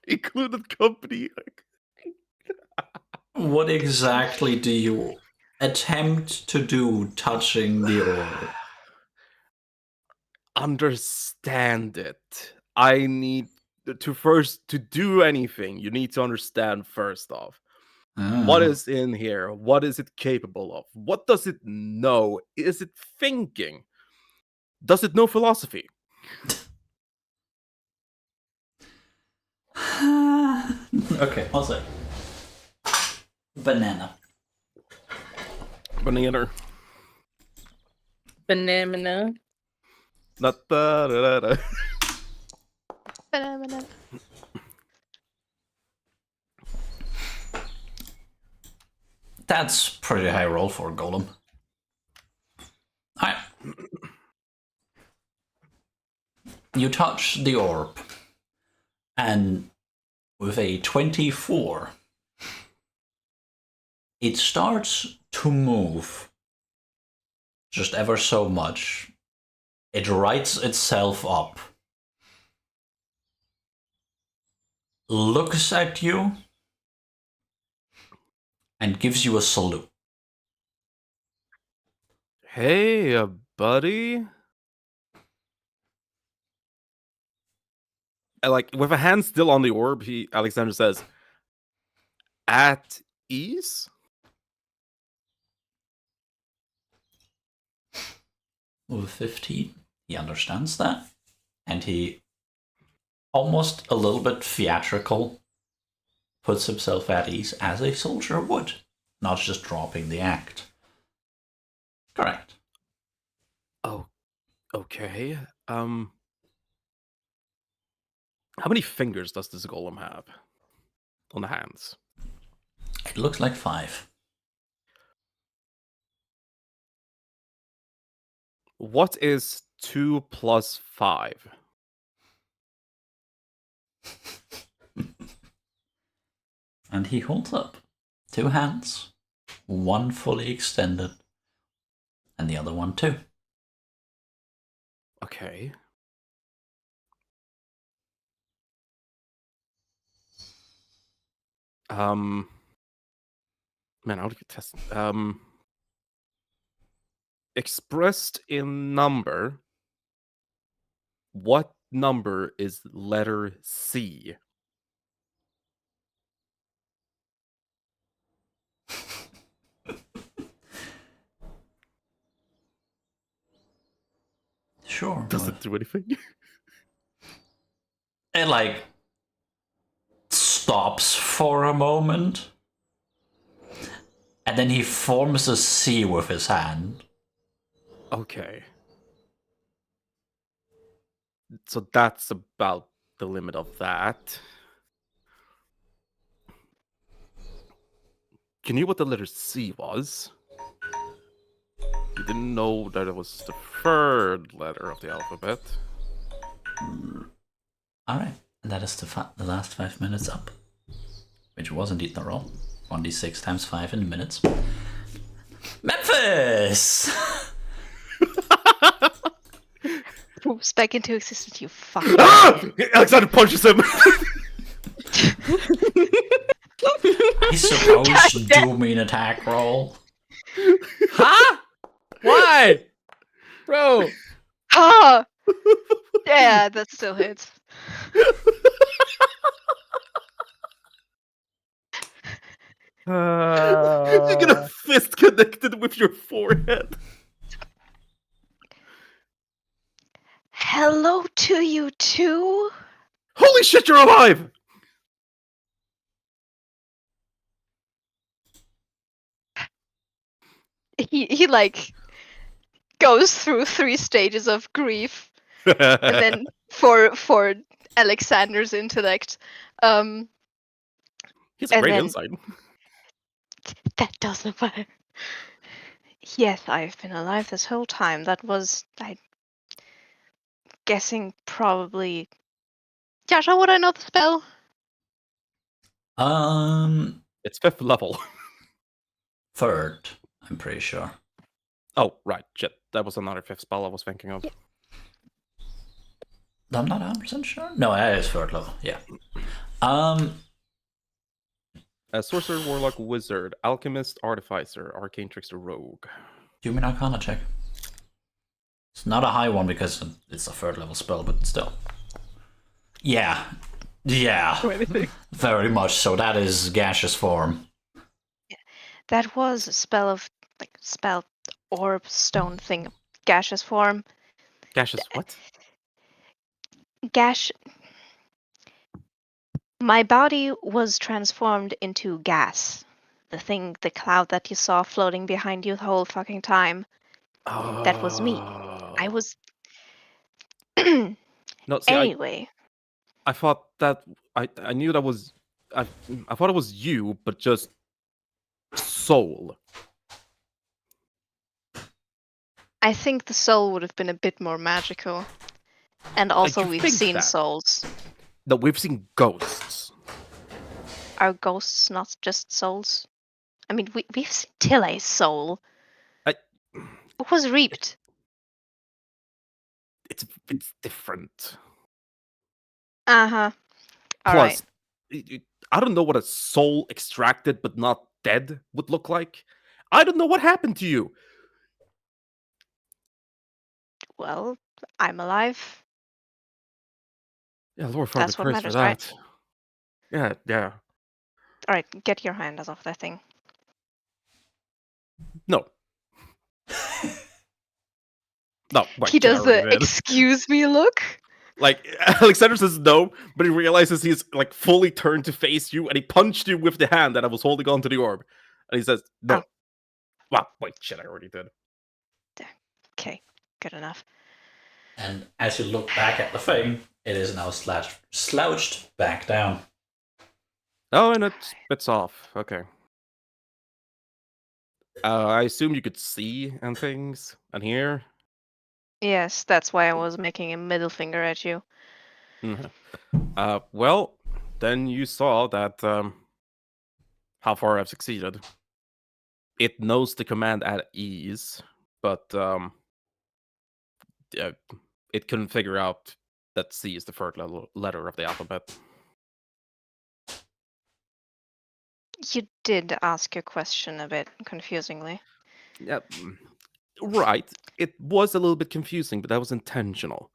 Included company. What exactly do you attempt to do touching the orb? Understand it. I need to do anything. You need to understand first off. What is in here? What is it capable of? What does it know? Is it thinking? Does it know philosophy? Okay, one sec. Banana. Banana. Banana. Da-da-da-da-da. Banana. That's pretty high roll for a golem. Alright. You touch the orb, and with a 24, it starts to move just ever so much. It rights itself up, looks at you, and gives you a salute. Hey, buddy. Like with a hand still on the orb, Alexander says, "At ease." With 15, He understands that, and he, almost a little bit theatrical, puts himself at ease as a soldier would, not just dropping the act. Correct. Oh, okay. How many fingers does this golem have on the hands? It looks like 5. What is 2 plus 5? And he holds up 2 hands, one fully extended, and the other one too. Okay. Man, how do you test? Expressed in number, what number is letter C? Sure. Does it do anything? It like stops for a moment, and then he forms a C with his hand. Okay. So that's about the limit of that. You knew what the letter C was. You didn't know that it was the third letter of the alphabet. Alright, that is the last 5 minutes up. Which was indeed the roll. 1d6 times 5 in minutes. Memphis! Poops back into existence, you fuck. Alexander punches him! I suppose do mean attack roll. Huh? Why? Bro. Ah! Yeah, that still hits. You get a fist connected with your forehead. Hello to you too? Holy shit, you're alive! He like goes through 3 stages of grief, and then for Alexander's intellect, He's a and great then- insight. that doesn't matter. Yes, I've been alive this whole time. That was, I'm guessing, probably. Josh, how would I know the spell? It's 5th level. 3rd, I'm pretty sure. Oh, right. Shit. That was another 5th spell I was thinking of. I'm not 100% sure. No, that is 3rd level, yeah. Sorcerer, Warlock, Wizard, Alchemist, Artificer, Arcane Trickster, Rogue. Do me an Arcana check. It's not a high one because it's a 3rd level spell, but still. Yeah. Yeah. Very much so. That is gaseous form. That was a spell of, like, spell orb stone thing. Gaseous form. Gaseous what? Gash. My body was transformed into gas. The cloud that you saw floating behind you the whole fucking time. That was me. I was. No, see, Anyway. I thought that I knew that was I thought it was you, but just soul. I think the soul would have been a bit more magical. And also, you we've think seen that? souls. No, we've seen ghosts. Are ghosts not just souls? I mean, we've seen Tille's soul. I- It was reaped. It's different. Uh-huh. All Plus, right. I don't know what a soul extracted but not dead would look like. I don't know what happened to you. Well, I'm alive. Yeah, Lord Father, That's what praise for matters, that. right? Yeah. All right, get your hand off that thing. No. No, wait, He does Jerry the did. excuse me look. Like, Alexander says no, but he realizes he's like fully turned to face you, and he punched you with the hand that I was holding onto the orb. And he says, no. Oh. Wow, wait, shit, I already did. Okay, good enough. And as you look back at the thing, it is now slouched back down. Oh, and it's off. Okay. I assume you could see and things and hear. Yes, that's why I was making a middle finger at you. Well, then you saw that how far I've succeeded. It knows the command at ease, but it couldn't figure out that C is the third letter of the alphabet. You did ask your question a bit confusingly. Yeah, right. It was a little bit confusing, but that was intentional.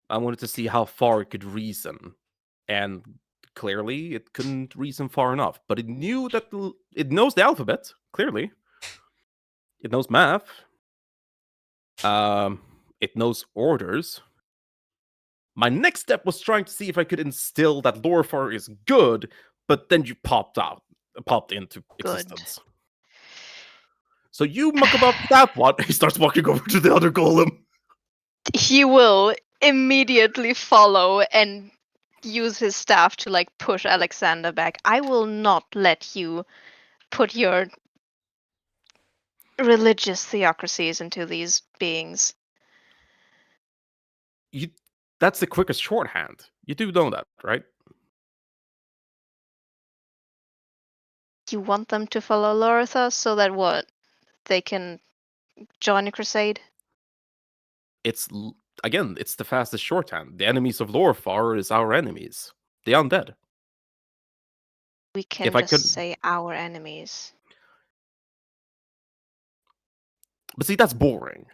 I wanted to see how far it could reason, and clearly it couldn't reason far enough. But it knew that it knows the alphabet. Clearly, it knows math. It knows orders. My next step was trying to see if I could instill that Lorifar is good, but then you popped into existence. So you muck about that one. He starts walking over to the other golem. He will immediately follow and use his staff to like push Alexander back. I will not let you put your religious theocracies into these beings. That's the quickest shorthand. You do know that, right? You want them to follow Lorithos so that what? They can join a crusade? It's the fastest shorthand. The enemies of Lorifar is our enemies. The undead. We can just say our enemies. But see, that's boring.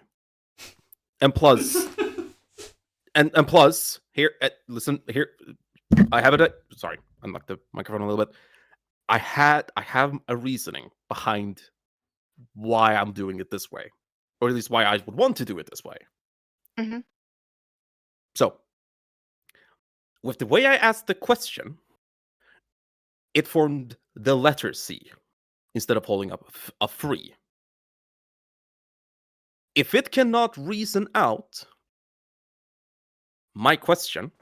And plus, and plus, here, listen, here, I have it. Sorry, unlock the microphone a little bit. I have a reasoning behind why I'm doing it this way, or at least why I would want to do it this way. Mm-hmm. So, with the way I asked the question, it formed the letter C instead of holding up a 3. If it cannot reason out my question,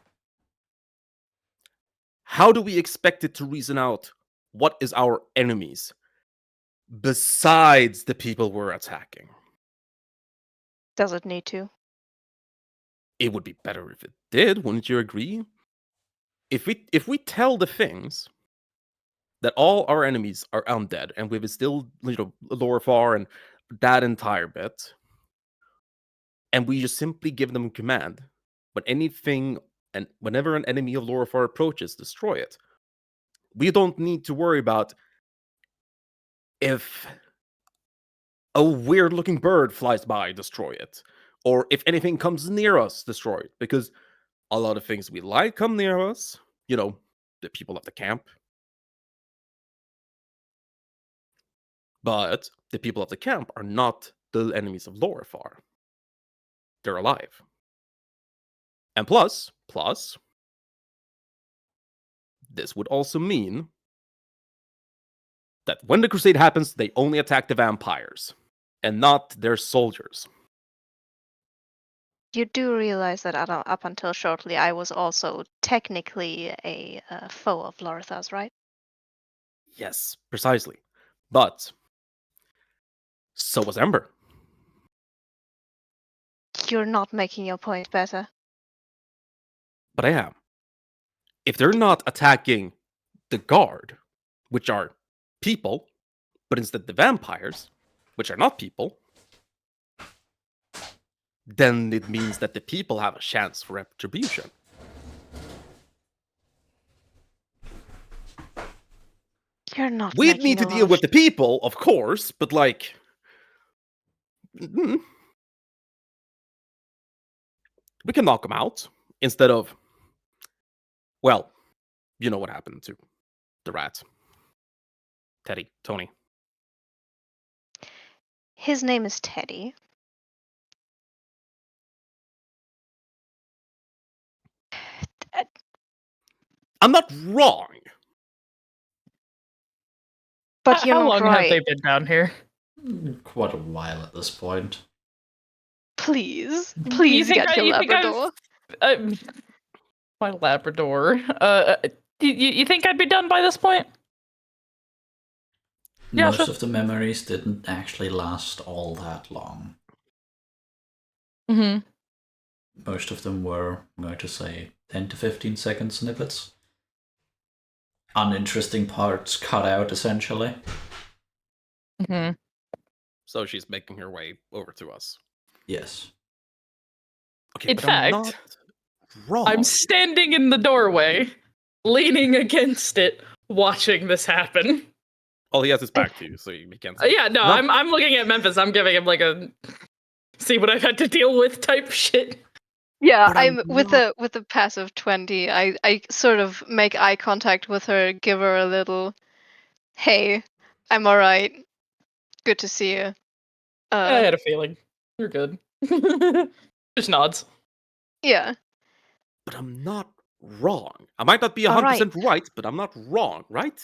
how do we expect it to reason out what is our enemies besides the people we're attacking? Does it need to? It would be better if it did, wouldn't you agree? If we tell the things that all our enemies are undead and we've still, Lorifar and that entire bit, and we just simply give them command, but anything and whenever an enemy of Lorifar approaches, destroy it. We don't need to worry about if a weird looking bird flies by, destroy it. Or if anything comes near us, destroy it. Because a lot of things we like come near us. The people of the camp. But the people of the camp are not the enemies of Lorifar. They're alive. And plus, this would also mean that when the crusade happens, they only attack the vampires and not their soldiers. You do realize that up until shortly, I was also technically a foe of Lorithos, right? Yes, precisely. But so was Ember. You're not making your point better. But I am. If they're not attacking the guard, which are people, but instead the vampires, which are not people, then it means that the people have a chance for retribution. You're not. We'd need to deal with the people, of course, but we can knock them out instead of, well, you know what happened to the rat. Tony. His name is Teddy. I'm not wrong. But you're How not long have they right. been down here? Quite a while at this point. Please, You please think get your you think Labrador. my Labrador. You think I'd be done by this point? Yeah, Most sure. of the memories didn't actually last all that long. Mm-hmm. Most of them were, I'm going to say, 10 to 15 second snippets. Uninteresting parts cut out, essentially. Mm-hmm. So she's making her way over to us. Yes. Okay, In but fact, I'm not wrong. I'm standing in the doorway, leaning against it, watching this happen. All he has his back to you, so he can't. Yeah, no, Wrong. I'm looking at Memphis. I'm giving him like a see what I've had to deal with type shit. Yeah, But I'm with not- the passive 20. I sort of make eye contact with her, give her a little, "Hey, I'm all right. Good to see you." I had a feeling. You're good. Just nods. Yeah. But I'm not wrong. I might not be All 100% right, but I'm not wrong, right?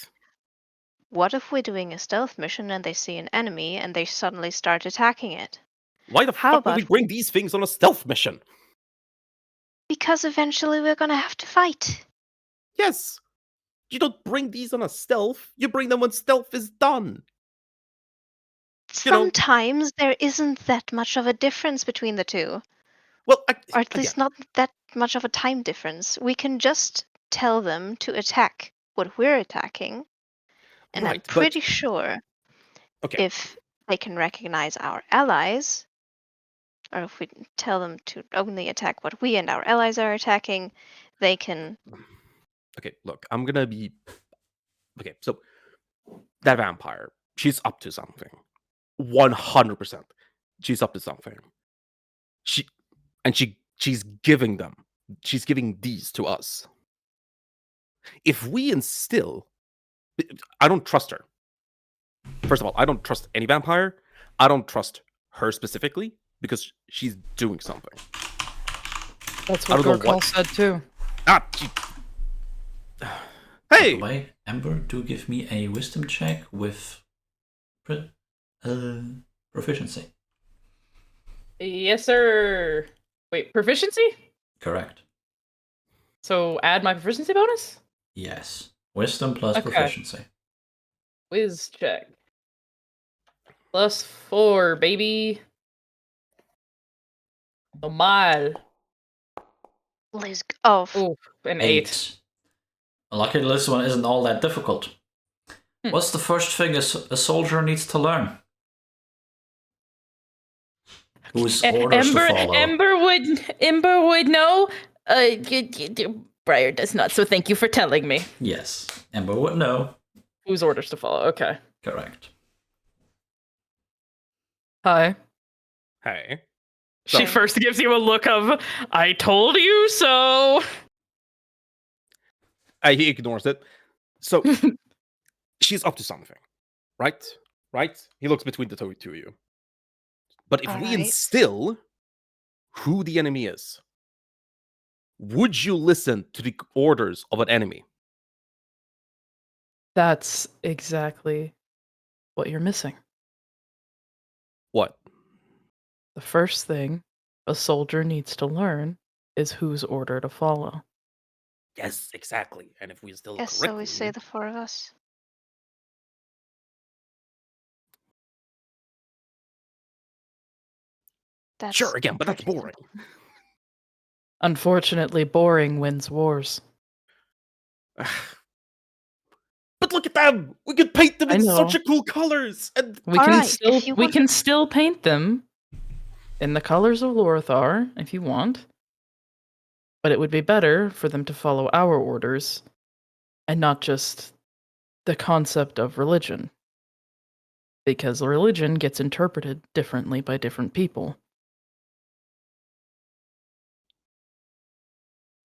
What if we're doing a stealth mission and they see an enemy and they suddenly start attacking it? Why the How fuck would we about bring these things on a stealth mission? Because eventually we're gonna have to fight. Yes. You don't bring these on a stealth. You bring them when stealth is done. You know- Sometimes there isn't that much of a difference between the two, Well, or at again, least not that much of a time difference. We can just tell them to attack what we're attacking, and I'm right, but pretty sure okay, if they can recognize our allies, or if we tell them to only attack what we and our allies are attacking, they can. okay. Look, I'm gonna be okay. So that vampire, she's up to something. 100%, she's up to something. She's giving them. She's giving these to us. If we instill, I don't trust her. First of all, I don't trust any vampire. I don't trust her specifically because she's doing something. That's I what don't know Gorkal what- said too. She... By Hey! the way, Ember, do give me a wisdom check with proficiency. Yes, sir. Wait, proficiency? Correct. So add my proficiency bonus? Yes. Wisdom plus Okay. proficiency. Whiz check. +4, baby. Oh my. Liz, oh, Ooh, an 8. Luckily, this one isn't all that difficult. What's the first thing a soldier needs to learn? Whose orders to follow? Ember would know. Briar does not. So thank you for telling me. Yes, Ember would know. Whose orders to follow? Okay. Correct. Hi. Hey. She first gives you a look of, I told you so. He ignores it. So she's up to something, right? Right? He looks between the two of you. But if we instill who the enemy is, would you listen to the orders of an enemy? That's exactly what you're missing. What? The first thing a soldier needs to learn is whose order to follow. Yes, exactly. And if we instill yes, correctly, so we say the four of us. That's sure, again, but that's pretty boring. Unfortunately, boring wins wars. But look at them! We could paint them I in know. such a cool colors. And We can still paint them in the colors of Lorthar if you want. But it would be better for them to follow our orders and not just the concept of religion. Because religion gets interpreted differently by different people.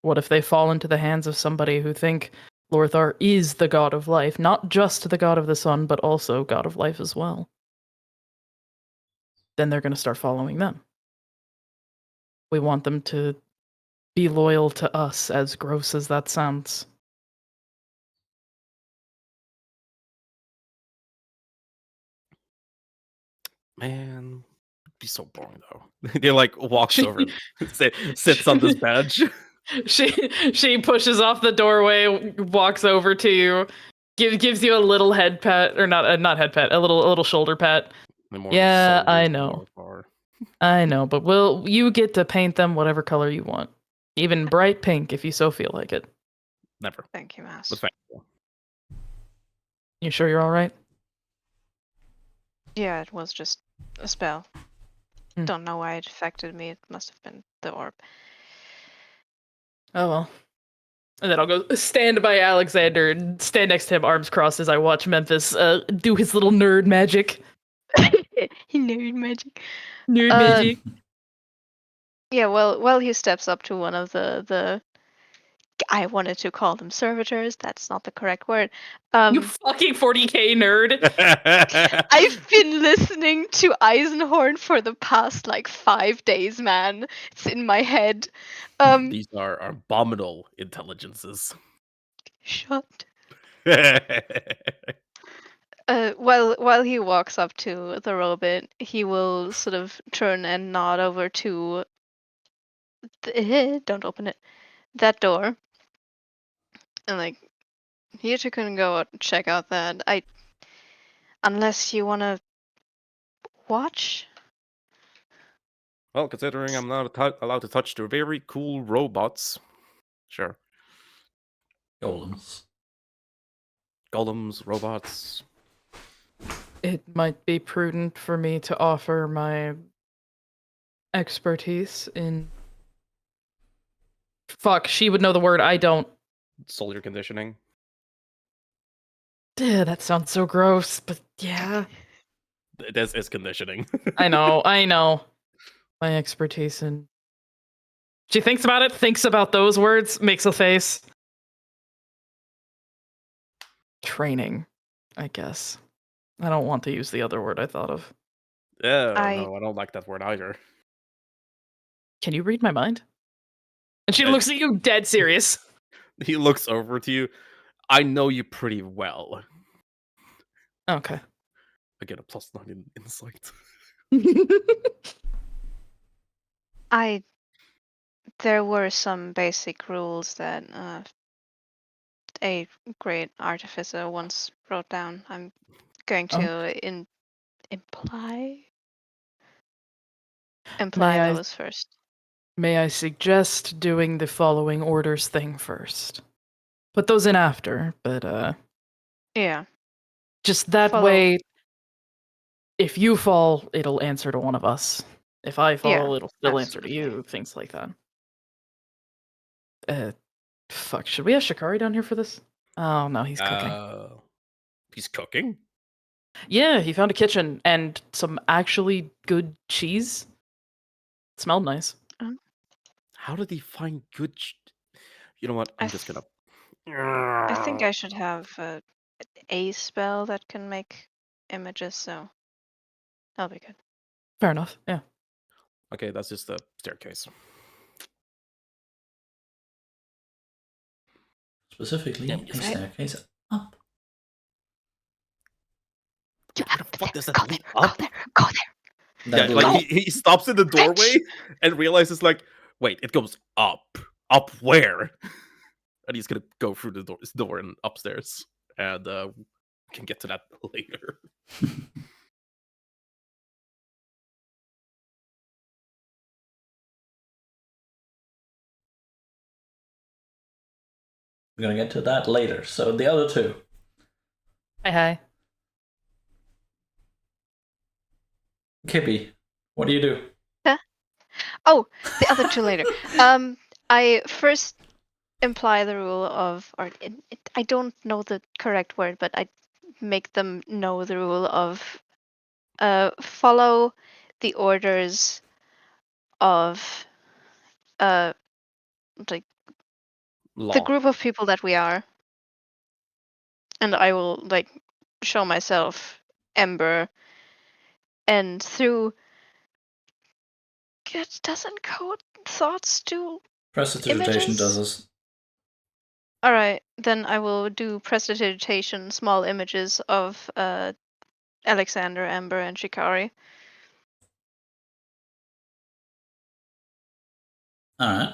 What if they fall into the hands of somebody who think Lorthar is the god of life, not just the god of the sun, but also god of life as well? Then they're going to start following them. We want them to be loyal to us, as gross as that sounds. Man, it'd be so boring though. They like walks over and sits on this bench. She pushes off the doorway, walks over to you, gives you a little head pat, or not head pat, a little shoulder pat. Yeah, I know. I know, but you get to paint them whatever color you want. Even bright pink if you so feel like it. Never. Thank you, Mouse. But thank you. You sure you're all right? Yeah, it was just a spell. Hmm. Don't know why it affected me. It must have been the orb. Oh well. And then I'll go stand by Alexander and stand next to him, arms crossed, as I watch Memphis do his little nerd magic. Nerd magic. Nerd magic. Yeah, well, he steps up to one of the I wanted to call them servitors. That's not the correct word. You fucking 40k nerd. I've been listening to Eisenhorn for the past like 5 days, man. It's in my head. These are abominable intelligences. Shut. While he walks up to the robot, he will sort of turn and nod over to don't open it, that door, and like, you two can go out and check out that. Unless you want to watch. Well, considering I'm not allowed to touch the very cool robots, sure. Golems, robots. It might be prudent for me to offer my expertise in. Fuck, she would know the word, I don't. Solar conditioning. That sounds so gross, but yeah. This is conditioning. I know. My expertise in. She thinks about it, thinks about those words, makes a face. Training, I guess. I don't want to use the other word I thought of. Yeah, no, I don't like that word either. Can you read my mind? And she looks at you dead serious. He looks over to you. I know you pretty well. Okay. I get a +9 in insight. There were some basic rules that a great artificer once wrote down. I'm going to imply those first. May I suggest doing the following orders thing first? Put those in after, but Yeah. just that way, if you fall, it'll answer to one of us. If I fall, it'll still answer to you. Things like that. Fuck, should we have Shikari down here for this? Oh no, he's cooking. He's cooking? Yeah, he found a kitchen and some actually good cheese. It smelled nice. How did he find good? You know what? I'm just gonna. I think I should have a spell that can make images, so that'll be good. Fair enough. Yeah. Okay, that's just the staircase. Specifically, a staircase up. Where the fuck does that lead up? Go there. Yeah, like he stops in the doorway and realizes, like, wait, it goes up. Up where? And he's gonna go through the door and upstairs, and we can get to that later. We're gonna get to that later. So the other two. Hi. Kippy, what do you do? Oh, the other two later. I first imply the rule of, or I don't know the correct word, but I make them know the rule of follow the orders of like Law. the group of people that we are, and I will like show myself Ember, and through doesn't code thoughts do Prestidigitation does this. Alright, then I will do prestidigitation, small images of Alexander, Amber, and Shikari. Alright.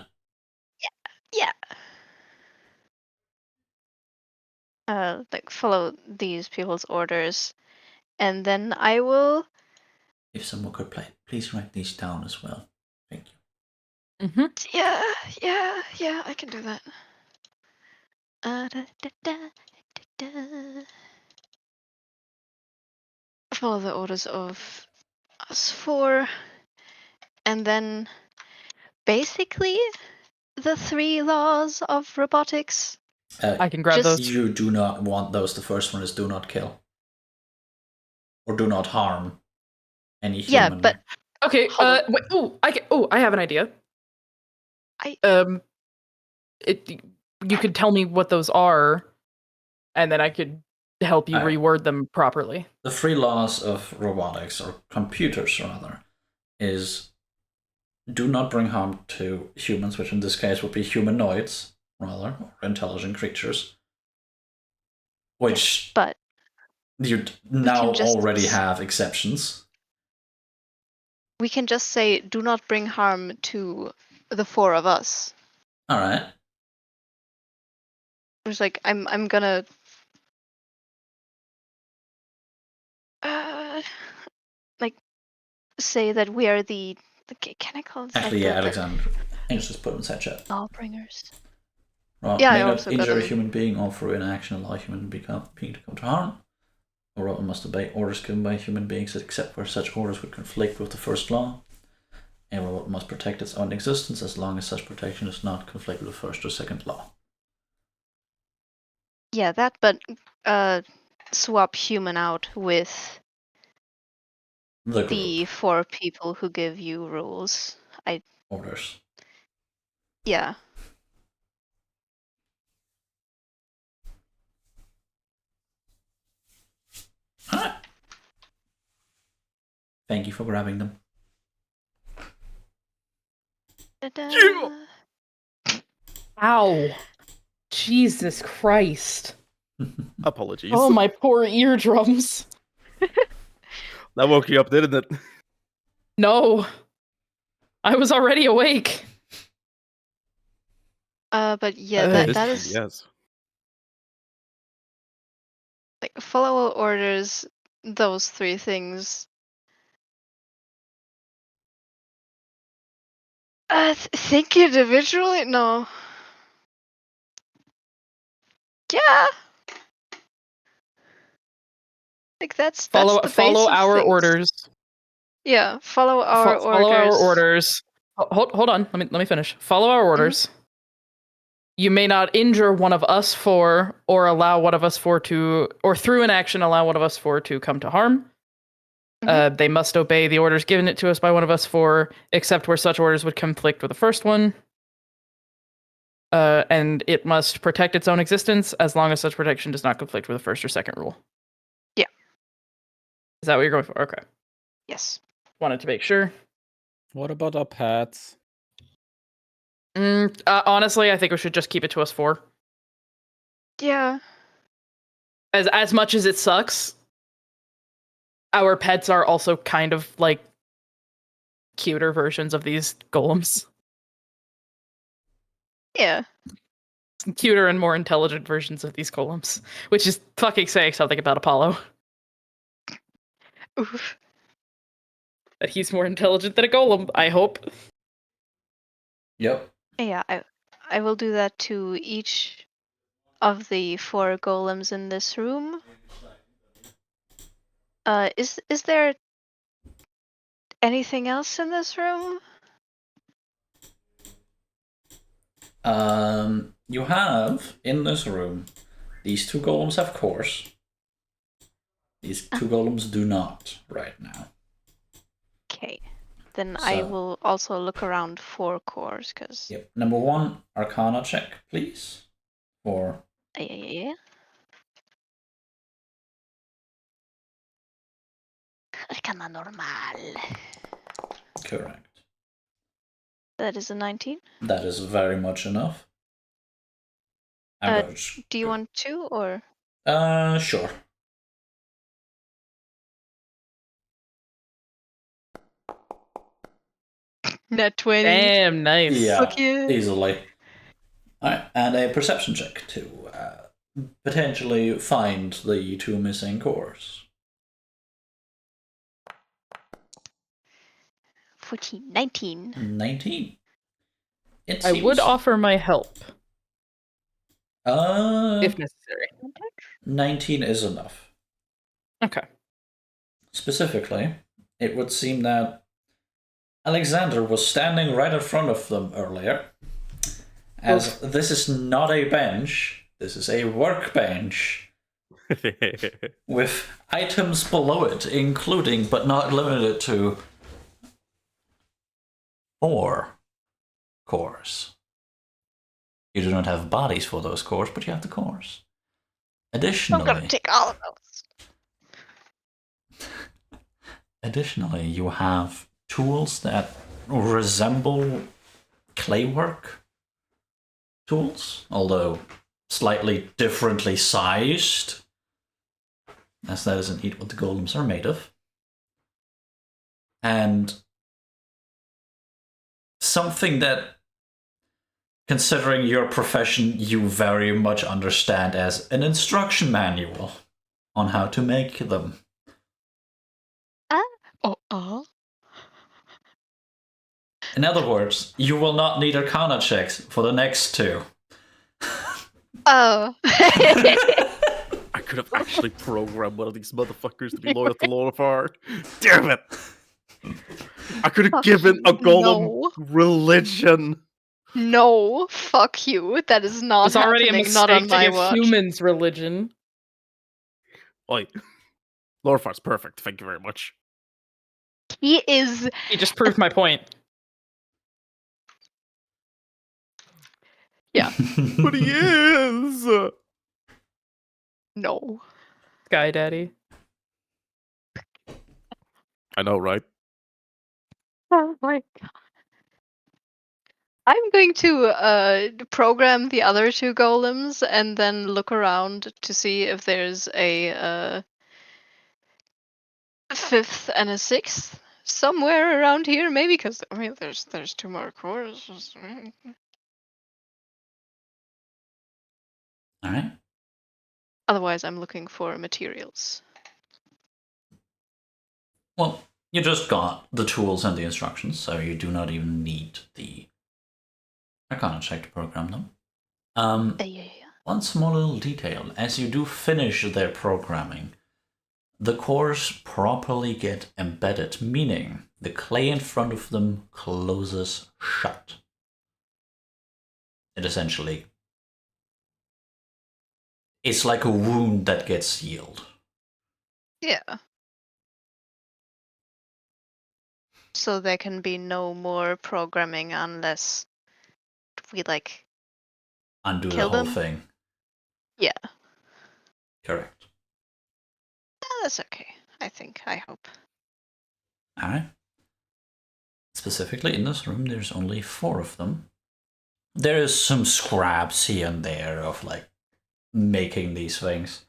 Yeah. Like follow these people's orders, and then I will. If someone could please write these down as well. Thank you. Mm-hmm. Yeah, I can do that. Follow the orders of us four, and then basically the 3 laws of robotics. I can grab Just- those. You do not want those. The first one is do not kill. Or do not harm any human. Yeah, but Okay. Hold Wait. I have an idea. You could tell me what those are, and then I could help you reword them properly. The 3 laws of robotics, or computers rather, is do not bring harm to humans, which in this case would be humanoids, rather, or intelligent creatures. Which but you now already have exceptions. We can just say, do not bring harm to the 4 of us. Alright. It's like, I'm gonna... like, say that we are the... Can I call it? Actually, yeah, Alexander. Let's just put in chat. Lawbringers. Well, Yeah, may I not also injure got a human being or through inaction allow a human being to come to harm. A robot must obey orders given by human beings except where such orders would conflict with the first law. A robot must protect its own existence as long as such protection does not conflict with the first or second law. Yeah, that, but swap human out with the 4 people who give you rules. Orders. Yeah. Alright. Thank you for grabbing them. Yeah. Ow. Jesus Christ. Apologies. Oh, my poor eardrums. That woke you up, didn't it? No. I was already awake. But yeah, that is... Yes. Like, follow orders, those 3 things. Think individually? No. Yeah. Like that's Follow the base of our things. orders. Yeah, follow our orders. Follow our orders. Hold on. Let me finish. Follow our orders. You may not injure one of us 4, or allow one of us 4 to, or through an action allow one of us 4 to come to harm. They must obey the orders given it to us by one of us 4, except where such orders would conflict with the first one. And it must protect its own existence as long as such protection does not conflict with the first or second rule. Yeah. Is that what you're going for? Okay. Yes. Wanted to make sure. What about our pets? Honestly, I think we should just keep it to us 4. Yeah. As much as it sucks, our pets are also kind of like cuter versions of these golems. Yeah. Cuter and more intelligent versions of these golems, which is fucking saying something about Apollo. Oof. That he's more intelligent than a golem, I hope. Yep. Yeah, I will do that to each of the 4 golems in this room. Is there anything else in this room? You have in this room these 2 golems have cores. These 2 golems do not right now. Okay. Then I will also look around for cores, because... Yep. Number 1, Arcana check, please. For... Yeah. Arcana normal. Correct. That is a 19. That is very much enough. Do you want 2 or? Sure. Net 20. Damn, nice. Yeah, easily. Alright, and a perception check to potentially find the 2 missing cores. 14, 19. 19. I would offer my help if necessary. 19 is enough. Okay. Specifically, it would seem that Alexander was standing right in front of them earlier. As this is not a bench, this is a workbench. With items below it, including but not limited to 4 cores. You do not have bodies for those cores, but you have the cores. Additionally, I'm gonna take all of those. Additionally, you have tools that resemble claywork tools, although slightly differently sized, as that is indeed what the golems are made of. And something that, considering your profession, you very much understand as an instruction manual on how to make them. In other words, you will not need Arcana checks for the next 2. Oh. I could have actually programmed one of these motherfuckers to be loyal to Lorifar. Damn it! I could have given a golem religion. No, fuck you. That is not It's already a happening. mistake Not on to my give watch. humans religion. Oi. Lorifar's perfect, thank you very much. He is. He just proved my point. Yeah. But he is! No. Sky Daddy. I know, right? Oh my god. I'm going to program the other 2 golems and then look around to see if there's a 5th and a 6th somewhere around here, maybe, because I mean there's 2 more cores. Alright. Otherwise, I'm looking for materials. Well, you just got the tools and the instructions, so you do not even need the Arcana check to program them. Yeah. One small little detail. As you do finish their programming, the cores properly get embedded, meaning the clay in front of them closes shut. It essentially... It's like a wound that gets healed. Yeah. So there can be no more programming unless we Undo kill the whole them? thing. Yeah. Correct. That's okay. I hope. Alright. Specifically in this room, there's only 4 of them. There is some scraps here and there of making these things.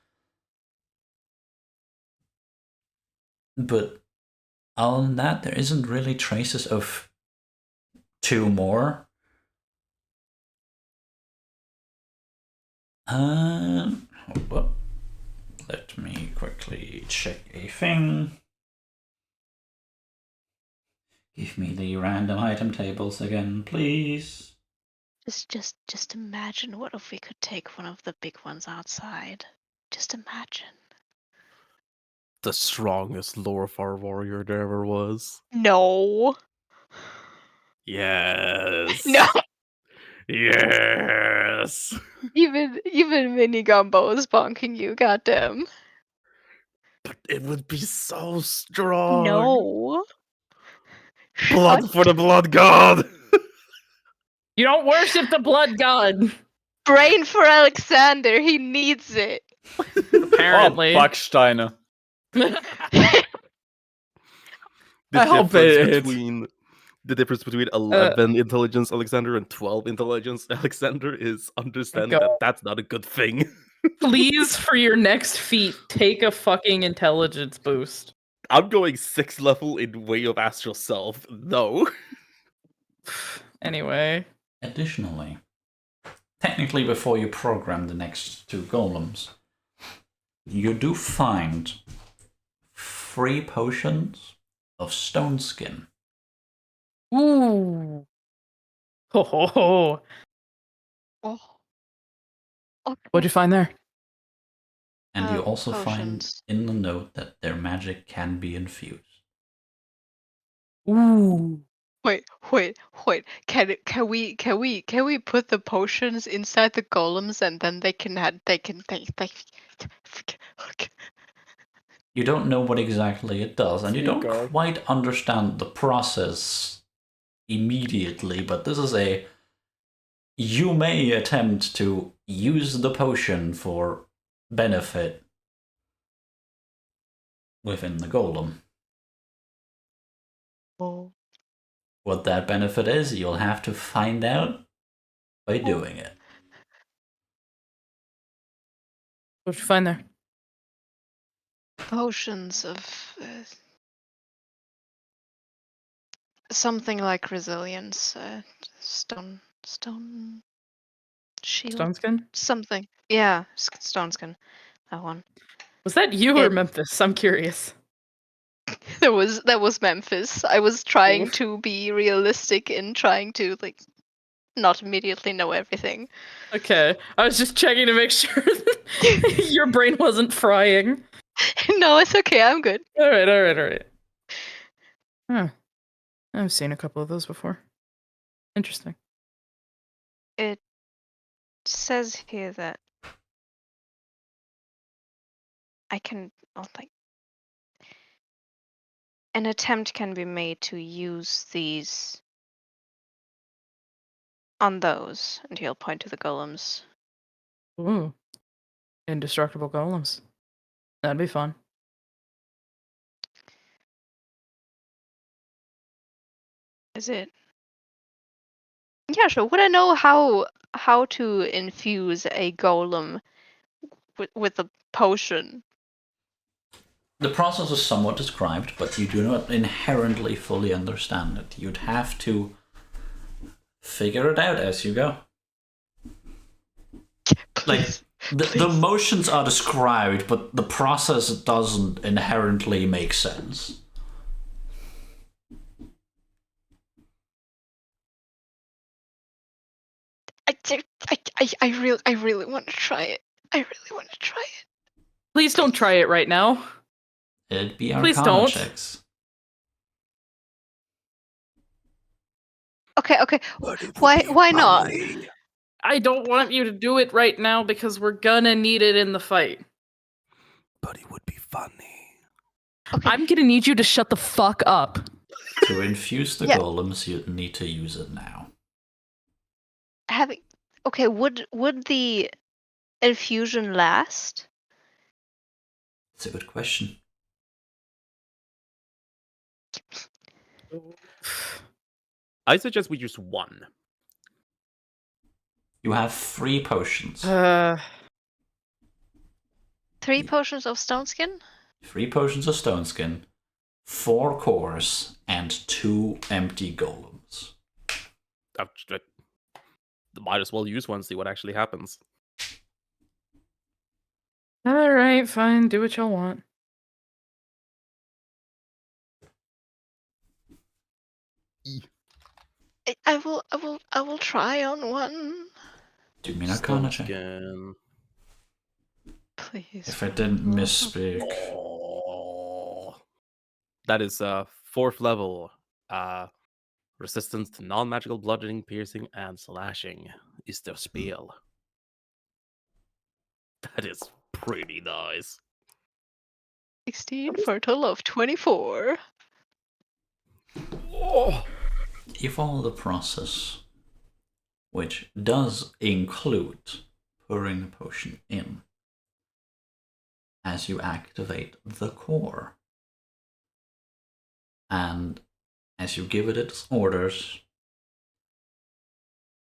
But other than that, there isn't really traces of 2 more. Hold up. Let me quickly check a thing. Give me the random item tables again, please. Just imagine what if we could take one of the big ones outside. Just imagine. The strongest Lorifar warrior there ever was. No. Yes. No. Yes. Even Mini Gumbo is bonking you, goddamn. But it would be so strong. No. Blood Shut for the blood god. You don't worship the blood god. brain for Alexander. He needs it. Apparently. Oh, Backsteiner. The I hope difference they hit. between the difference between 11 intelligence Alexander and 12 intelligence Alexander is understanding that that's not a good thing. Please, for your next feat, take a fucking intelligence boost. I'm going 6th level in Way of Astral Self. No. Anyway. Additionally, technically before you program the next 2 golems, you do find 3 potions of stone skin. Ooh. Ho ho ho. Oh. Okay. What'd you find there? And you also potions. find in the note that their magic can be infused. Ooh. Wait. Can we put the potions inside the golems and then they can You don't know what exactly it does, and you don't Sneaker. quite understand the process immediately, but this is a... You may attempt to use the potion for benefit within the golem. Oh. What that benefit is, you'll have to find out by doing it. What'd you find there? Potions of something like resilience, stone shield, Stone skin? something. Yeah, stone skin. That one. Was that you or It- Memphis? I'm curious. That was Memphis. I was trying Oof. to be realistic in trying to like not immediately know everything. Okay. I was just checking to make sure that your brain wasn't frying. No, it's okay. I'm good. Alright. Huh. I've seen a couple of those before. Interesting. It says here that I can like an attempt can be made to use these on those, and he'll point to the golems. Ooh. Indestructible golems. That'd be fun. Is it? Yeah, sure. Would I know how to infuse a golem with a potion? The process is somewhat described, but you do not inherently fully understand it. You'd have to figure it out as you go. Please, The motions are described, but the process doesn't inherently make sense. I really want to try it. I really want to try it. Please don't try it right now. It'd be Please Arcana don't. checks. Okay. Why not? I don't want you to do it right now because we're gonna need it in the fight. But it would be funny. Okay. I'm gonna need you to shut the fuck up. To infuse the Yeah. golems, you'd need to use it now. Okay, would the infusion last? It's a good question. I suggest we use 1. You have 3 potions. 3 potions of stone skin? 3 potions of stone skin, 4 cores, and 2 empty golems. Might as well use one, see what actually happens. Alright, fine, do what y'all want. I will try on one. Do me an Arcana check. Skin. Please. If I didn't misspeak. Oh. That is 4th level. Resistance to non-magical bludgeoning, piercing, and slashing is the spell. That is pretty nice. 16 for a total of 24. Oh. You follow the process, which does include pouring the potion in as you activate the core. And As you give it its orders,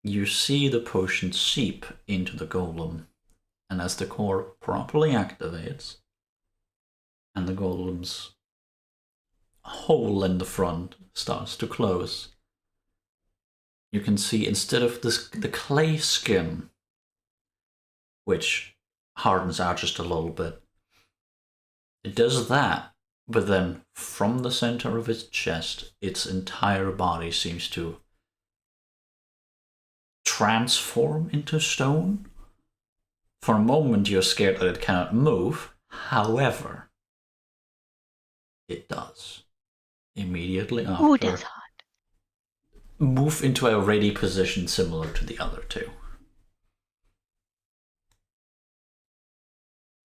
you see the potion seep into the golem, and as the core properly activates, and the golem's hole in the front starts to close, you can see instead of the clay skin, which hardens out just a little bit, it does that, but then from the center of its chest, its entire body seems to transform into stone. For a moment, you're scared that it cannot move. However, it does. Immediately after, Ooh, that's hot. move into a ready position similar to the other two.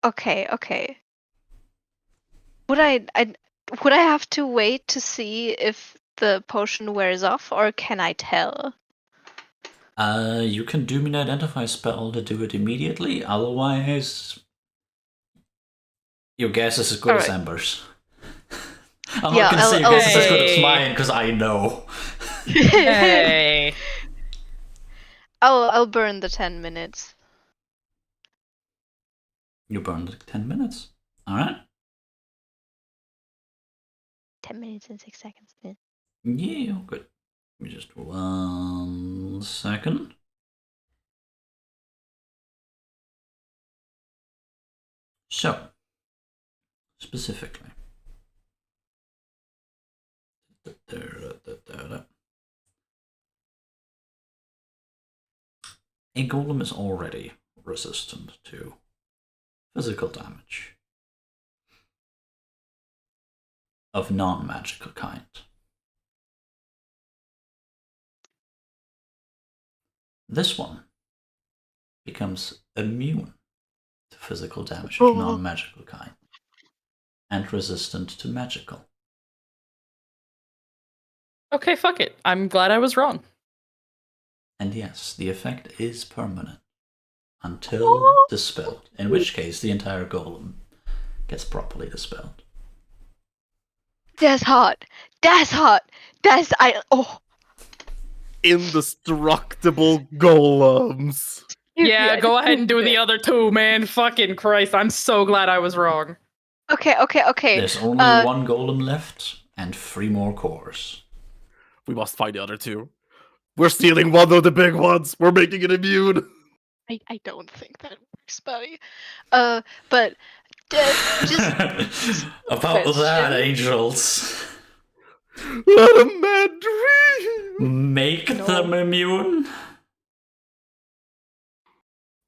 Okay. Would I have to wait to see if the potion wears off, or can I tell? You can do an identify spell to do it immediately. Otherwise, your guess is as good as Ember's. I'm not gonna say your guess is as good as mine because I know. Hey. I'll burn the 10 minutes. You burned the 10 minutes. Alright. 10 minutes and 6 seconds. Yeah, good. Give me just 1 second. So, specifically, a golem is already resistant to physical damage of non-magical kind. This one becomes immune to physical damage of non-magical kind and resistant to magical. Okay, fuck it. I'm glad I was wrong. And yes, the effect is permanent until dispelled, in which case the entire golem gets properly dispelled. That's hot. Indestructible golems. Yeah, go ahead and do the other two, man. Fucking Christ, I'm so glad I was wrong. Okay. There's only one golem left and 3 more cores. We must find the other two. We're stealing one of the big ones. We're making it immune. I don't think that works, buddy. But just about that, angels. What a mad dream. Make them immune.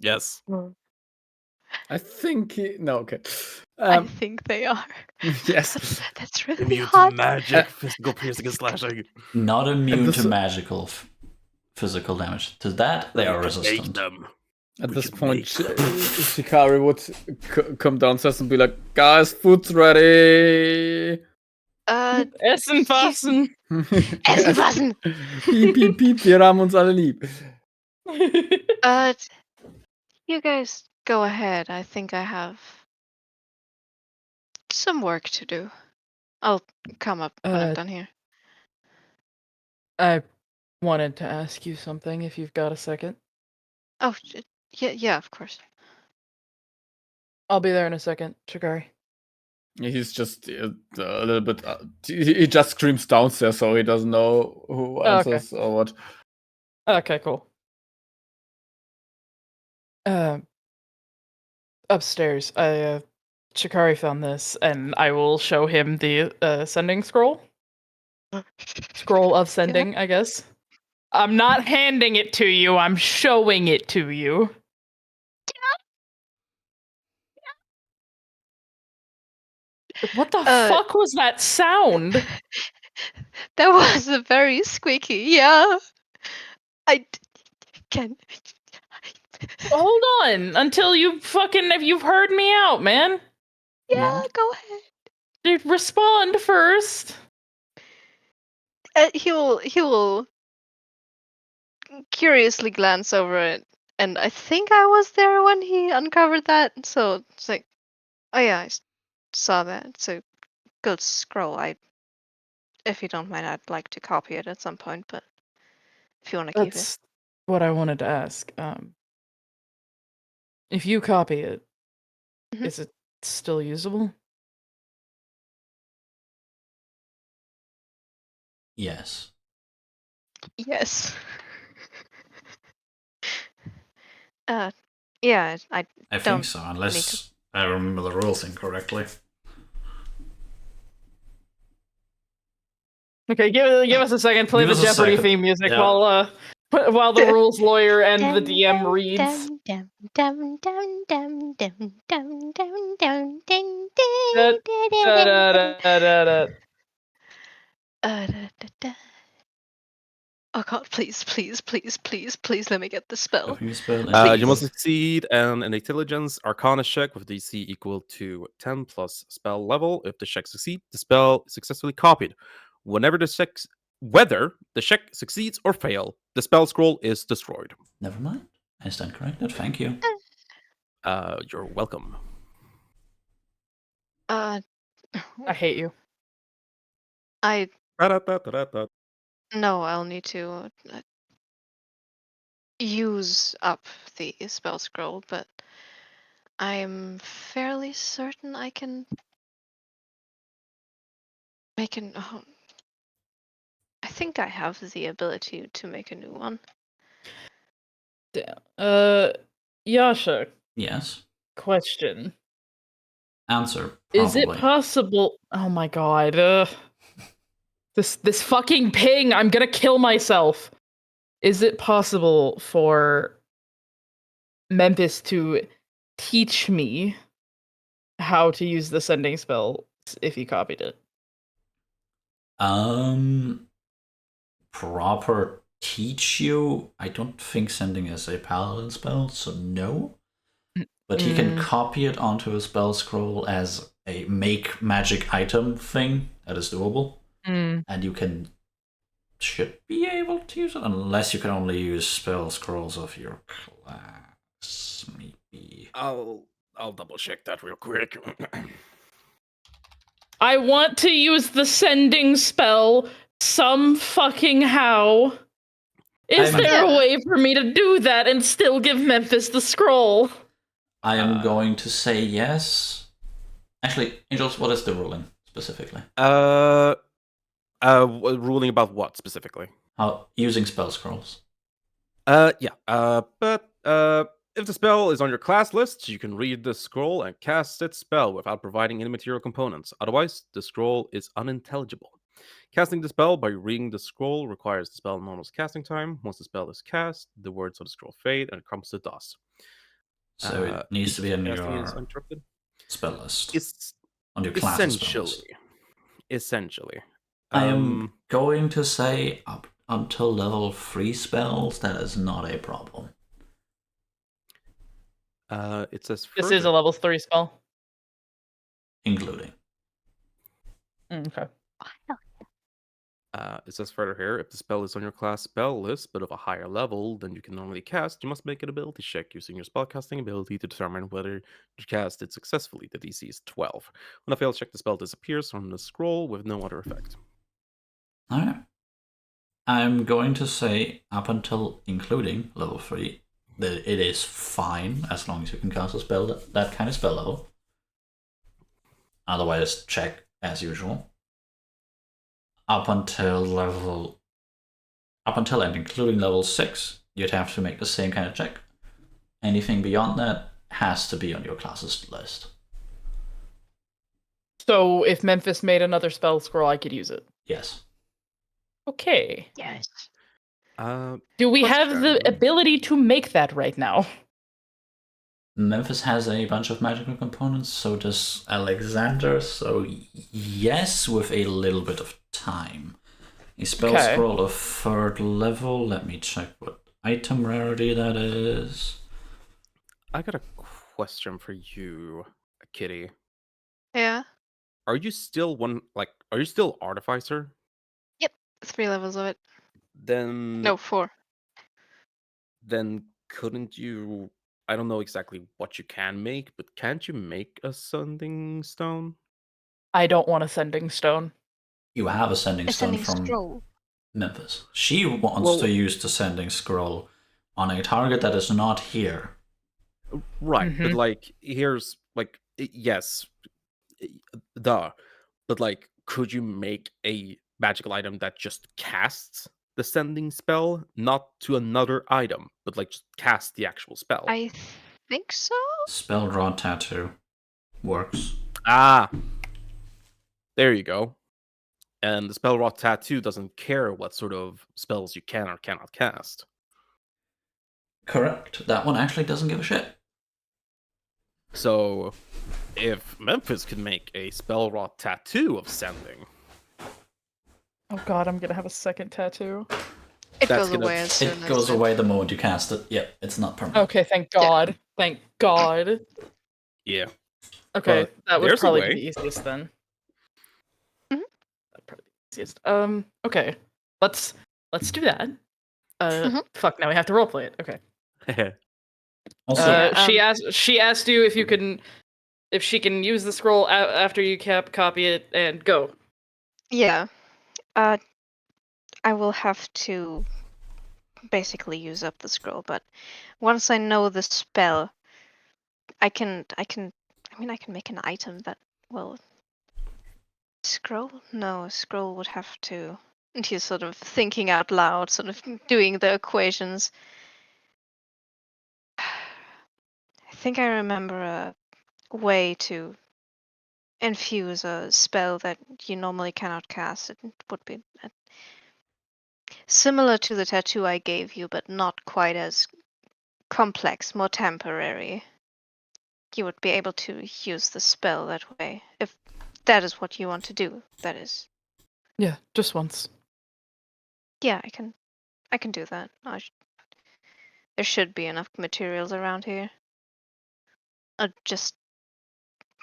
Yes. I think no. Okay. I think they are. Yes. That's really Immune hot. to magic, physical piercing and slashing. Not immune to magical physical damage. To that, they are resistant. At this point, Shikari would come downstairs and be like, "Guys, food's ready." Essen fassen. Essen fassen. Piep, piep, piep, wir haben uns alle lieb. You guys go ahead. I think I have some work to do. I'll come up when I'm done here. I wanted to ask you something if you've got a second. Oh, yeah, of course. I'll be there in a second, Shikari. He's just a little bit. He just screams downstairs, so he doesn't know who answers or what. Okay, cool. Upstairs, Shikari found this, and I will show him the sending scroll. Scroll of sending, I guess. I'm not handing it to you. I'm showing it to you. What the fuck was that sound? That was a very squeaky. Yeah. I can. Hold on until if you've heard me out, man. Yeah, go ahead. Dude, respond first. He will curiously glance over it, and I think I was there when he uncovered that. So it's like, oh yeah, I saw that. It's a good scroll. I if you don't mind, I'd like to copy it at some point, but if you want to keep it. That's what I wanted to ask. If you copy it, Mhm. is it still usable? Yes. Yes. Yeah, I I think don't so, need to. unless I remember the rules incorrectly. Okay, give us a second. Play Give the us a Jeopardy second. theme music Yeah. while the rules lawyer and the DM reads. Dum, dum, dum, dum, dum, dum, dum, dum, dum, ding, Da, ding, da, da, da, da, da. Da, da, da. Oh god, please, please, please, please, please let me get the spell. Copying a spell. You must succeed an intelligence arcana check with DC equal to 10 plus spell level. If the check succeeds, the spell is successfully copied. Whether the check succeeds or fail, the spell scroll is destroyed. Never mind. I stand corrected. Thank you. You're welcome. I hate you. Ba-da-da-da-da-da. No, I'll need to use up the spell scroll, but I'm fairly certain I can make an. Oh, I think I have the ability to make a new one. Damn. Yasha, Yes. question. Answer. Is it Probably. possible? Oh my god. This fucking ping. I'm gonna kill myself. Is it possible for Memphis to teach me how to use the sending spell if he copied it? Proper teach you? I don't think sending is a paladin spell, so no. But he can copy it onto a spell scroll as a make magic item thing that is doable. And you should be able to use it, unless you can only use spell scrolls of your class, maybe. I'll double check that real quick. I want to use the sending spell some fucking how. Is there a way for me to do that and still give Memphis the scroll? I am going to say yes. Actually, Angels, what is the ruling specifically? Ruling about what specifically? How using spell scrolls. But if the spell is on your class list, you can read the scroll and cast its spell without providing any material components. Otherwise, the scroll is unintelligible. Casting the spell by reading the scroll requires the spell normal casting time. Once the spell is cast, the words of the scroll fade and it comes to dust. So it needs to be on your spell list. It's on your class spell list. Essentially. I am going to say up until level 3 spells, that is not a problem. It says this is a level 3 spell. Including. Okay. It says further here, if the spell is on your class spell list, but of a higher level than you can normally cast, you must make an ability check using your spellcasting ability to determine whether you cast it successfully. The DC is 12. On a failed check, the spell disappears from the scroll with no other effect. Alright. I'm going to say up until including level 3, that it is fine as long as you can cast a spell that kind of spell level. Otherwise, check as usual. Up until and including level 6, you'd have to make the same kind of check. Anything beyond that has to be on your class's list. So if Memphis made another spell scroll, I could use it? Yes. Okay. Yes. Do we have the ability to make that right now? Memphis has a bunch of magical components, so does Alexander, so yes, with a little bit of time. A spell scroll of 3rd level, let me check what item rarity that is. I got a question for you, Kitty. Yeah? Are you still Artificer? Yep, 3 levels of it. Then... No, 4. Then couldn't you... I don't know exactly what you can make, but can't you make a sending stone? I don't want a sending stone. You have a sending stone from scroll. Memphis. She wants to use the sending scroll on a target that is not here. Right, but like, here's like, yes, duh, but like, could you make a magical item that just casts the sending spell, not to another item, but like just cast the actual spell? I think so. Spell rod tattoo works. Ah, there you go. And the spell rot tattoo doesn't care what sort of spells you can or cannot cast. Correct. That one actually doesn't give a shit. So, if Memphis could make a spell rot tattoo of sending, Oh god, I'm gonna have a second tattoo. It That's goes gonna- away as soon It as goes away the moment you cast it. Yep, it's not permanent. Okay, thank God. Thank God. yeah. Okay, But that would there's a probably way. be the easiest then. Mhm. That'd probably be the easiest. Okay. Let's do that. Fuck, now we have to roleplay it. Okay. Also, Yeah, She asked you if she can use the scroll after you copy it and go. yeah. I will have to basically use up the scroll, but once I know the spell, I can make an item that will scroll? No, scroll would have to. And he's sort of thinking out loud, sort of doing the equations. I think I remember a way to infuse a spell that you normally cannot cast. It would be similar to the tattoo I gave you, but not quite as complex, more temporary. You would be able to use the spell that way, if that is what you want to do. That is. Yeah, just once. Yeah, I can do that. There should be enough materials around here. I just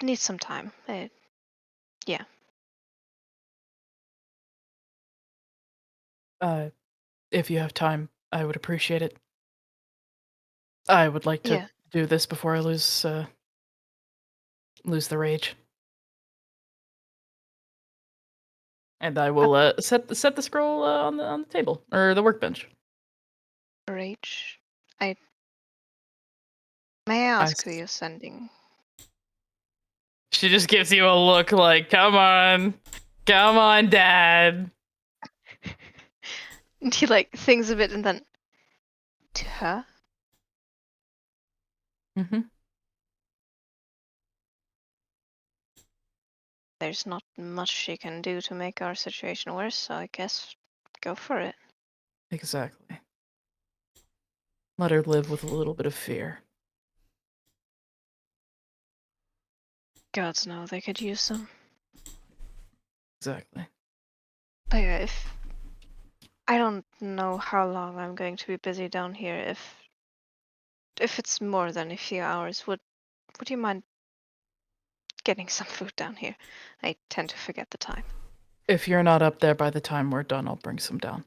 need some time. Yeah. If you have time, I would appreciate it. I would like to Yeah. do this before I lose the rage. And I will set the scroll on the table or the workbench. Rage. May I ask who you're sending? She just gives you a look like, come on, Dad. And he like thinks of it and then to her. Mm-hmm. There's not much she can do to make our situation worse, so I guess go for it. Exactly. Let her live with a little bit of fear. Gods know they could use some. Exactly. But yeah, if I don't know how long I'm going to be busy down here. If it's more than a few hours, would you mind getting some food down here? I tend to forget the time. If you're not up there by the time we're done, I'll bring some down.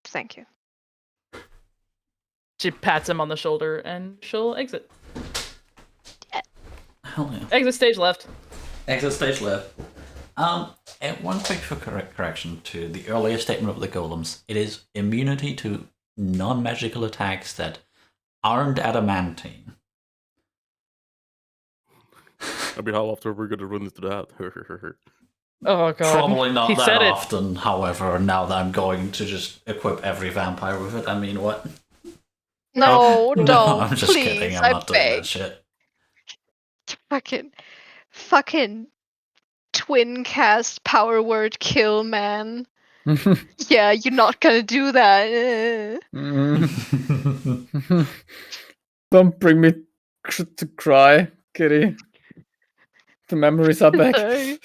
Thank you. She pats him on the shoulder and she'll exit. hell yeah. Exit stage left. Exit stage left. And one quick correction to the earlier statement of the golems. It is immunity to non-magical attacks that aren't adamantine. I mean, how often are we going to run into that? Oh god. Probably not He that said it. often, however, now that I'm going to just equip every vampire with it. I mean, what? No, No, don't. I'm just please, kidding. I'm I not doing beg. that shit. Fucking twin cast power word kill, man. Yeah, you're not gonna do that. Don't bring me to cry, Kitty. The memories are back. Sorry.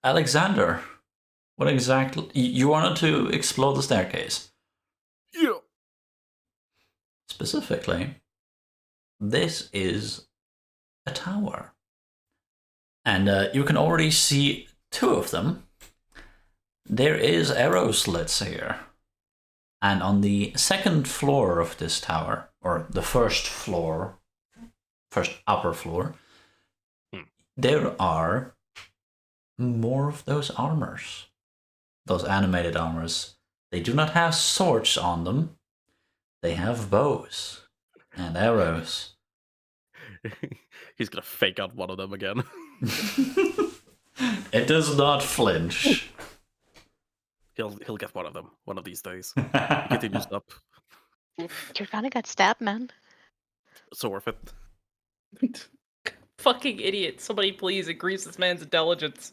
Alexander, what exactly? You wanted to explore the staircase? Yeah. Specifically, this is a tower. And you can already see two of them. There is arrow slits here. And on the second floor of this tower, or the first floor first upper floor, there are more of those armors. Those animated armors. They do not have swords on them. They have bows and arrows. He's gonna fake out one of them again. It does not flinch. He'll get one of them one of these days. He continues up. You're gonna get stabbed, man. So worth it. Fucking idiot. Somebody please increase this man's intelligence.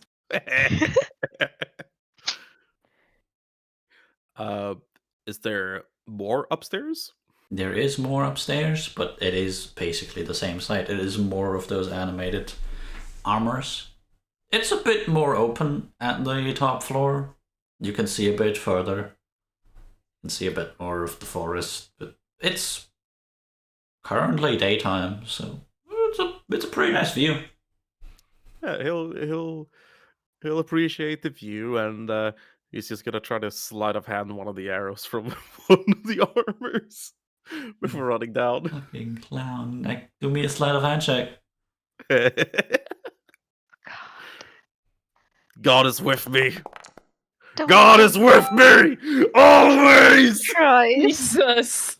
Is there more upstairs? There is more upstairs, but it is basically the same site. It is more of those animated armors. It's a bit more open at the top floor. You can see a bit further. You can see a bit more of the forest, but it's currently daytime, so it's a pretty nice view. Yeah, he'll appreciate the view, and he's just gonna try to sleight of hand one of the arrows from one of the armors before running down. Fucking clown. Like, do me a sleight of hand check. God is with me. Don't God is with me always. Christ. Jesus.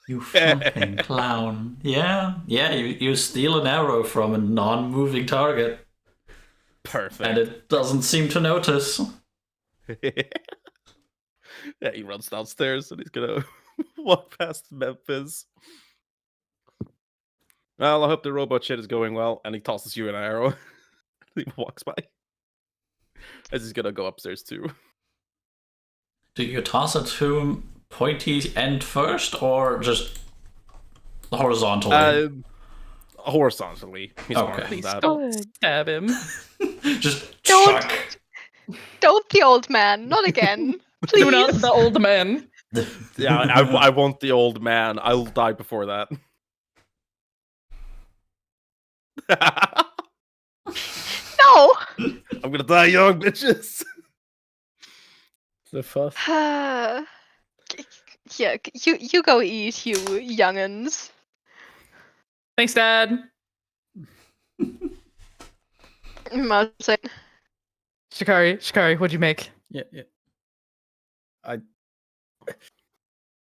You fucking clown. Yeah, you steal an arrow from a non-moving target. Perfect. And it doesn't seem to notice. Yeah, he runs downstairs and he's gonna walk past Memphis. Well, I hope the robot shit is going well, and he tosses you an arrow. He walks by. As he's gonna go upstairs too. Do you toss it to pointy end first, or just horizontally? Horizontally. He's Okay. smarter than Please that. don't stab him. Just Don't- chuck. Don't the old man. Not again. Do not Please. the old man. Yeah, I want the old man. I'll die before that. No. I'm gonna die young, bitches. The first. Yeah, you go eat, you young'uns. Thanks, Dad. Martin. Shikari, what'd you make? Yeah. What'd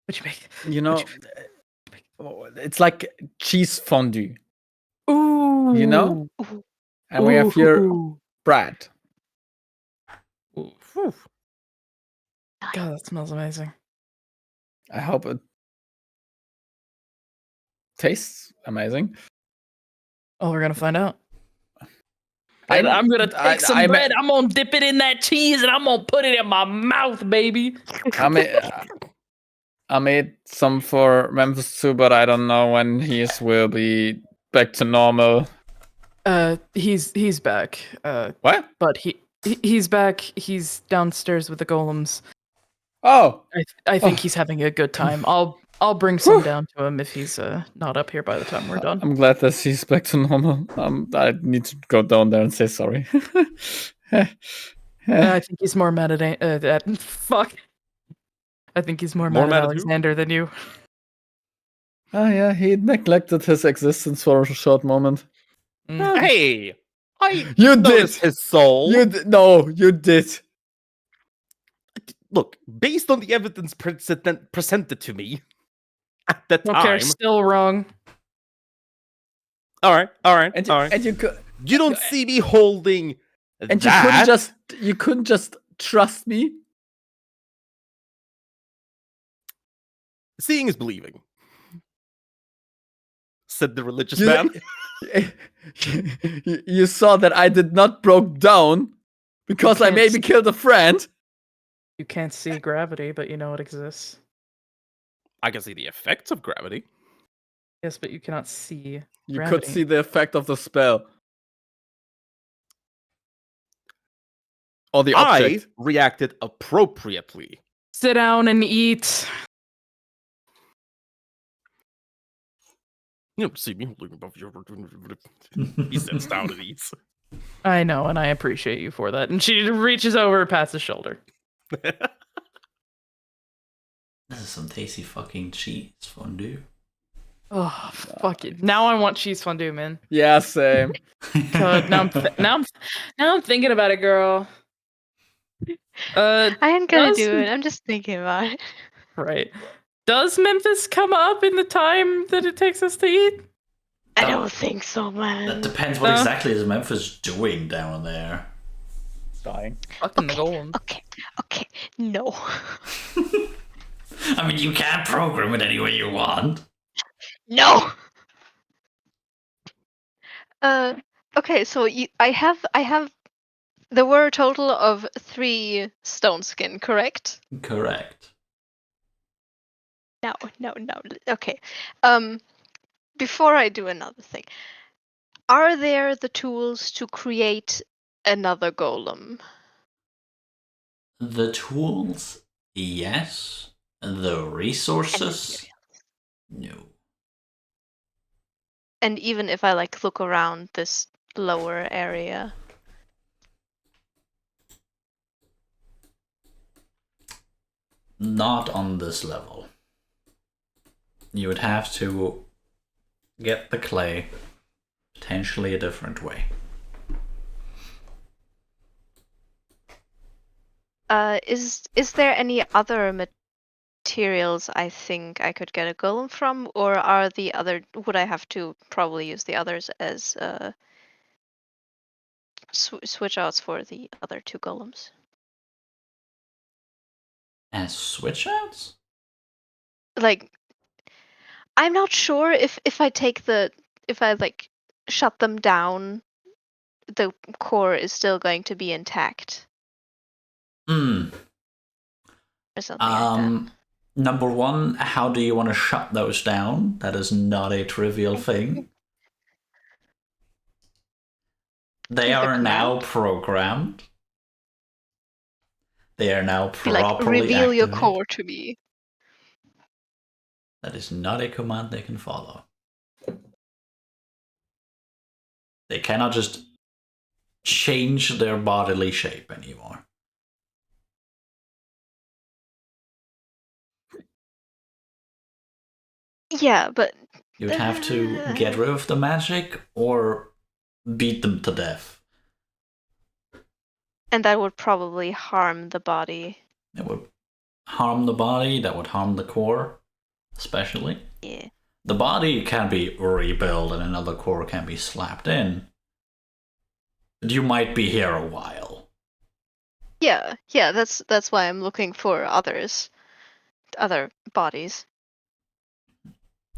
you make? You know, it's like cheese fondue, Ooh. you know? And we have here bread. Ooh. God, that smells amazing. I hope it tastes amazing. Oh, we're gonna find out. I'm gonna take some bread. I'm gonna dip it in that cheese, and I'm gonna put it in my mouth, baby. I made some for Memphis too, but I don't know when will be back to normal. He's back. What? But he's back. He's downstairs with the golems. Oh, I think he's having a good time. I'll bring some down to him if he's not up here by the time we're done. I'm glad that he's back to normal. I need to go down there and say sorry. I think he's more mad at fuck. I think he's more mad at Alexander than you. Oh yeah, he neglected his existence for a short moment. Hey, You did noticed his soul. No, you did. Look, based on the evidence presented to me at the Okay, time. still wrong. All right. And You don't see me holding and that. you couldn't just trust me. Seeing is believing, said the religious man. You saw that I did not broke down because I maybe killed a friend. You can't see gravity, but you know it exists. I can see the effects of gravity. Yes, but you cannot see You gravity. could see the effect of the spell. Or the object. I reacted appropriately. Sit down and eat. You don't see me holding above your. He sits down and eats. I know, and I appreciate you for that. And she reaches over, pats his shoulder. This is some tasty fucking cheese fondue. Oh, fuck it. Now I want cheese fondue, man. Yeah, same. God, now I'm thinking about it, girl. I ain't gonna does do it. I'm just thinking about it. right? Does Memphis come up in the time that it takes us to eat? I don't think so, man. That depends what exactly is Memphis doing down there. Dying. Fucking the golem. Okay. No. I mean, you can program it any way you want. No. Okay. So I have. There were a total of 3 stone skin, correct? Correct. No. Okay. Before I do another thing, are there the tools to create another golem? The tools, yes. The resources, no. And even if I like look around this lower area. Not on this level. You would have to get the clay potentially a different way. Is there any other materials I think I could get a golem from, or are the other? Would I have to probably use the others as switch outs for the other 2 golems? As switch outs? Like, I'm not sure if I take if I like shut them down, the core is still going to be intact. Or something like that. Number one, how do you want to shut those down? That is not a trivial thing. They are now programmed. They are now properly reveal your activated. core to me. That is not a command they can follow. They cannot just change their bodily shape anymore. Yeah, but You'd have to get rid of the magic or beat them to death. And that would probably harm the body. It would harm the body, that would harm the core, especially. Yeah. The body can be rebuilt and another core can be slapped in. But you might be here a while. Yeah, that's why I'm looking for other bodies.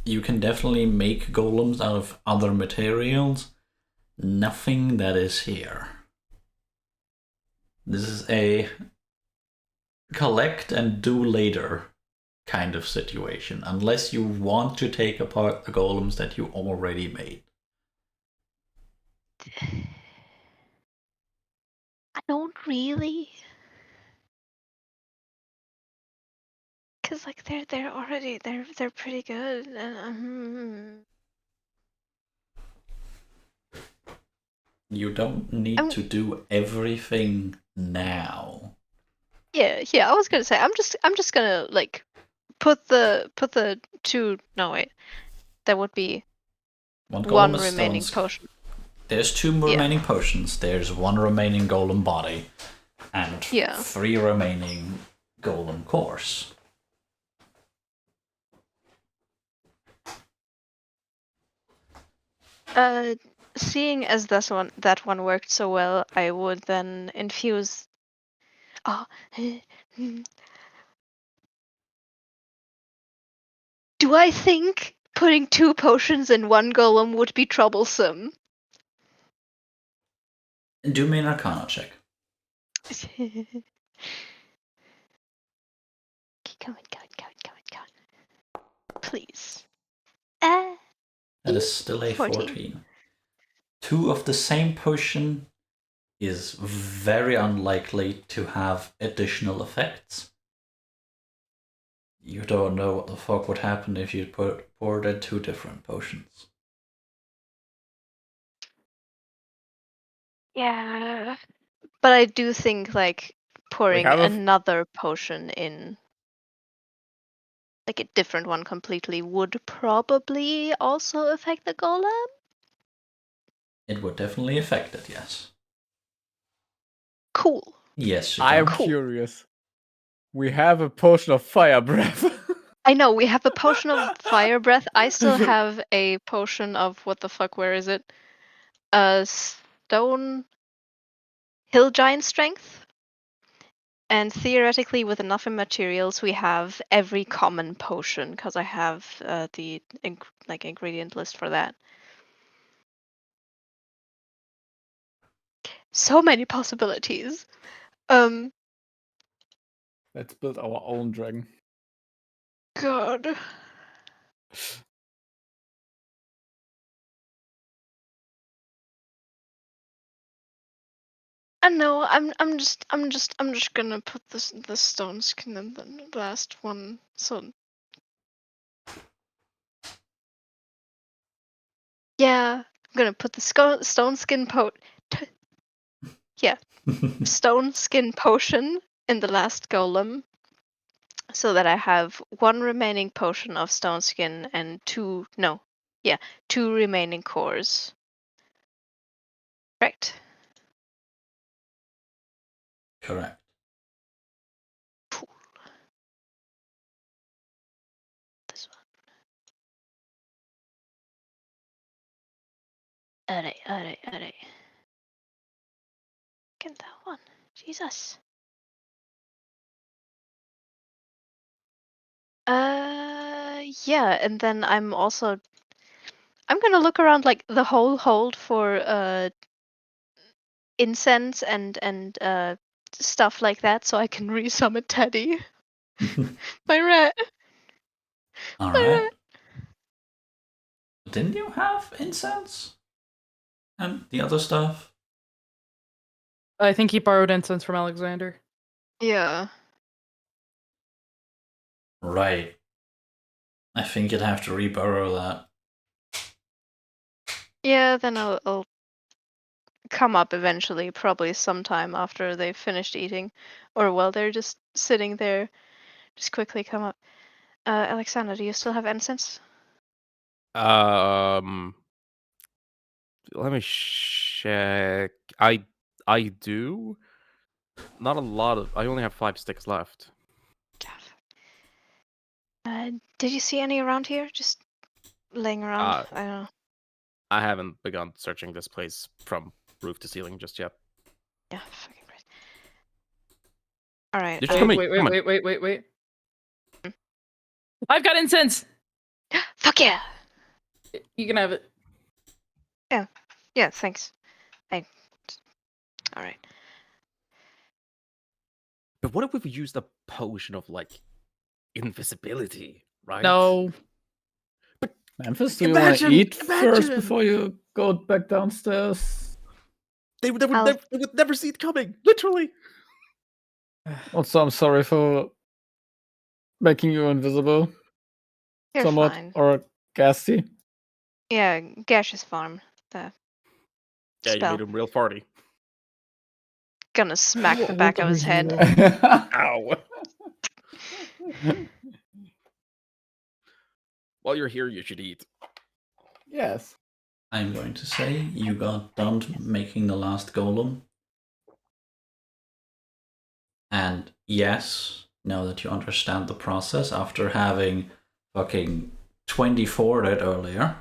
You can definitely make golems out of other materials. Nothing that is here. This is a collect and do later kind of situation, unless you want to take apart the golems that you already made. I don't really, cause like they're already they're pretty good. You don't need to do everything now. Yeah. I was gonna say I'm just gonna like put the 2. No wait, that would be one remaining potion. There's 2 remaining potions. There's 1 remaining golem body, and 3 remaining golem cores. Seeing as that one worked so well, I would then infuse. Oh. Do I think putting 2 potions in 1 golem would be troublesome? Do me an Arcana check. Keep going. Please. That is still a 14. 2 of the same potion is very unlikely to have additional effects. You don't know what the fuck would happen if you poured in 2 different potions. Yeah. But I do think like pouring another potion in like a different one completely would probably also affect the golem. It would definitely affect it, yes. Cool. Yes, I'm Cool. curious. We have a potion of fire breath. I know, we have a potion of fire breath. I still have a potion of what the fuck, where is it? Stone hill giant strength. And theoretically, with enough materials, we have every common potion, because I have the ingredient list for that. So many possibilities. Let's build our own dragon. God. I know. I'm just gonna put the stone skin in the last one. So yeah, I'm gonna put the stone skin stone skin potion in the last golem, so that I have one remaining potion of stone skin and two remaining cores. Correct. Correct. Cool. This one. Alright. Get that one. Jesus. Yeah, and then I'm gonna look around like the whole hold for incense and stuff like that, so I can resummon Teddy. My rat. Alright. Didn't you have incense? And the other stuff? I think he borrowed incense from Alexander. Yeah. Right. I think you'd have to reborrow that. Yeah, then I'll come up eventually, probably sometime after they've finished eating. Or while they're just sitting there, just quickly come up. Alexander, do you still have incense? Let me check. I do. Not a lot of. I only have 5 sticks left. Did you see any around here? Just laying around? I don't know. I haven't begun searching this place from roof to ceiling just yet. Yeah, fucking Christ. Alright. Wait. I've got incense! Fuck yeah! You can have it. Yeah, thanks. Alright. But what if we used a potion of like invisibility, right? No. Memphis, do you want to eat first before you go back downstairs? They would never see it coming, literally. Also, I'm sorry for making you invisible. You're somewhat, fine. or gassy. Yeah, gaseous farm. The Yeah, you spell. made him real farty. Gonna smack the back of his head. Ow. While you're here, you should eat. Yes. I'm going to say you got done making the last golem. And yes, now that you understand the process after having fucking 24'd it earlier.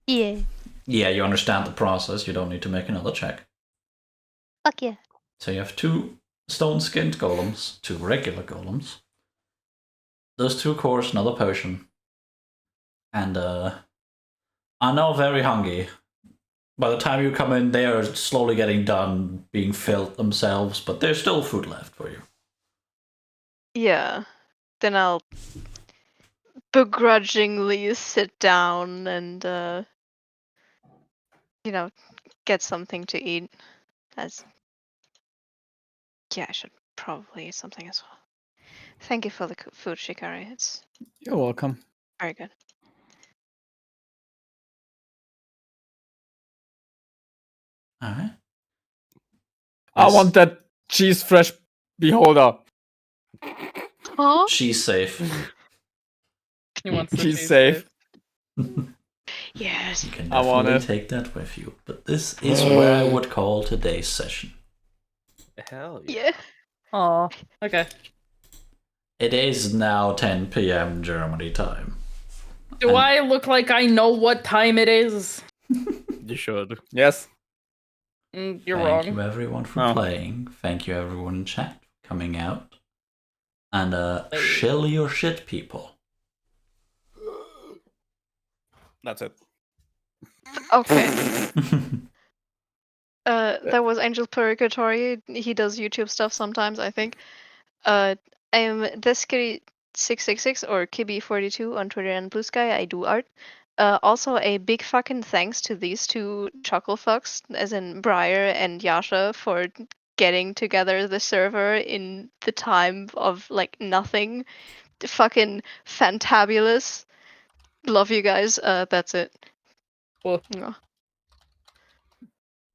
Yeah. Yeah, you understand the process. You don't need to make another check. Fuck yeah. So you have 2 stone-skinned golems, 2 regular golems. Those 2 cores, another potion. And are now very hungry. By the time you come in, they are slowly getting done being filled themselves, but there's still food left for you. Yeah. Then I'll begrudgingly sit down and get something to eat. I should probably eat something as well. Thank you for the food, Shikari. It's You're welcome. very good. Alright. I want that cheese fresh beholder. Huh? She's safe. He wants the He's cheese safe. Yes. You can I want definitely it. take that with you. But this is where I would call today's session. Hell yeah. Yeah. Aw. Okay. It is now 10 p.m. Germany time. Do And- I look like I know what time it is? You should. Yes. You're Thank wrong. you everyone for playing. Thank you everyone in chat for coming out. And chill your shit, people. That's it. Okay. That was Angel Purgatory. He does YouTube stuff sometimes, I think. I am Deskitty666 or Kibby42 on Twitter and Blue Sky. I do art. Also, a big fucking thanks to these two chuckle fucks, as in Briar and Yasha, for getting together the server in the time of like nothing. Fucking fantabulous. Love you guys. That's it. Cool. Mwah.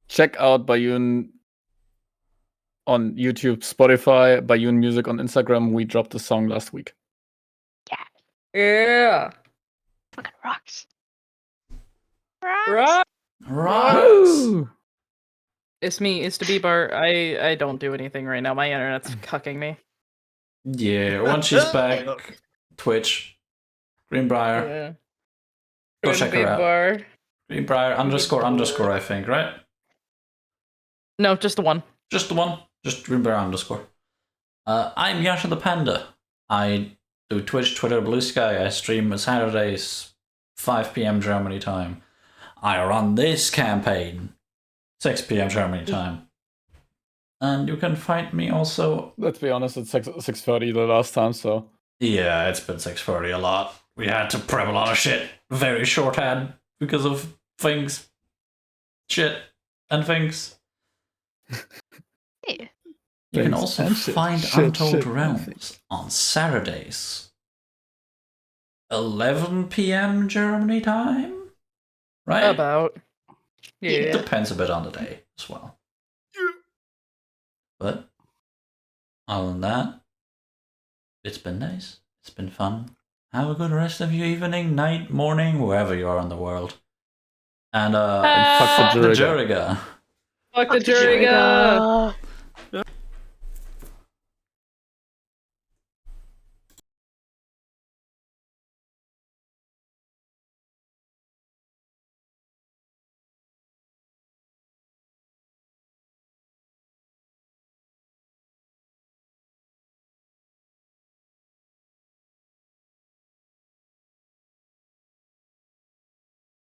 Check out Bayun on YouTube, Spotify, Bayun Music on Instagram. We dropped the song last week. Yeah. Fucking rocks. Right. Right. It's me, it's the B-Bar. I don't do anything right now. My internet's cucking me. Yeah, once she's back, Twitch, Greenbrier. Yeah. Go check her out. B-Bar. Greenbrier __ I think, right? No, just the one. Just the one. Just Greenbrier _. I'm Yasha the Panda. I do Twitch, Twitter, Blue Sky. I stream Saturdays, 5 p.m. Germany time. I run this campaign, 6 p.m. Germany time. And you can find me also. Let's be honest, it's 6:30 the last time, so. Yeah, it's been 6:30 a lot. We had to prep a lot of shit very shorthand because of things. Shit and things. Yeah. You can Things also and shit. find Shit, Untold shit, Realms on Saturdays, 11 p.m. Germany time, right? About. It Yeah. depends a bit on the day as well. But other than that, it's been nice. It's been fun. Have a good rest of your evening, night, morning, wherever you are in the world. And fuck the Juriga. Fuck the Juriga. Juriga.